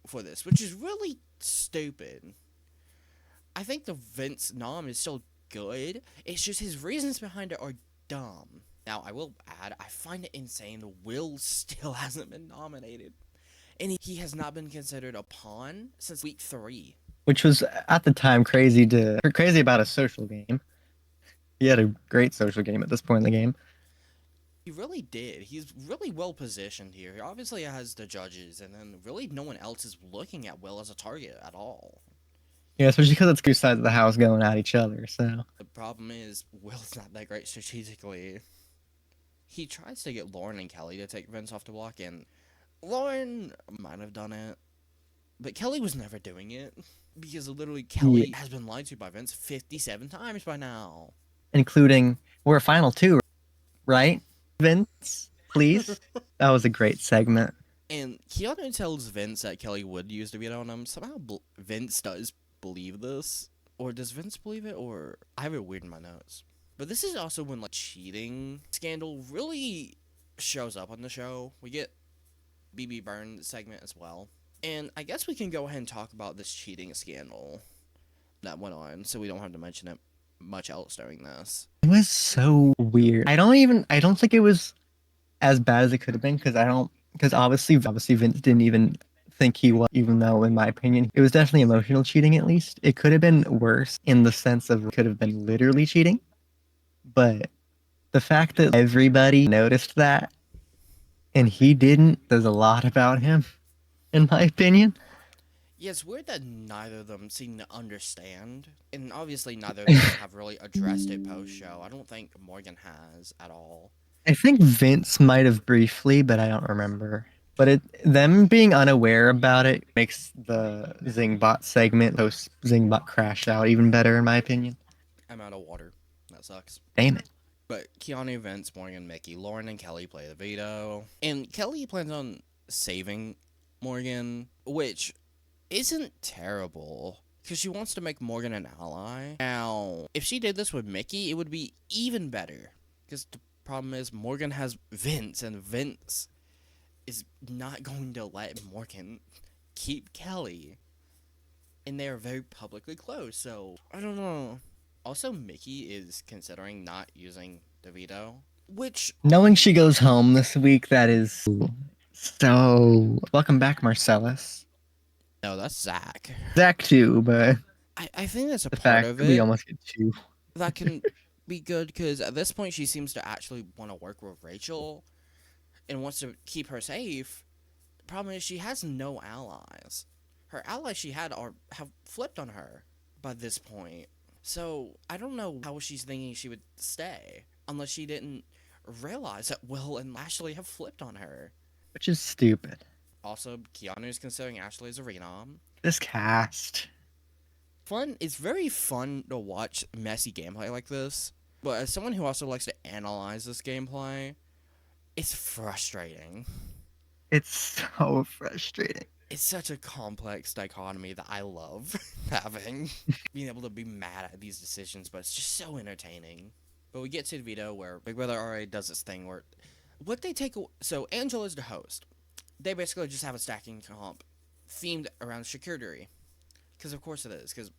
for this, which is really stupid. I think the Vince nom is still good. It's just his reasons behind it are dumb. Now, I will add, I find it insane Will still hasn't been nominated. And he has not been considered a pawn since week 3. Which was at the time crazy about a social game. He had a great social game at this point in the game. He really did. He's really well positioned here. He obviously has the judges, and then really no one else is looking at Will as a target at all. Yeah, especially because it's two sides of the house going at each other. So The problem is, Will's not that great strategically. He tries to get Lauren and Kelly to take Vince off the block, and Lauren might have done it, but Kelly was never doing it because literally Kelly has been lied to by Vince 57 times by now. including we're final two, right? Vince, please. That was a great segment. And Keanu tells Vince that Kelly would use the veto on him. Somehow Vince does believe this. Or does Vince believe it? Or I have it weird in my notes. But this is also when like cheating scandal really shows up on the show. We get BB Burn segment as well. And I guess we can go ahead and talk about this cheating scandal that went on, so we don't have to mention it much else during this. It was so weird. I don't think it was as bad as it could have been because obviously Vince didn't even think he was, even though in my opinion it was definitely emotional cheating. At least it could have been worse in the sense of it could have been literally cheating. But the fact that everybody noticed that and he didn't says a lot about him, in my opinion. Yeah, it's weird that neither of them seem to understand. And obviously neither of them have really addressed it post-show. I don't think Morgan has at all. I think Vince might have briefly, but I don't remember. But them being unaware about it makes the Zingbot segment, post Zingbot crash out, even better in my opinion. I'm out of water. That sucks. Damn it. But Keanu, Vince, Morgan, Mickey, Lauren, and Kelly play the veto. And Kelly plans on saving Morgan, which isn't terrible. because she wants to make Morgan an ally. Now, if she did this with Mickey, it would be even better. Because the problem is, Morgan has Vince, and Vince is not going to let Morgan keep Kelly. And they are very publicly close, so I don't know. Also, Mickey is considering not using the veto, which Knowing she goes home this week, that is so. Welcome back, Marcellus. no, that's Zach. Zach too, but I think that's a the part fact of that we it almost get two. that can be good because at this point she seems to actually want to work with Rachel and wants to keep her safe. The problem is she has no allies. Her allies she had have flipped on her by this point. So I don't know how she's thinking she would stay unless she didn't realize that Will and Ashley have flipped on her. Which is stupid. Also, Keanu's considering Ashley as a renom. This cast. It's very fun to watch messy gameplay like this, but as someone who also likes to analyze this gameplay, it's frustrating. It's so frustrating. It's such a complex dichotomy that I love having. Being able to be mad at these decisions, but it's just so entertaining. But we get to the veto where Big Brother already does this thing where what they take. So Angela's the host. They basically just have a stacking comp themed around charcuterie. Because of course it is. Because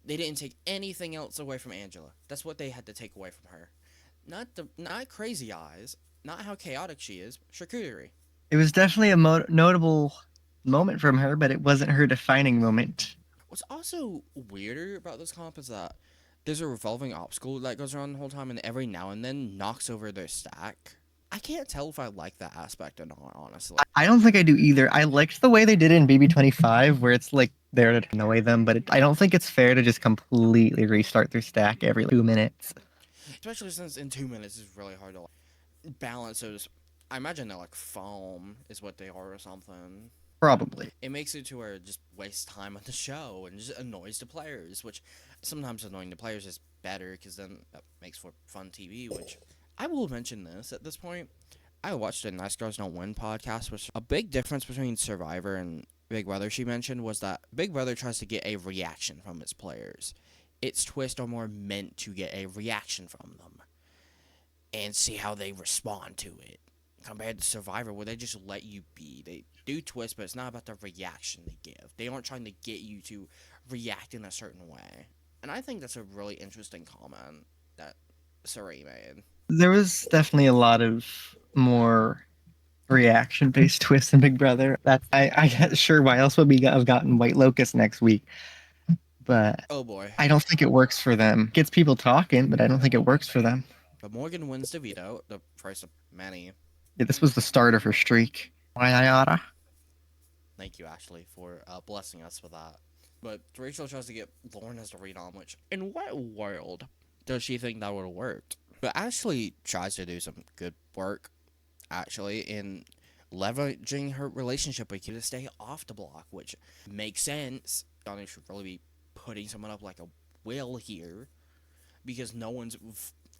they didn't take anything else away from Angela. That's what they had to take away from her. Not crazy eyes. Not how chaotic she is. Charcuterie. It was definitely a notable moment from her, but it wasn't her defining moment. What's also weirder about this comp is that there's a revolving obstacle that goes around the whole time and every now and then knocks over their stack. I can't tell if I like that aspect or not, honestly. I don't think I do either. I liked the way they did it in BB25, where it's like there to annoy them, but I don't think it's fair to just completely restart their stack every 2 minutes. Especially since in 2 minutes it's really hard to balance those. I imagine they're like foam is what they are or something. Probably. It makes it to where it just wastes time on the show and just annoys the players, which sometimes annoying the players is better because then that makes for fun TV, which I will mention this at this point. I watched a Nice Girls Don't Win podcast, which a big difference between Survivor and Big Brother she mentioned was that Big Brother tries to get a reaction from its players. Its twists are more meant to get a reaction from them and see how they respond to it. Compared to Survivor, where they just let you be. They do twist, but it's not about the reaction they give. They aren't trying to get you to react in a certain way. And I think that's a really interesting comment that Suri made. There was definitely a lot of more reaction-based twists in Big Brother. I get sure why else would we have gotten White Locust next week, but Oh boy. I don't think it works for them. It gets people talking, but I don't think it works for them. But Morgan wins the veto, the price of many. Yeah, this was the start of her streak. Why Thank you, Ashley, for blessing us with that. But Rachel tries to get Lauren as the read-on, which, in what world does she think that would have worked? But Ashley tries to do some good work, actually, in leveraging her relationship with you to stay off the block, which makes sense. Donnie should really be putting someone up like a Will here, because no one's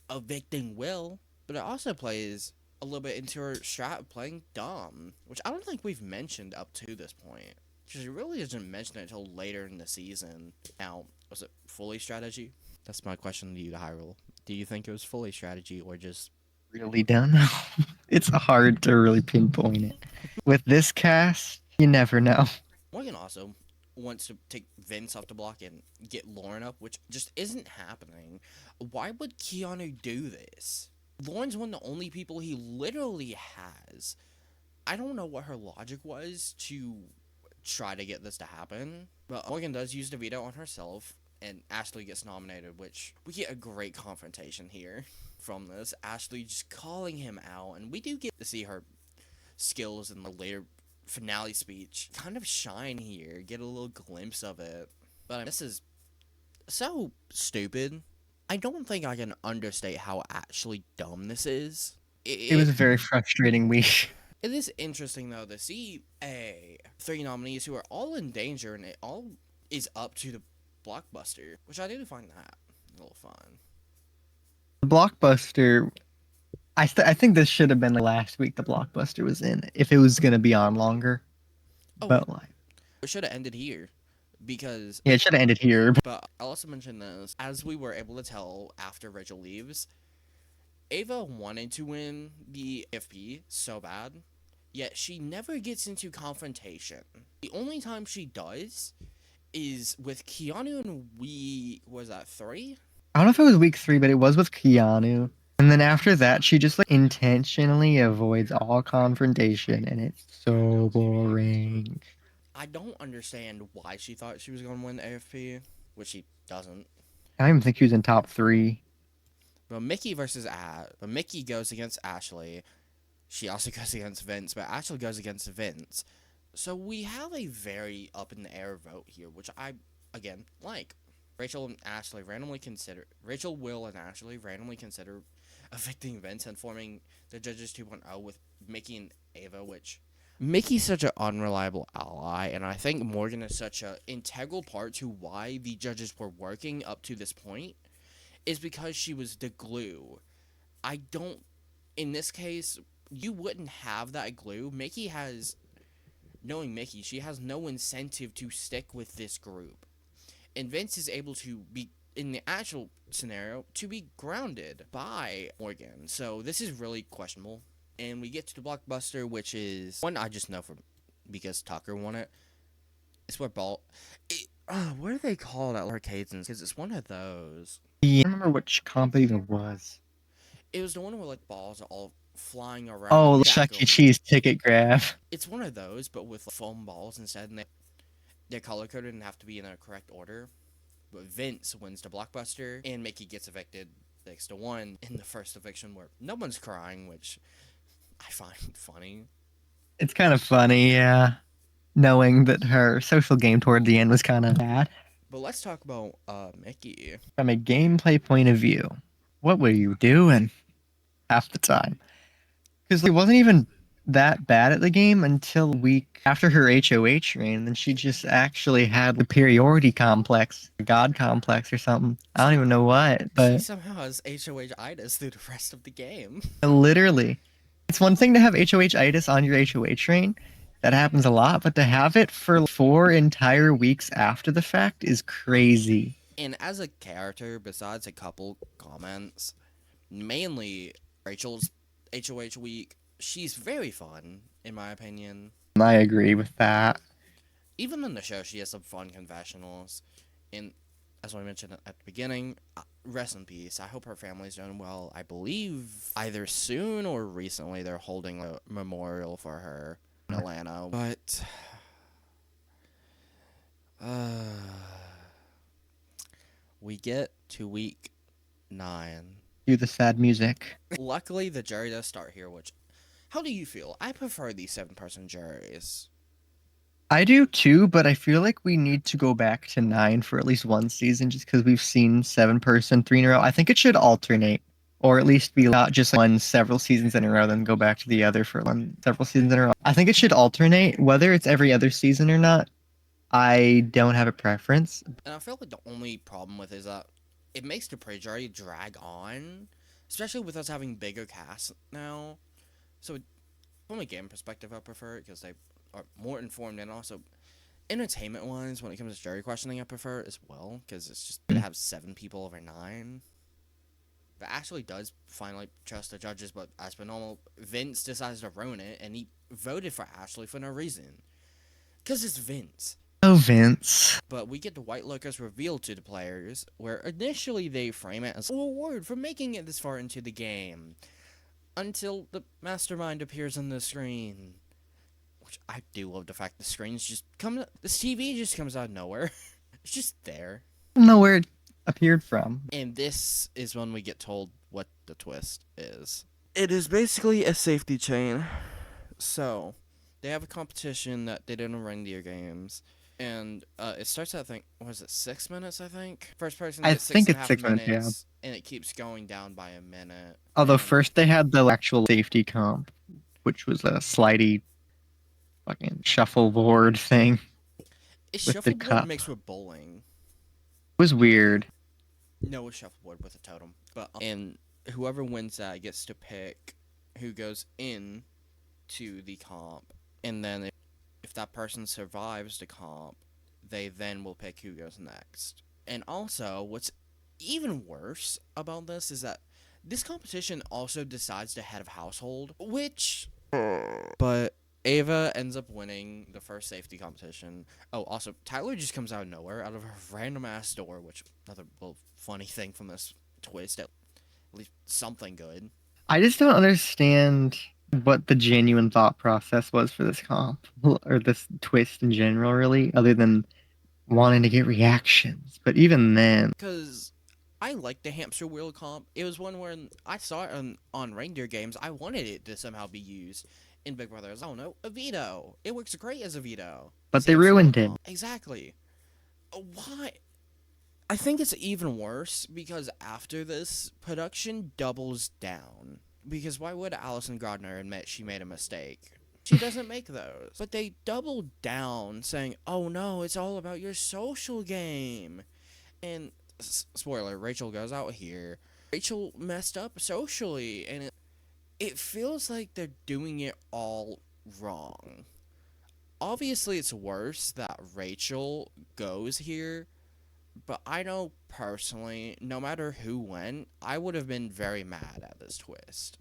evicting Will. But it also plays a little bit into her strat of playing dumb, which I don't think we've mentioned up to this point. She really doesn't mention it until later in the season. Now, was it fully strategy? That's my question to you, Hyrule. Do you think it was fully strategy or just... really don't know. It's hard to really pinpoint it. With this cast, you never know. Morgan also wants to take Vince off the block and get Lauren up, which just isn't happening. Why would Keanu do this? Lauren's one of the only people he literally has. I don't know what her logic was to try to get this to happen, but Morgan does use the veto on herself, and Ashley gets nominated, which we get a great confrontation here from this. Ashley just calling him out, and we do get to see her skills in the later finale speech kind of shine here, get a little glimpse of it. But this is so stupid. I don't think I can understate how actually dumb this is. It was a very frustrating week. It is interesting, though, to see three nominees who are all in danger, and it all is up to the blockbuster, which I do find that a little fun. The blockbuster, I think this should have been the last week the blockbuster was in, if it was going to be on longer. Oh, But like, it should have ended here. because Yeah, it should have ended here. but I'll also mention this as we were able to tell after Rachel leaves, Ava wanted to win the FP so bad, yet she never gets into confrontation. The only time she does is with Keanu and was that 3? I don't know if it was week 3, but it was with Keanu. And then after that, she just like intentionally avoids all confrontation, and it's so boring. I don't understand why she thought she was going to win the AFP, which she doesn't. I don't even think he was in top 3. But Mickey goes against Ashley. She also goes against Vince, but Ashley goes against Vince. So we have a very up in the air vote here, which I again like. Rachel Will and Ashley randomly consider evicting Vince and forming the Judges 2.0 with Mickey and Ava, which Mickey's such an unreliable ally, and I think Morgan is such an integral part to why the judges were working up to this point, is because she was the glue. I don't, in this case, you wouldn't have that glue. Knowing Mickey, she has no incentive to stick with this group. And Vince is able to be, in the actual scenario, to be grounded by Morgan. So this is really questionable. And we get to the blockbuster, which is one I just know because Tucker won it. It's where what do they call that arcades? Because it's one of those. Yeah, I don't remember which comp it even was. It was the one where like balls are all flying around. Oh, Chuck E. Cheese ticket grab. It's one of those, but with foam balls instead, and they're color coded and have to be in the correct order. But Vince wins the blockbuster, and Mickey gets evicted 6-1 in the first eviction, where no one's crying, which I find funny. It's kind of funny, yeah. Knowing that her social game toward the end was kind of bad. But let's talk about Mickey. From a gameplay point of view, what were you doing half the time? Because it wasn't even that bad at the game until a week after her HOH reign. And then she just actually had the superiority complex, god complex or something. I don't even know what, She but somehow has HOH-itis through the rest of the game. literally. It's one thing to have HOH-itis on your HOH reign. That happens a lot, but to have it for 4 entire weeks after the fact is crazy. And as a character, besides a couple comments, mainly Rachel's HOH week, she's very fun, in my opinion. I agree with that. Even in the show, she has some fun confessionals. And as I mentioned at the beginning, rest in peace. I hope her family's doing well. I believe either soon or recently they're holding a memorial for her in Atlanta. But we get to week 9. Do the sad music. Luckily, the jury does start here, which... How do you feel? I prefer these 7-person juries. I do too, but I feel like we need to go back to 9 for at least one season just because we've seen 7-person 3 in a row. I think it should alternate, or at least be not just one several seasons in a row, then go back to the other for one several seasons in a row. I think it should alternate, whether it's every other season or not. I don't have a preference. And I feel like the only problem with it is that it makes the pre-jury drag on, especially with us having bigger casts now. So, from a game perspective, I prefer it because they are more informed, and also entertainment-wise, when it comes to jury questioning, I prefer it as well because it's just to have 7 people over 9. But Ashley does finally trust the judges, but as per normal, Vince decides to ruin it, and he voted for Ashley for no reason. Because it's Vince. Oh, Vince. But we get the White Lotus revealed to the players, where initially they frame it as a reward for making it this far into the game. Until the mastermind appears on the screen. Which I do love the fact the screens just come... This TV just comes out of nowhere. It's just there. I don't know where it appeared from. And this is when we get told what the twist is. It is basically a safety chain. So, they have a competition that they did in reindeer games. And it starts at, I think, what is it, 6 minutes, I think? First person I gets think it's 6.5 6 minutes, yeah. and it keeps going down by a minute. Although And first they had the actual safety comp, which was a slidey fucking shuffleboard thing. Is with the shuffleboard cup. mixed with bowling? It was weird. No, it's shuffleboard with a totem. But and whoever wins that gets to pick who goes in to the comp. And then if that person survives the comp, they then will pick who goes next. And also, what's even worse about this is that this competition also decides the head of household, which. But Ava ends up winning the first safety competition. Oh, also, Tyler just comes out of nowhere, out of a random ass door, which, another little funny thing from this twist, at least something good. I just don't understand what the genuine thought process was for this comp or this twist in general, really, other than wanting to get reactions. But even then, Because I like the hamster wheel comp. It was one where I saw it on reindeer games. I wanted it to somehow be used in Big Brother as, I don't know, a veto. It works great as a veto. but It's they hamster wheel ruined it. comp. Exactly. Why? I think it's even worse because after this, production doubles down. Because why would Alison Gardner admit she made a mistake? She doesn't make those. But they double down saying, oh no, it's all about your social game. And spoiler, Rachel goes out here. Rachel messed up socially, and it feels like they're doing it all wrong. Obviously, it's worse that Rachel goes here, but I know personally, no matter who went, I would have been very mad at this twist.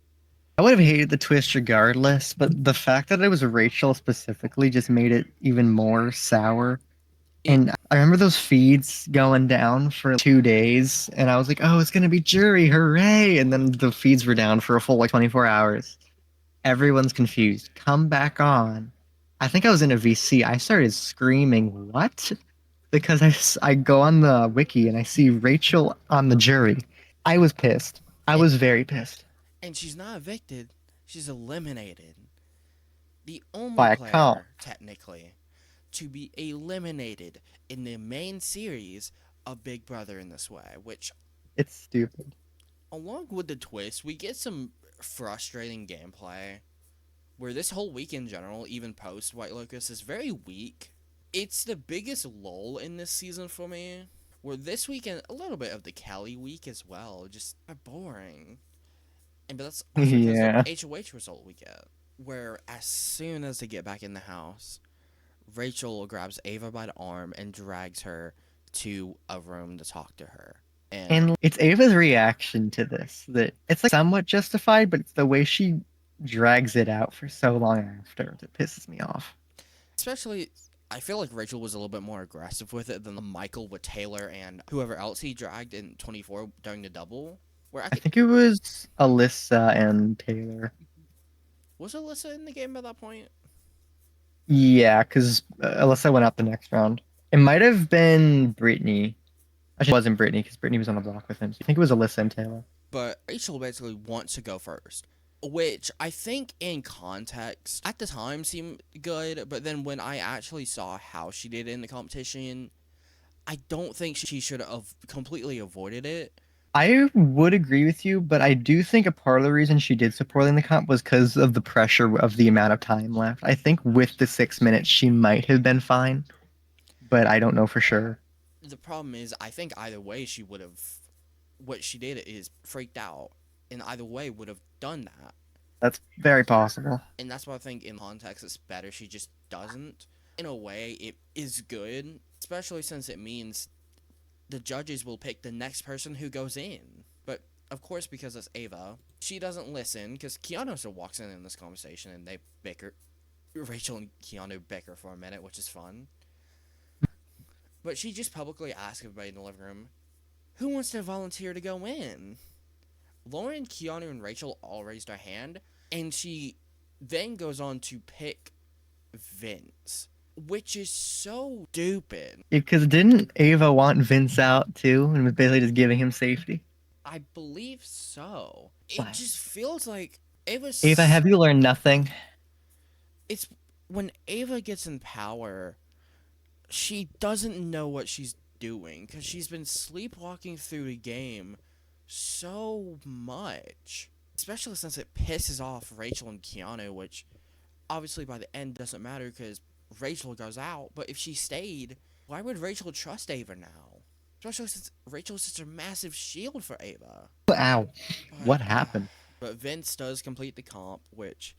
I would have hated the twist regardless, but the fact that it was Rachel specifically just made it even more sour. It And I remember those feeds going down for 2 days, and I was like, oh, it's going to be jury, hooray! And then the feeds were down for a full 24 hours. Everyone's confused. Come back on. I think I was in a VC. I started screaming, what? Because I go on the wiki and I see Rachel on the jury. I was pissed. I and, was very pissed and she's not evicted, she's eliminated. The only by a comp. player, technically, to be eliminated in the main series of Big Brother in this way, which, It's stupid. along with the twist, we get some frustrating gameplay where this whole week in general, even post White Lotus, is very weak. It's the biggest lull in this season for me. Where this weekend, a little bit of the Kelly week as well, just are boring. And but that's also because of Yeah. HOH result we get. Where as soon as they get back in the house, Rachel grabs Ava by the arm and drags her to a room to talk to her. And And it's Ava's reaction to this that it's like somewhat justified, but it's the way she drags it out for so long after that pisses me off. especially, I feel like Rachel was a little bit more aggressive with it than the Michael with Taylor and whoever else he dragged in 24 during the double. Where I I think, think it was Alyssa and Taylor. was Alyssa in the game by that point? Yeah, because Alyssa went out the next round. It might have been Brittany. Actually, it wasn't Brittany because Brittany was on the block with him. So I think it was Alyssa and Taylor. But Rachel basically wants to go first, which I think in context at the time seemed good, but then when I actually saw how she did in the competition, I don't think she should have completely avoided it. I would agree with you, but I do think a part of the reason she did so poorly in the comp was because of the pressure of the amount of time left. I think with the 6 minutes, she might have been fine, but I don't know for sure. The problem is, I think either way she would have. What she did is freaked out, and either way would have done that. That's very possible. And that's why I think in context it's better she just doesn't. In a way, it is good, especially since it means the judges will pick the next person who goes in. But of course, because it's Ava, she doesn't listen because Keanu still walks in this conversation and they bicker. Rachel and Keanu bicker for a minute, which is fun. But she just publicly asks everybody in the living room, who wants to volunteer to go in? Lauren, Keanu, and Rachel all raised their hand, and she then goes on to pick Vince, which is so stupid. Because didn't Ava want Vince out too and was basically just giving him safety? I believe so. It What? just feels like Ava's. Ava, have you learned nothing? It's when Ava gets in power, she doesn't know what she's doing because she's been sleepwalking through the game so much. Especially since it pisses off Rachel and Keanu, which obviously by the end doesn't matter because Rachel goes out. But if she stayed, why would Rachel trust Ava now? Especially since Rachel's just a massive shield for Ava. Ow. But, What happened? But Vince does complete the comp, which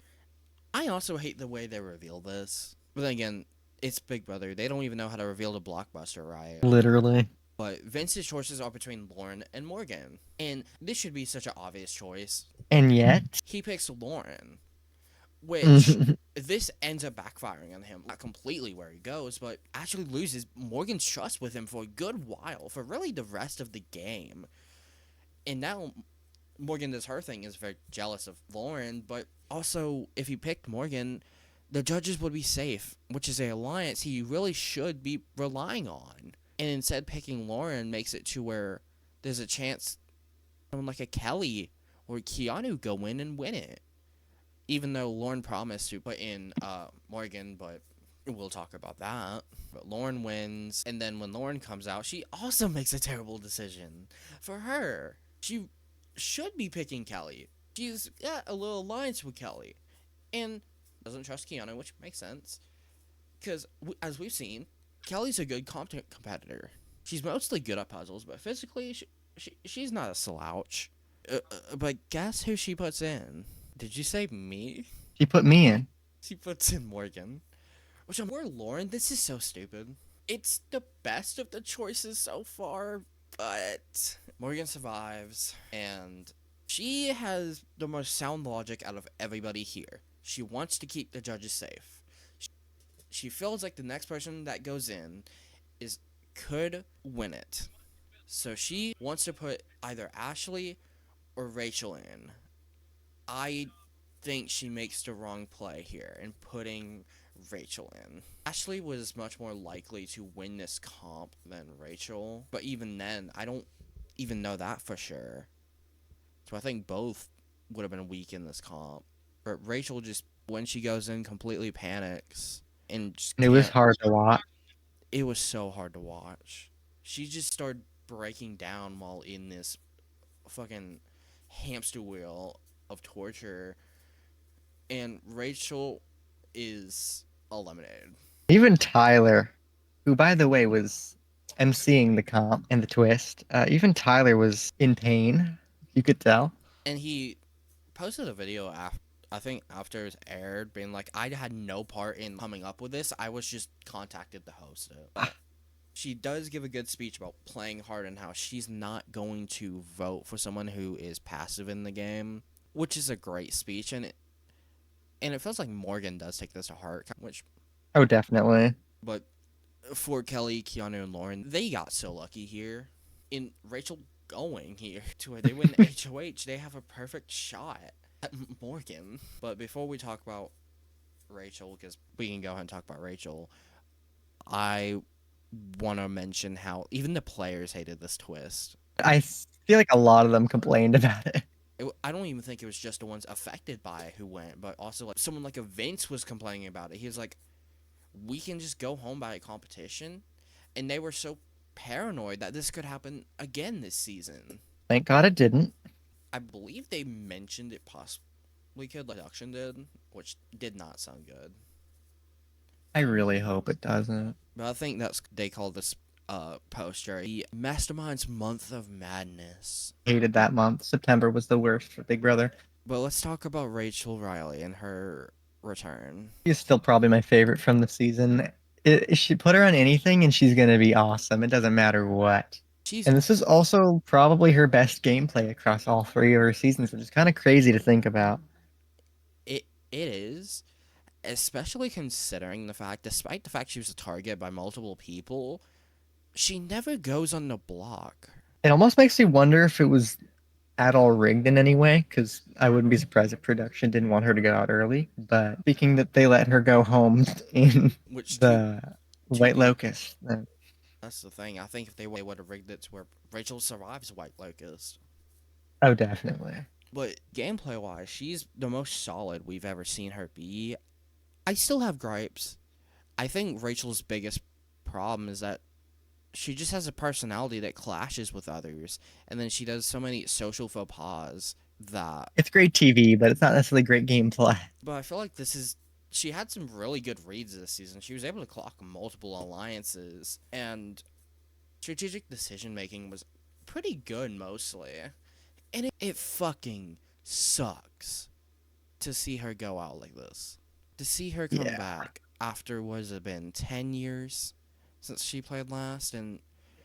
I also hate the way they reveal this. But then again, It's Big Brother. They don't even know how to reveal the blockbuster, right? Literally. But Vince's choices are between Lauren and Morgan. And this should be such an obvious choice. And yet, He picks Lauren, which this ends up backfiring on him. Not completely where he goes, but actually loses Morgan's trust with him for a good while, for really the rest of the game. And now Morgan does her thing, is very jealous of Lauren, but also if he picked Morgan, the judges would be safe, which is a alliance he really should be relying on. And instead picking Lauren makes it to where there's a chance someone like a Kelly or Keanu go in and win it. Even though Lauren promised to put in Morgan, but we'll talk about that. But Lauren wins, and then when Lauren comes out, she also makes a terrible decision for her. She should be picking Kelly. She's got a little alliance with Kelly, and doesn't trust Keanu, which makes sense. Because, as we've seen, Kelly's a good competitor. She's mostly good at puzzles, but physically, she's not a slouch. But guess who she puts in? Did you say me? she put me in. She puts in Morgan. Which I'm more Lauren. This is so stupid. It's the best of the choices so far, but Morgan survives, and she has the most sound logic out of everybody here. She wants to keep the judges safe. She feels like the next person that goes in could win it. So she wants to put either Ashley or Rachel in. I think she makes the wrong play here in putting Rachel in. Ashley was much more likely to win this comp than Rachel, but even then, I don't even know that for sure. So I think both would have been weak in this comp. But Rachel just, when she goes in, completely panics and just It was can't. hard to watch. It was so hard to watch. She just started breaking down while in this fucking hamster wheel of torture, and Rachel is eliminated. Even Tyler, who by the way was emceeing the comp and the twist, even Tyler was in pain. You could tell. And he posted a video after, I think after it was aired, being like, I had no part in coming up with this. I was just contacted to host it. She does give a good speech about playing hard and how she's not going to vote for someone who is passive in the game, which is a great speech. And it feels like Morgan does take this to heart, which, Oh, definitely. but for Kelly, Keanu, and Lauren, they got so lucky here. In Rachel going here to where they win HOH, they have a perfect shot at Morgan. But before we talk about Rachel, because we can go ahead and talk about Rachel, I want to mention how even the players hated this twist. I feel like a lot of them complained about it. I don't even think it was just the ones affected by it who went, but also like someone like a Vince was complaining about it. He was like, we can just go home by a competition, and they were so paranoid that this could happen again this season. Thank God it didn't. I believe they mentioned it possibly could, like production did, which did not sound good. I really hope it doesn't. But I think they call this poster the Mastermind's Month of Madness. Hated that month. September was the worst for Big Brother. But let's talk about Rachel Riley and her return. She's still probably my favorite from the season. She put her on anything and she's gonna be awesome. It doesn't matter what. And this is also probably her best gameplay across all three of her seasons, which is kind of crazy to think about. It is, especially considering the fact, despite the fact she was a target by multiple people, she never goes on the block. It almost makes me wonder if it was at all rigged in any way, because I wouldn't be surprised if production didn't want her to go out early. But speaking that they let her go home in Which the White Locust. That's the thing. I think if they would have rigged it to where Rachel survives White Locust. Oh, definitely. But gameplay wise, she's the most solid we've ever seen her be. I still have gripes. I think Rachel's biggest problem is that she just has a personality that clashes with others, and then she does so many social faux pas that It's great TV, but it's not necessarily great gameplay. But I feel like she had some really good reads this season. She was able to clock multiple alliances, and strategic decision making was pretty good mostly. And it fucking sucks to see her go out like this. To see her come back. after, what has it been, 10 years since she played last, and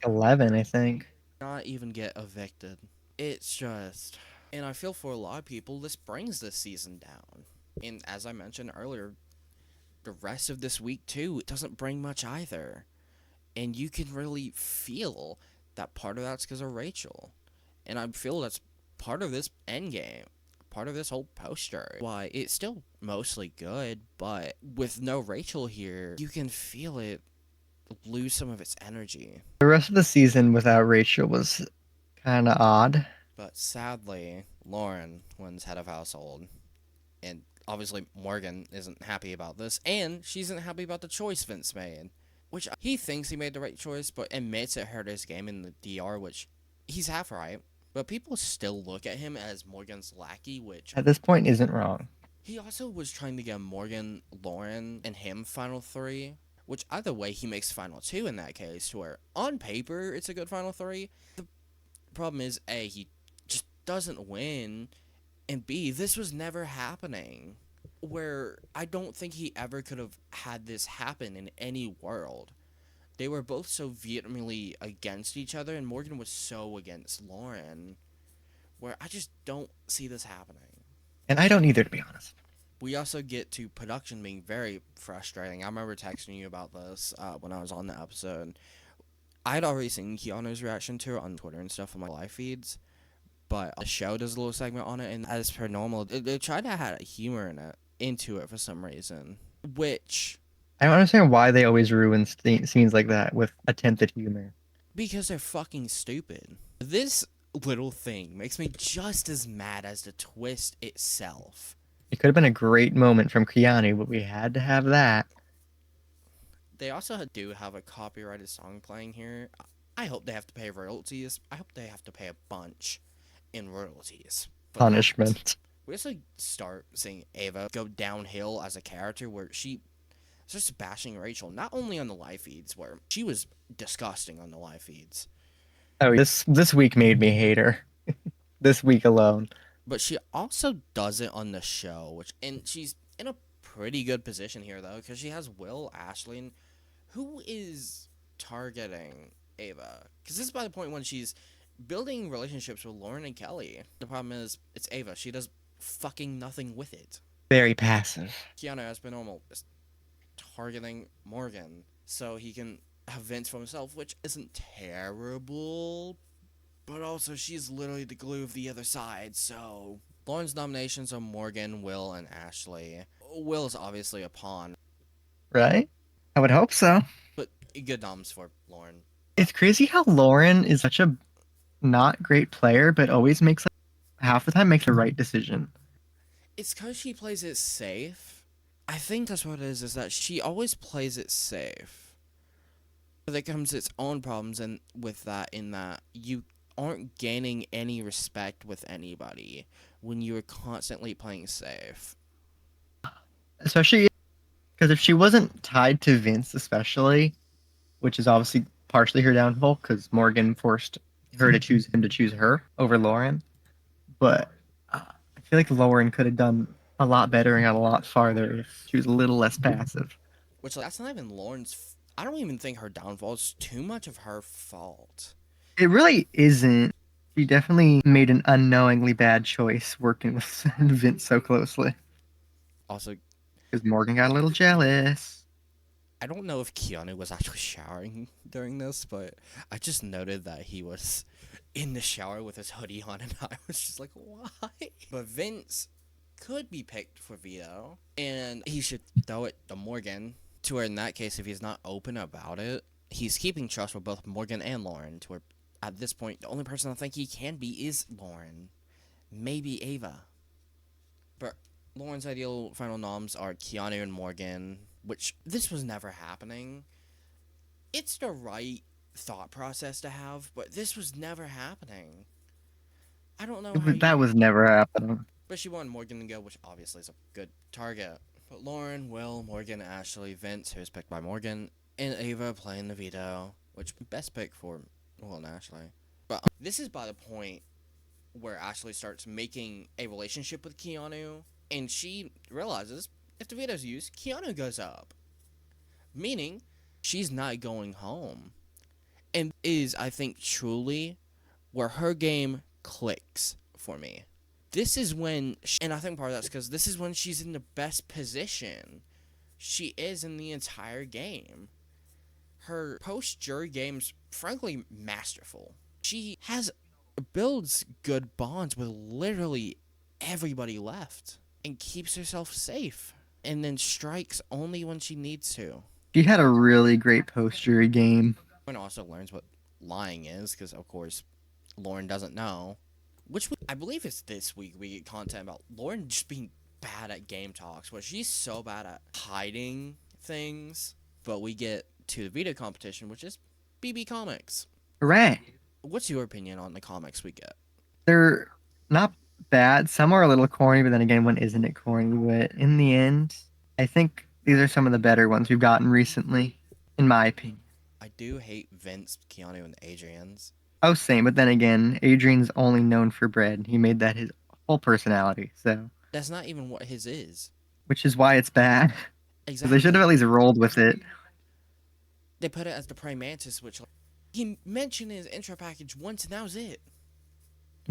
11, I think. not even get evicted. It's just, and I feel for a lot of people, this brings this season down. And as I mentioned earlier, the rest of this week too, it doesn't bring much either. And you can really feel that part of that's because of Rachel. And I feel that's part of this endgame, part of this whole poster. Why, it's still mostly good, but with no Rachel here, you can feel it lose some of its energy. The rest of the season without Rachel was kind of odd. But sadly, Lauren wins head of household. And obviously, Morgan isn't happy about this, and she isn't happy about the choice Vince made. Which he thinks he made the right choice, but admits it hurt his game in the DR, which he's half right. But people still look at him as Morgan's lackey, which At this point, isn't wrong. he also was trying to get Morgan, Lauren, and him final three. Which either way, he makes final two in that case, where on paper it's a good final three. The problem is, A, he just doesn't win, and B, this was never happening. Where I don't think he ever could have had this happen in any world. They were both so vehemently against each other, and Morgan was so against Lauren, where I just don't see this happening. And I don't either, to be honest. We also get to production being very frustrating. I remember texting you about this when I was on the episode. I'd already seen Keanu's reaction to it on Twitter and stuff on my live feeds, but the show does a little segment on it, and as per normal, they tried to add humor into it for some reason, which, I don't understand why they always ruin scenes like that with attempted humor. because they're fucking stupid. This little thing makes me just as mad as the twist itself. It could have been a great moment from Keanu, but we had to have that. They also do have a copyrighted song playing here. I hope they have to pay royalties. I hope they have to pay a bunch in royalties. for that. Punishment. We also start seeing Ava go downhill as a character, where she starts bashing Rachel, not only on the live feeds, where she was disgusting on the live feeds, Oh, this week made me hate her. This week alone. but she also does it on the show, and she's in a pretty good position here, though, because she has Will, Ashley, who is targeting Ava. Because this is by the point when she's building relationships with Lauren and Kelly. The problem is, it's Ava. She does fucking nothing with it. Very passive. Keanu, as per normal, is targeting Morgan so he can have Vince for himself, which isn't terrible, but also she's literally the glue of the other side, so... Lauren's nominations are Morgan, Will, and Ashley. Will is obviously a pawn, Right? I would hope so. but good noms for Lauren. It's crazy how Lauren is such a not great player, but always makes half the time makes the right decision. It's because she plays it safe. I think that's what it is that she always plays it safe. But there comes its own problems in that you aren't gaining any respect with anybody when you're constantly playing safe. Especially because if she wasn't tied to Vince, especially, which is obviously partially her downfall, because Morgan forced her to choose him to choose her over Lauren. But I feel like Lauren could have done a lot better and got a lot farther if she was a little less passive. Which, that's not even Lauren's... I don't even think her downfall is too much of her fault. It really isn't. She definitely made an unknowingly bad choice working with Vince so closely. Also, Because Morgan got a little jealous. I don't know if Keanu was actually showering during this, but I just noted that he was in the shower with his hoodie on, and I was just like, why? But Vince could be picked for veto, and he should throw it to Morgan, to where in that case, if he's not open about it, he's keeping trust with both Morgan and Lauren, to where at this point, the only person I think he can be is Lauren. Maybe Ava. But Lauren's ideal final noms are Keanu and Morgan, which this was never happening. It's the right thought process to have, but this was never happening. I don't know how That was never happening. But she wanted Morgan to go, which obviously is a good target. But Lauren, Will, Morgan, Ashley, Vince, who's picked by Morgan, and Ava playing the veto, which best pick for Will and Ashley. But this is by the point where Ashley starts making a relationship with Keanu, and she realizes if the veto's used, Keanu goes up. meaning she's not going home. And is, I think, truly where her game clicks for me. This is when, and I think part of that's because this is when she's in the best position she is in the entire game. Her post jury game's frankly masterful. She has builds good bonds with literally everybody left and keeps herself safe and then strikes only when she needs to. She had a really great post-jury game. And also learns what lying is because, of course, Lauren doesn't know. Which I believe is this week we get content about Lauren just being bad at game talks, where she's so bad at hiding things. But we get to the video competition, which is BB Comics. Hooray! What's your opinion on the comics we get? They're not bad. Some are a little corny, but then again, when isn't it corny? But in the end, I think these are some of the better ones we've gotten recently, in my opinion. I do hate Vince, Keanu, and Adrian's. Oh, same. But then again, Adrian's only known for bread. He made that his whole personality. So, That's not even what his is. which is why it's bad. 'Cause Exactly. they should have at least rolled with it. They put it as the praying mantis, which he mentioned in his intro package once, and that was it.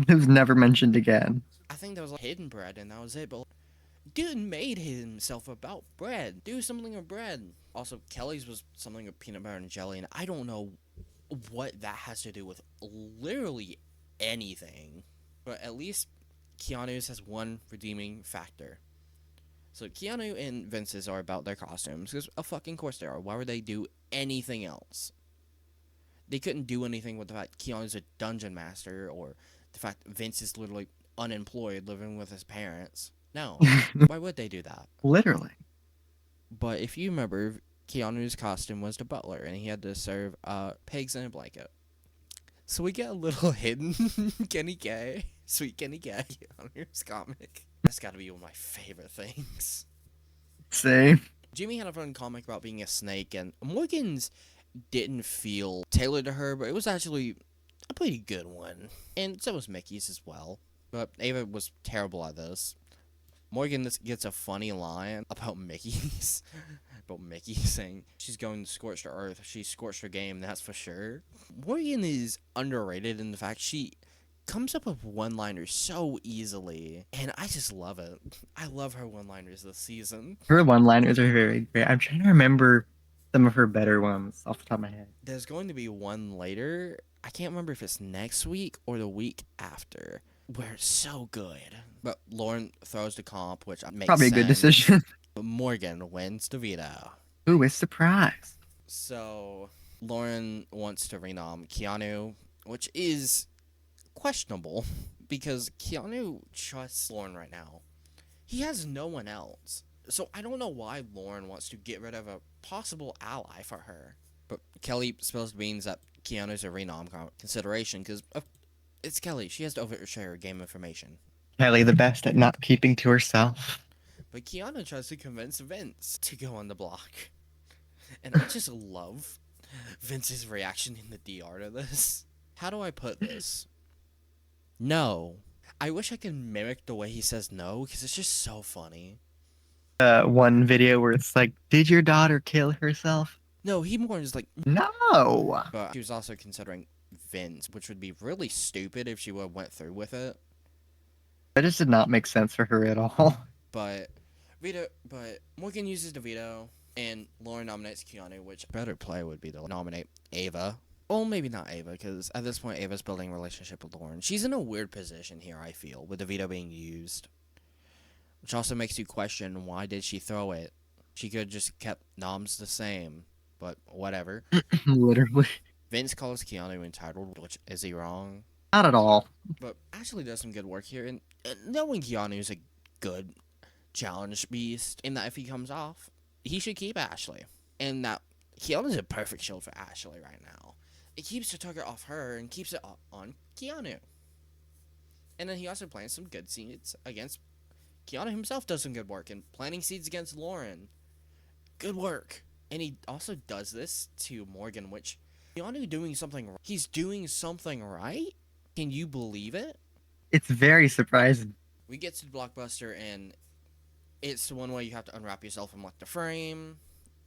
It was never mentioned again. I think there was like hidden bread, and that was it. But dude made himself about bread. Do something with bread. Also, Kelly's was something with peanut butter and jelly, and I don't know what that has to do with literally anything. But at least Keanu's has one redeeming factor. So Keanu and Vince's are about their costumes, because of fucking course they are. Why would they do anything else? They couldn't do anything with the fact Keanu's a dungeon master, or the fact Vince is literally unemployed living with his parents. No. Why would they do that? Literally. But if you remember, Keanu's costume was the butler, and he had to serve pigs in a blanket. So we get a little hidden Kenny K, sweet Kenny K, Keanu's comic. That's got to be one of my favorite things. Same. Jimmy had a fun comic about being a snake, and Morgan's didn't feel tailored to her, but it was actually a pretty good one. And so was Mickey's as well. But Ava was terrible at this. Morgan gets a funny line about Mickey's. About Mickey saying she's going to scorch the earth. She scorched her game, that's for sure. Morgan is underrated in the fact she comes up with one-liners so easily, and I just love it. I love her one-liners this season. Her one-liners are very great. I'm trying to remember some of her better ones off the top of my head. There's going to be one later. I can't remember if it's next week or the week after, where it's so good. But Lauren throws the comp, which makes Probably a good sense. decision. But Morgan wins the veto. Ooh, it's surprise. So Lauren wants to renom Keanu, which is questionable because Keanu trusts Lauren right now. He has no one else. So I don't know why Lauren wants to get rid of a possible ally for her. But Kelly spills the beans that Keanu's a renom consideration because it's Kelly. She has to overshare game information. Kelly, the best at not keeping to herself. But Keanu tries to convince Vince to go on the block. And I just love Vince's reaction in the DR to this. How do I put this? No. I wish I could mimic the way he says no, because it's just so funny. One video where it's like, did your daughter kill herself? No, he more is like, No. but she was also considering Vince, which would be really stupid if she would have went through with it. That just did not make sense for her at all. But Morgan uses the veto, and Lauren nominates Keanu, which better play would be to nominate Ava. Well, maybe not Ava, because at this point, Ava's building a relationship with Lauren. She's in a weird position here, I feel, with the veto being used. Which also makes you question, why did she throw it? She could have just kept noms the same, but whatever. Literally. Vince calls Keanu entitled, which is he wrong? Not at all. But Ashley does some good work here, and knowing Keanu's a good challenge beast, in that if he comes off, he should keep Ashley. And that Keanu's a perfect shield for Ashley right now. It keeps the target off her and keeps it on Keanu. And then he also plants some good seeds against Keanu himself. Does some good work in planting seeds against Lauren. Good work. And he also does this to Morgan, which Keanu doing something. He's doing something right. Can you believe it? It's very surprising. We get to the blockbuster, and it's the one way you have to unwrap yourself from like the frame.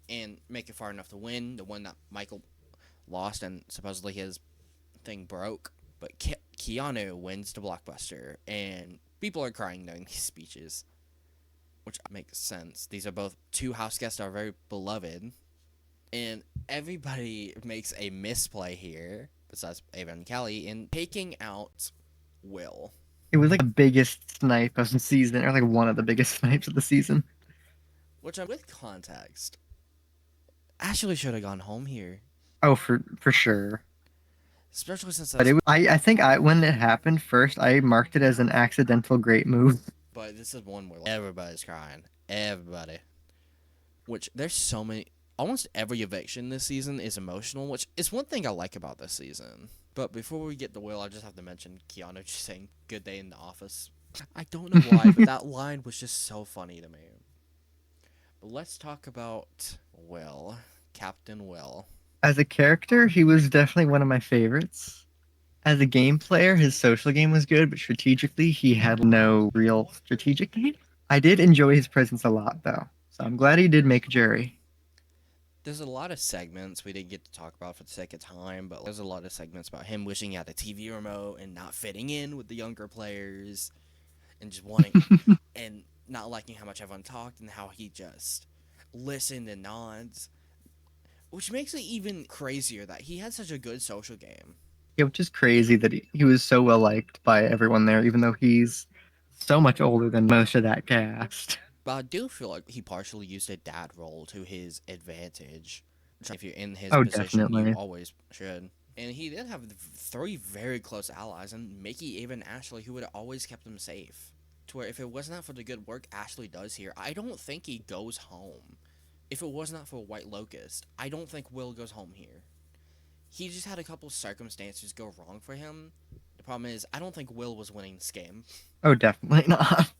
and make it far enough to win. The one that Michael lost and supposedly his thing broke. But Keanu wins the blockbuster, and people are crying during these speeches, which makes sense. These are both two house guests that are very beloved, and everybody makes a misplay here, besides Ava and Kelly, in taking out Will. It was like the biggest snipe of the season, or like one of the biggest snipes of the season. Which, with context, Ashley should have gone home here, Oh, for sure. especially since But that's. I think when it happened first, I marked it as an accidental great move. But this is one where everybody's crying. Everybody. Which there's so many. Almost every eviction this season is emotional, which is one thing I like about this season. But before we get to Will, I just have to mention Keanu just saying "Good day in the office." I don't know why, but that line was just so funny to me. But let's talk about Will, Captain Will. As a character, he was definitely one of my favorites. As a game player, his social game was good, but strategically, he had no real strategic game. I did enjoy his presence a lot, though. So I'm glad he did make a jury. There's a lot of segments we didn't get to talk about for the sake of time, but there's a lot of segments about him wishing he had a TV remote and not fitting in with the younger players and just wanting and not liking how much everyone talked and how he just listened and nods. Which makes it even crazier that he had such a good social game. Yeah, which is crazy that he was so well liked by everyone there, even though he's so much older than most of that cast. But I do feel like he partially used a dad role to his advantage. If you're in his Oh, position, you definitely. always should. And he did have three very close allies, and Mickey, Ava, and Ashley, who would have always kept him safe. To where if it was not for the good work Ashley does here, I don't think he goes home. If it was not for White Locust, I don't think Will goes home here. He just had a couple circumstances go wrong for him. The problem is, I don't think Will was winning this game. Oh, definitely not.